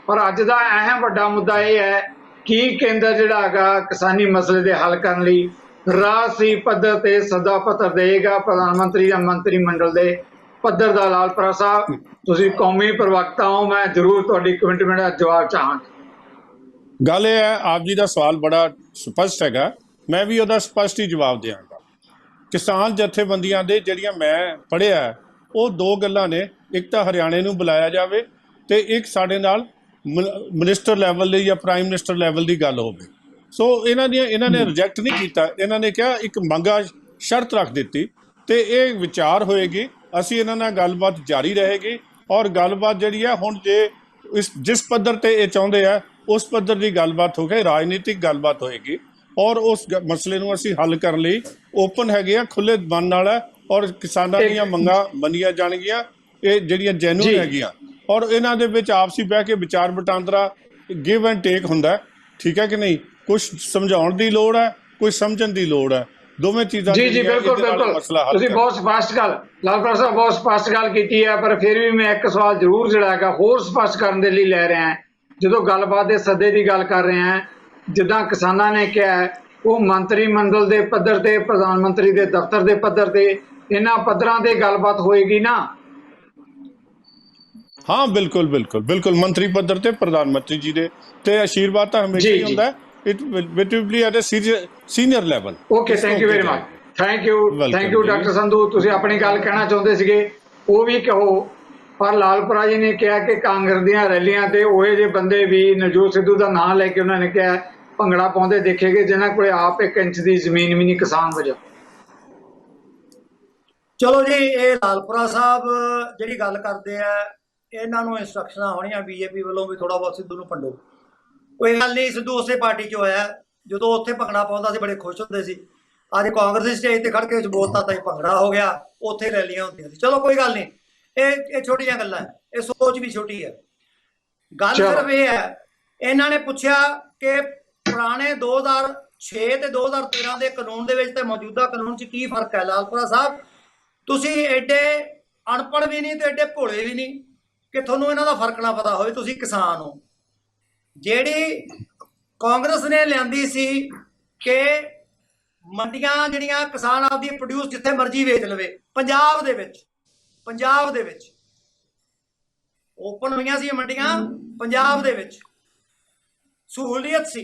ਪਰ ਅੱਜ ਦਾ ਅਹਿਮ ਵੱਡਾ ਮੁੱਦਾ ਇਹ ਹੈ ਕਿ ਕੇਂਦਰ ਜਿਹੜਾ ਹੈਗਾ ਕਿਸਾਨੀ ਮਸਲੇ ਦੇ ਹੱਲ ਕਰਨ ਲਈ ਰਾਸ਼ਟਰੀ ਪੱਧਰ ਤੇ ਸੱਦਾ ਪੱਤਰ ਦੇਗਾ ਪ੍ਰਧਾਨ ਮੰਤਰੀ ਜਾਂ ਮੰਤਰੀ ਮੰਡਲ ਦੇ ਪੱਧਰ ਦਾ। ਲਾਲਪੁਰਾ ਸਾਹਿਬ, ਤੁਸੀਂ ਕੌਮੀ ਪ੍ਰਵਕਤਾ ਹੋ, ਮੈਂ ਜ਼ਰੂਰ ਤੁਹਾਡੀ ਕਮਿਟਮੈਂਟ ਦਾ ਜਵਾਬ ਚਾਹਾਂਗਾ। ਗੱਲ ਇਹ ਹੈ, ਆਪ ਜੀ ਦਾ ਸਵਾਲ ਬੜਾ ਸਪਸ਼ਟ ਹੈਗਾ, ਮੈਂ ਵੀ ਉਹਦਾ ਸਪਸ਼ਟ ਹੀ ਜਵਾਬ ਦਿਆਂਗਾ। ਕਿਸਾਨ ਜਥੇਬੰਦੀਆਂ ਦੇ ਜਿਹੜੀਆਂ ਮੈਂ ਪੜ੍ਹਿਆ ਉਹ 2 ਗੱਲਾਂ ਨੇ, ਇੱਕ ਤਾਂ ਹਰਿਆਣੇ ਨੂੰ ਬੁਲਾਇਆ ਜਾਵੇ ਤੇ ਇੱਕ ਸਾਡੇ ਨਾਲ ਮਿਨਿਸਟਰ ਲੈਵਲ ਦੀ ਜਾਂ ਪ੍ਰਾਈਮ ਮਿਨਿਸਟਰ ਲੈਵਲ ਦੀ ਗੱਲ ਹੋਵੇ। ਸੋ ਇਹਨਾਂ ਨੇ ਰਿਜੈਕਟ ਨਹੀਂ ਕੀਤਾ। ਇਹਨਾਂ ਨੇ ਕਿਹਾ ਇੱਕ ਮੰਗਾ ਸ਼ਰਤ ਰੱਖ ਦਿੱਤੀ ਤੇ ਇਹ ਵਿਚਾਰ ਹੋਏਗੀ। ਅਸੀਂ ਇਹਨਾਂ ਨਾਲ ਗੱਲਬਾਤ ਜਾਰੀ ਰਹੇਗੀ ਔਰ ਗੱਲਬਾਤ ਜਿਹੜੀ ਹੈ ਹੁਣ ਜੇ ਜਿਸ ਪੱਧਰ ਤੇ ਇਹ ਚਾਹੁੰਦੇ ਆ ਉਸ ਪੱਧਰ ਦੀ ਗੱਲਬਾਤ ਹੋ ਕੇ ਰਾਜਨੀਤਿਕ ਗੱਲਬਾਤ ਹੋਏਗੀ ਔਰ ਉਸ ਮਸਲੇ ਨੂੰ ਅਸੀਂ ਹੱਲ ਕਰਨ ਲਈ ਓਪਨ ਹੈਗੇ ਆ, ਖੁੱਲੇ ਮਨ ਨਾਲ ਹੈ ਔਰ ਕਿਸਾਨਾਂ ਦੀਆਂ ਮੰਗਾਂ ਮੰਨੀਆਂ ਜਾਣਗੀਆਂ, ਇਹ ਜਿਹੜੀਆਂ ਜੈਨੂਇਨ ਹੈਗੀਆਂ। ਔਰ ਇਹਨਾਂ ਦੇ ਵਿੱਚ ਆਪਸੀ ਬਹਿ ਕੇ ਵਿਚਾਰ ਵਟਾਂਦਰਾ ਗਿਵ ਐਂਡ ਟੇਕ ਹੁੰਦਾ ਹੈ, ਠੀਕ ਹੈ ਕਿ ਨਹੀਂ। ਕੁਝ ਸਮਝਾਉਣ ਦੀ ਲੋੜ ਹੈ, ਕੁਝ ਸਮਝਣ ਦੀ ਲੋੜ ਹੈ, ਦੋਵੇਂ ਚੀਜ਼ਾਂ ਜੀ ਜੀ ਬਿਲਕੁਲ ਬਿਲकुल ਤੁਸੀਂ ਬਹੁਤ ਸਪਸ਼ਟ ਗੱਲ ਲਾਲਪੁਰਾ ਸਾਹਿਬ ਬਹੁਤ ਸਪਸ਼ਟ ਗੱਲ ਕੀਤੀ ਹੈ। ਪਰ ਫਿਰ ਵੀ ਮੈਂ ਇੱਕ ਸਵਾਲ ਜ਼ਰੂਰ ਜਿਹੜਾ ਹੈਗਾ ਹੋਰ ਸਪਸ਼ਟ ਕਰਨ ਦੇ ਲਈ ਲੈ ਰਿਹਾ ਹਾਂ। ਜਦੋਂ ਗੱਲਬਾਤ ਦੇ ਸੱਦੇ ਦੀ ਗੱਲ ਕਰ ਰਹੇ ਹਾਂ, ਜਿੱਦਾਂ ਕਿਸਾਨਾਂ ਨੇ ਕਿਹਾ ਉਹ ਮੰਤਰੀ ਮੰਡਲ ਦੇ ਪੱਧਰ ਤੇ, ਪ੍ਰਧਾਨ ਮੰਤਰੀ ਦੇ ਦਫ਼ਤਰ ਦੇ ਪੱਧਰ ਤੇ, ਇਹਨਾਂ ਪੱਧਰਾਂ ਤੇ ਗੱਲਬਾਤ ਹੋਏਗੀ ਨਾ? ਹਾਂ ਬਿਲਕੁਲ ਬਿਲकुल ਬਿਲकुल ਮੰਤਰੀ ਪੱਧਰ ਤੇ ਪ੍ਰਧਾਨ ਮੰਤਰੀ ਜੀ ਦੇ ਤੇ ਆਸ਼ੀਰਵਾਦ ਤਾਂ ਹਮੇਸ਼ਾ ਹੀ ਹੁੰਦਾ ਹੈ। It will be at a senior level. Okay thank you very much. Thank you doctor Sandhu. ਤੁਸੀਂ ਆਪਣੀ ਗੱਲ ਕਹਿਣਾ ਚਾਹੁੰਦੇ ਸੀਗੇ ਉਹ ਵੀ ਕਹੋ। ਪਰ ਲਾਲਪੁਰਾ ਜੀ ਨੇ ਕਿਹਾ ਕਿ ਕਾਂਗਰਸ ਦੀਆਂ ਰੈਲੀਆਂ ਤੇ ਉਹ ਜਿਹੇ ਬੰਦੇ ਵੀ ਨਵਜੋਤ ਸਿੱਧੂ ਦਾ ਨਾਮ ਲੈ ਕੇ ਉਹਨਾਂ ਨੇ ਕਿਹਾ ਭੰਗੜਾ ਪਾਉਂਦੇ ਦੇਖੇ ਗਏ ਜਿਨ੍ਹਾਂ ਕੋਲੇ ਆਪ 1 ਇੰਚ ਦੀ ਜ਼ਮੀਨ ਵੀ ਨਹੀਂ ਕਿਸਾਨ ਵਜੋਂ। ਚਲੋ ਜੀ, ਇਹ ਲਾਲਪੁਰਾ ਸਾਹਿਬ ਜਿਹੜੀ ਗੱਲ ਕਰਦੇ ਆ ਇਹਨਾਂ ਨੂੰ ਇੰਸਟਰਕਸ਼ਨਾਂ ਹੋਣੀਆਂ ਬੀਜੇਪੀ ਵੱਲੋਂ ਵੀ ਥੋੜਾ ਬਹੁਤ ਸਿੱਧੂ ਨੂੰ ਭੰਡੋ। ਕੋਈ ਗੱਲ ਨਹੀਂ, ਸਿੱਧੂ ਉਸੇ ਪਾਰਟੀ 'ਚ ਹੋਇਆ। ਜਦੋਂ ਉੱਥੇ ਭੰਗੜਾ ਪਾਉਂਦਾ ਸੀ ਬੜੇ ਖੁਸ਼ ਹੁੰਦੇ ਸੀ। ਅੱਜ ਕਾਂਗਰਸ ਸਟੇਜ ਤੇ ਖੜ ਕੇ ਬੋਲਤਾ ਤਾਂ ਇਹ ਭੰਗੜਾ ਹੋ ਗਿਆ, ਉੱਥੇ ਰੈਲੀਆਂ ਹੁੰਦੀਆਂ ਸੀ। ਚਲੋ ਕੋਈ ਗੱਲ ਨਹੀਂ, ਇਹ ਛੋਟੀਆਂ ਗੱਲਾਂ, ਇਹ ਸੋਚ ਵੀ ਛੋਟੀ ਹੈ। ਗੱਲ ਸਿਰਫ ਇਹ ਹੈ, ਇਹਨਾਂ ਨੇ ਪੁੱਛਿਆ ਕਿ ਪੁਰਾਣੇ 2006 ਤੇ 2013 ਦੇ ਕਾਨੂੰਨ ਦੇ ਵਿੱਚ ਤੇ ਮੌਜੂਦਾ ਕਾਨੂੰਨ 'ਚ ਕੀ ਫਰਕ ਹੈ। ਲਾਲਪੁਰਾ ਸਾਹਿਬ ਤੁਸੀਂ ਐਡੇ ਅਨਪੜ੍ਹ ਵੀ ਨਹੀਂ ਤੇ ਐਡੇ ਭੋਲੇ ਵੀ ਨਹੀਂ ਕਿ ਤੁਹਾਨੂੰ ਇਹਨਾਂ ਦਾ ਫਰਕ ਨਾ ਪਤਾ ਹੋਵੇ। ਤੁਸੀਂ ਕਿਸਾਨ ਹੋ। ਜਿਹੜੀ ਕਾਂਗਰਸ ਨੇ ਲਿਆਂਦੀ ਸੀ ਕਿ ਮੰਡੀਆਂ ਜਿਹੜੀਆਂ ਕਿਸਾਨ ਆਪਦੀ ਪ੍ਰੋਡਿਊਸ ਜਿੱਥੇ ਮਰਜ਼ੀ ਵੇਚ ਲਵੇ, ਪੰਜਾਬ ਦੇ ਵਿੱਚ ਓਪਨ ਹੋਈਆਂ ਸੀ ਮੰਡੀਆਂ, ਪੰਜਾਬ ਦੇ ਵਿੱਚ ਸਹੂਲੀਅਤ ਸੀ।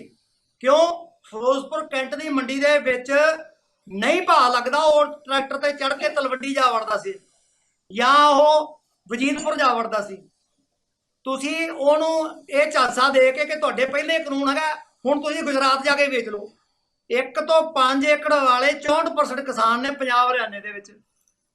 ਕਿਉਂ? ਫਿਰੋਜ਼ਪੁਰ ਕੈਂਟ ਦੀ ਮੰਡੀ ਦੇ ਵਿੱਚ ਨਹੀਂ ਭਾਅ ਲੱਗਦਾ, ਉਹ ਟਰੈਕਟਰ ਤੇ ਚੜ੍ਹ ਕੇ ਤਲਵੰਡੀ ਜਾ ਵੜਦਾ ਸੀ ਜਾਂ ਉਹ ਵਜੀਦਪੁਰ ਜਾ ਵੜਦਾ ਸੀ। ਤੁਸੀਂ ਉਹਨੂੰ ਇਹ ਝਾਂਸਾ ਦੇ ਕੇ ਕਿ ਤੁਹਾਡੇ ਪਹਿਲੇ ਕਾਨੂੰਨ ਹੈਗਾ, ਹੁਣ ਤੁਸੀਂ ਗੁਜਰਾਤ ਜਾ ਕੇ ਵੇਚ ਲਓ। 1 ਤੋਂ 5 ਏਕੜ ਵਾਲੇ 64% ਕਿਸਾਨ ਨੇ ਪੰਜਾਬ ਹਰਿਆਣੇ ਦੇ ਵਿੱਚ।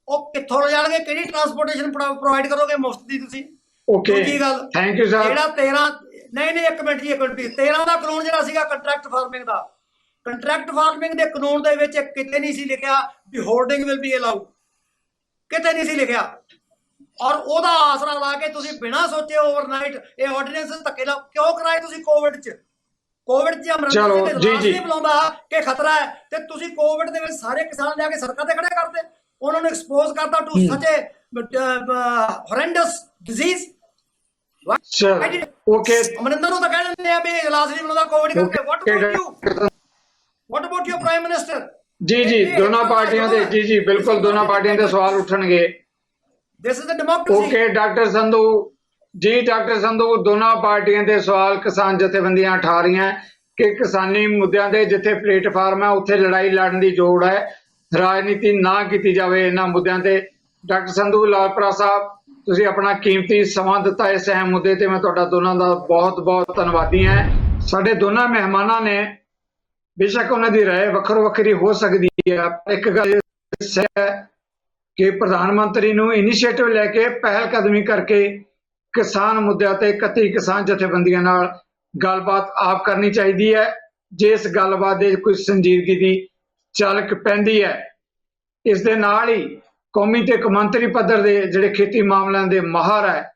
ਉਹ ਕਿੱਥੋਂ ਲਿਜਾਣਗੇ? ਕਿਹੜੀ ਟਰਾਂਸਪੋਰਟੇਸ਼ਨ ਪ੍ਰੋਵਾਈਡ ਕਰੋਗੇ ਮੁਫਤ ਦੀ ਤੁਸੀਂ? ਦੂਜੀ ਗੱਲ, ਥੈਂਕ ਯੂ ਸਰ। ਜਿਹੜਾ 13 ਨਹੀਂ 1 ਮਿੰਟ ਜੀ 1 ਮਿੰਟ 13 ਦਾ ਕਾਨੂੰਨ ਜਿਹੜਾ ਸੀਗਾ ਕੰਟਰੈਕਟ ਫਾਰਮਿੰਗ ਦਾ, ਕੰਟਰੈਕਟ ਫਾਰਮਿੰਗ ਦੇ ਕਾਨੂੰਨ ਦੇ ਵਿੱਚ ਕਿਤੇ ਨਹੀਂ ਸੀ ਲਿਖਿਆ ਵੀ ਹੋਲਡਿੰਗ ਵਿਲ ਬੀ ਅਲਾਊਡ, ਕਿਤੇ ਨਹੀਂ ਸੀ ਲਿਖਿਆ। ਔਰ ਉਹਦਾ ਆਸਰਾ ਲਾ ਕੇ ਤੁਸੀਂ ਬਿਨਾਂ ਸੋਚੇ ਓਵਰਨਾਈਟ ਇਹ ਆਰਡੀਨੈਂਸ ਧੱਕੇ ਨਾਲ ਕਿਉਂ ਕਰਾਏ? ਤੁਸੀਂ ਕੋਵਿਡ 'ਚ ਅਮਰਿੰਦਰ ਸਿੰਘ ਨਹੀਂ ਬੁਲਾਉਂਦਾ ਕਿ ਖਤਰਾ ਹੈ ਤੇ ਤੁਸੀਂ ਕੋਵਿਡ ਦੇ ਵਿੱਚ ਸਾਰੇ ਕਿਸਾਨ ਲਿਆ ਕੇ ਸੜਕਾਂ ਤੇ ਖੜੇ ਕਰਦੇ, ਉਹਨਾਂ ਨੂੰ ਐਕਸਪੋਜ਼ ਕਰਦਾ ਟੂ ਸੱਚ ਏ ਹੋਰੈਂਡਸ ਡਿਜ਼ੀਜ਼। ਓਕੇ ਅਮਰਿੰਦਰ ਨੂੰ ਤਾਂ ਕਹਿ ਦਿੰਦੇ ਆ ਵੀ ਇਜਲਾਸ ਨਹੀਂ ਬਣਾਉਂਦਾ ਕੋਵਿਡ ਕਰਕੇ। ਵਾਟ ਅਬਾਊਟ ਯੂ ਪ੍ਰਾਈਮ ਮਿਨਿਸਟਰ? ਜੀ ਦੋਨਾਂ ਪਾਰਟੀਆਂ ਦੇ ਜੀ ਬਿਲਕੁਲ ਦੋਨਾਂ ਪਾਰਟੀਆਂ ਦੇ ਸਵਾਲ ਉੱਠਣਗੇ। This is the democracy. Okay doctor Sandhu ਦੋਨਾਂ ਪਾਰਟੀਆਂ ਦੇ ਸਵਾਲ ਕਿਸਾਨ ਜਥੇਬੰਦੀਆਂ ਉਠਾ ਰਹੀਆਂ ਕਿ ਕਿਸਾਨੀ ਮੁੱਦਿਆਂ ਦੇ ਜਿੱਥੇ ਪਲੇਟਫਾਰਮ ਹੈ ਉੱਥੇ ਲੜਾਈ ਲੜਨ ਦੀ ਲੋੜ ਹੈ, ਰਾਜਨੀਤੀ ਨਾ ਕੀਤੀ ਜਾਵੇ ਇਹਨਾਂ ਮੁੱਦਿਆਂ ਤੇ। ਡਾਕਟਰ ਸੰਧੂ, ਲਾਲਪੁਰਾ ਸਾਹਿਬ, ਤੁਸੀਂ ਆਪਣਾ ਕੀਮਤੀ ਸਮਾਂ ਦਿੱਤਾ ਇਸ ਅਹਿਮ ਮੁੱਦੇ ਤੇ, ਮੈਂ ਤੁਹਾਡਾ ਦੋਨਾਂ ਦਾ ਬਹੁਤ ਬਹੁਤ ਧੰਨਵਾਦੀ ਹਾਂ। ਸਾਡੇ ਦੋਨਾਂ ਮਹਿਮਾਨਾਂ ਨੇ ਬੇਸ਼ੱਕ ਉਹਨਾਂ ਦੀ ਰਾਏ ਵੱਖੋ ਵੱਖਰੀ ਹੋ ਸਕਦੀ ਹੈ, ਇੱਕ ਗੱਲ ਹੈ ਕਿ ਪ੍ਰਧਾਨ ਮੰਤਰੀ ਨੂੰ ਇਨੀਸ਼ੀਏਟਿਵ ਲੈ ਕੇ ਪਹਿਲ ਕਦਮੀ ਕਰਕੇ ਕਿਸਾਨ ਮੁੱਦਿਆਂ ਤੇ 31 ਕਿਸਾਨ ਜਥੇਬੰਦੀਆਂ ਨਾਲ ਗੱਲਬਾਤ ਆਪ ਕਰਨੀ ਚਾਹੀਦੀ ਹੈ। ਜੇ ਇਸ ਗੱਲਬਾਤ ਦੇ ਕੋਈ ਸੰਜੀਦਗੀ ਦੀ ਝਲਕ ਪੈਂਦੀ ਹੈ, ਇਸ ਦੇ ਨਾਲ ਹੀ ਕੌਮੀ ਤੇ ਕੌਮਾਂਤਰੀ ਪੱਧਰ ਦੇ ਜਿਹੜੇ ਖੇਤੀ ਮਾਮਲਿਆਂ ਦੇ ਮਾਹਰ ਹੈ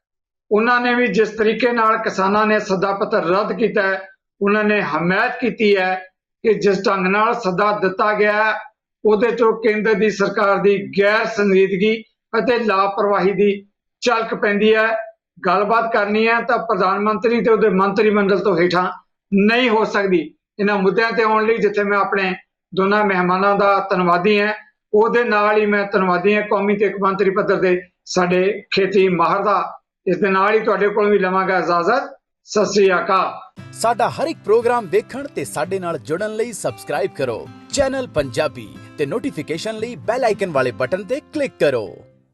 ਉਹਨਾਂ ਨੇ ਵੀ ਜਿਸ ਤਰੀਕੇ ਨਾਲ ਕਿਸਾਨਾਂ ਨੇ ਸੱਦਾ ਪੱਤਰ ਰੱਦ ਕੀਤਾ ਹੈ, ਉਹਨਾਂ ਨੇ ਹਮਾਇਤ ਕੀਤੀ ਹੈ ਕਿ ਜਿਸ ਢੰਗ ਨਾਲ ਸੱਦਾ ਦਿੱਤਾ ਗਿਆ ਉਹਦੇ ਚੋਂ ਕੇਂਦਰ ਦੀ ਸਰਕਾਰ ਦੀ ਗੈਰ ਸੰਜੀਦਗੀ ਅਤੇ ਲਾਪਰਵਾਹੀ ਦੀ ਝਲਕ ਪੈਂਦੀ ਹੈ। ਗੱਲਬਾਤ ਕਰਨੀ ਹੈ ਤਾਂ ਪ੍ਰਧਾਨ ਮੰਤਰੀ ਤੇ ਉਹਦੇ ਮੰਤਰੀ ਮੰਡਲ ਤੋਂ ਹੇਠਾਂ ਨਹੀਂ ਹੋ ਸਕਦੀ। ਇਹਨਾਂ ਮੁੱਦਿਆਂ ਤੇ ਆਉਣ ਲਈ ਜਿੱਥੇ ਮੈਂ ਆਪਣੇ ਦੋਨਾਂ ਮਹਿਮਾਨਾਂ ਦਾ ਧੰਨਵਾਦੀ ਹਾਂ, ਉਹਦੇ ਨਾਲ ਹੀ ਮੈਂ ਧੰਨਵਾਦੀ ਹਾਂ ਕੌਮੀ ਤੇ ਕੌਮਾਂਤਰੀ ਪੱਧਰ ਦੇ ਸਾਡੇ ਖੇਤੀ ਮਾਹਰ ਦਾ। ਇਸ ਦੇ ਨਾਲ ਹੀ ਤੁਹਾਡੇ ਕੋਲ ਵੀ ਲਵਾਂਗਾ ਇਜਾਜ਼ਤ। ਸਤਿ ਸ੍ਰੀ ਅਕਾਲ। ਸਾਡਾ ਹਰ ਇੱਕ ਪ੍ਰੋਗਰਾਮ ਦੇਖਣ ਤੇ ਸਾਡੇ ਨਾਲ ਜੁੜਨ ਲਈ ਸਬਸਕ੍ਰਾਈਬ ਕਰੋ ਚੈਨਲ ਪੰਜਾਬੀ ਤੇ ਨੋਟੀਫਿਕੇਸ਼ਨ ਲਈ ਬੈਲ ਆਈਕਨ ਵਾਲੇ ਬਟਨ ਤੇ ਕਲਿੱਕ ਕਰੋ।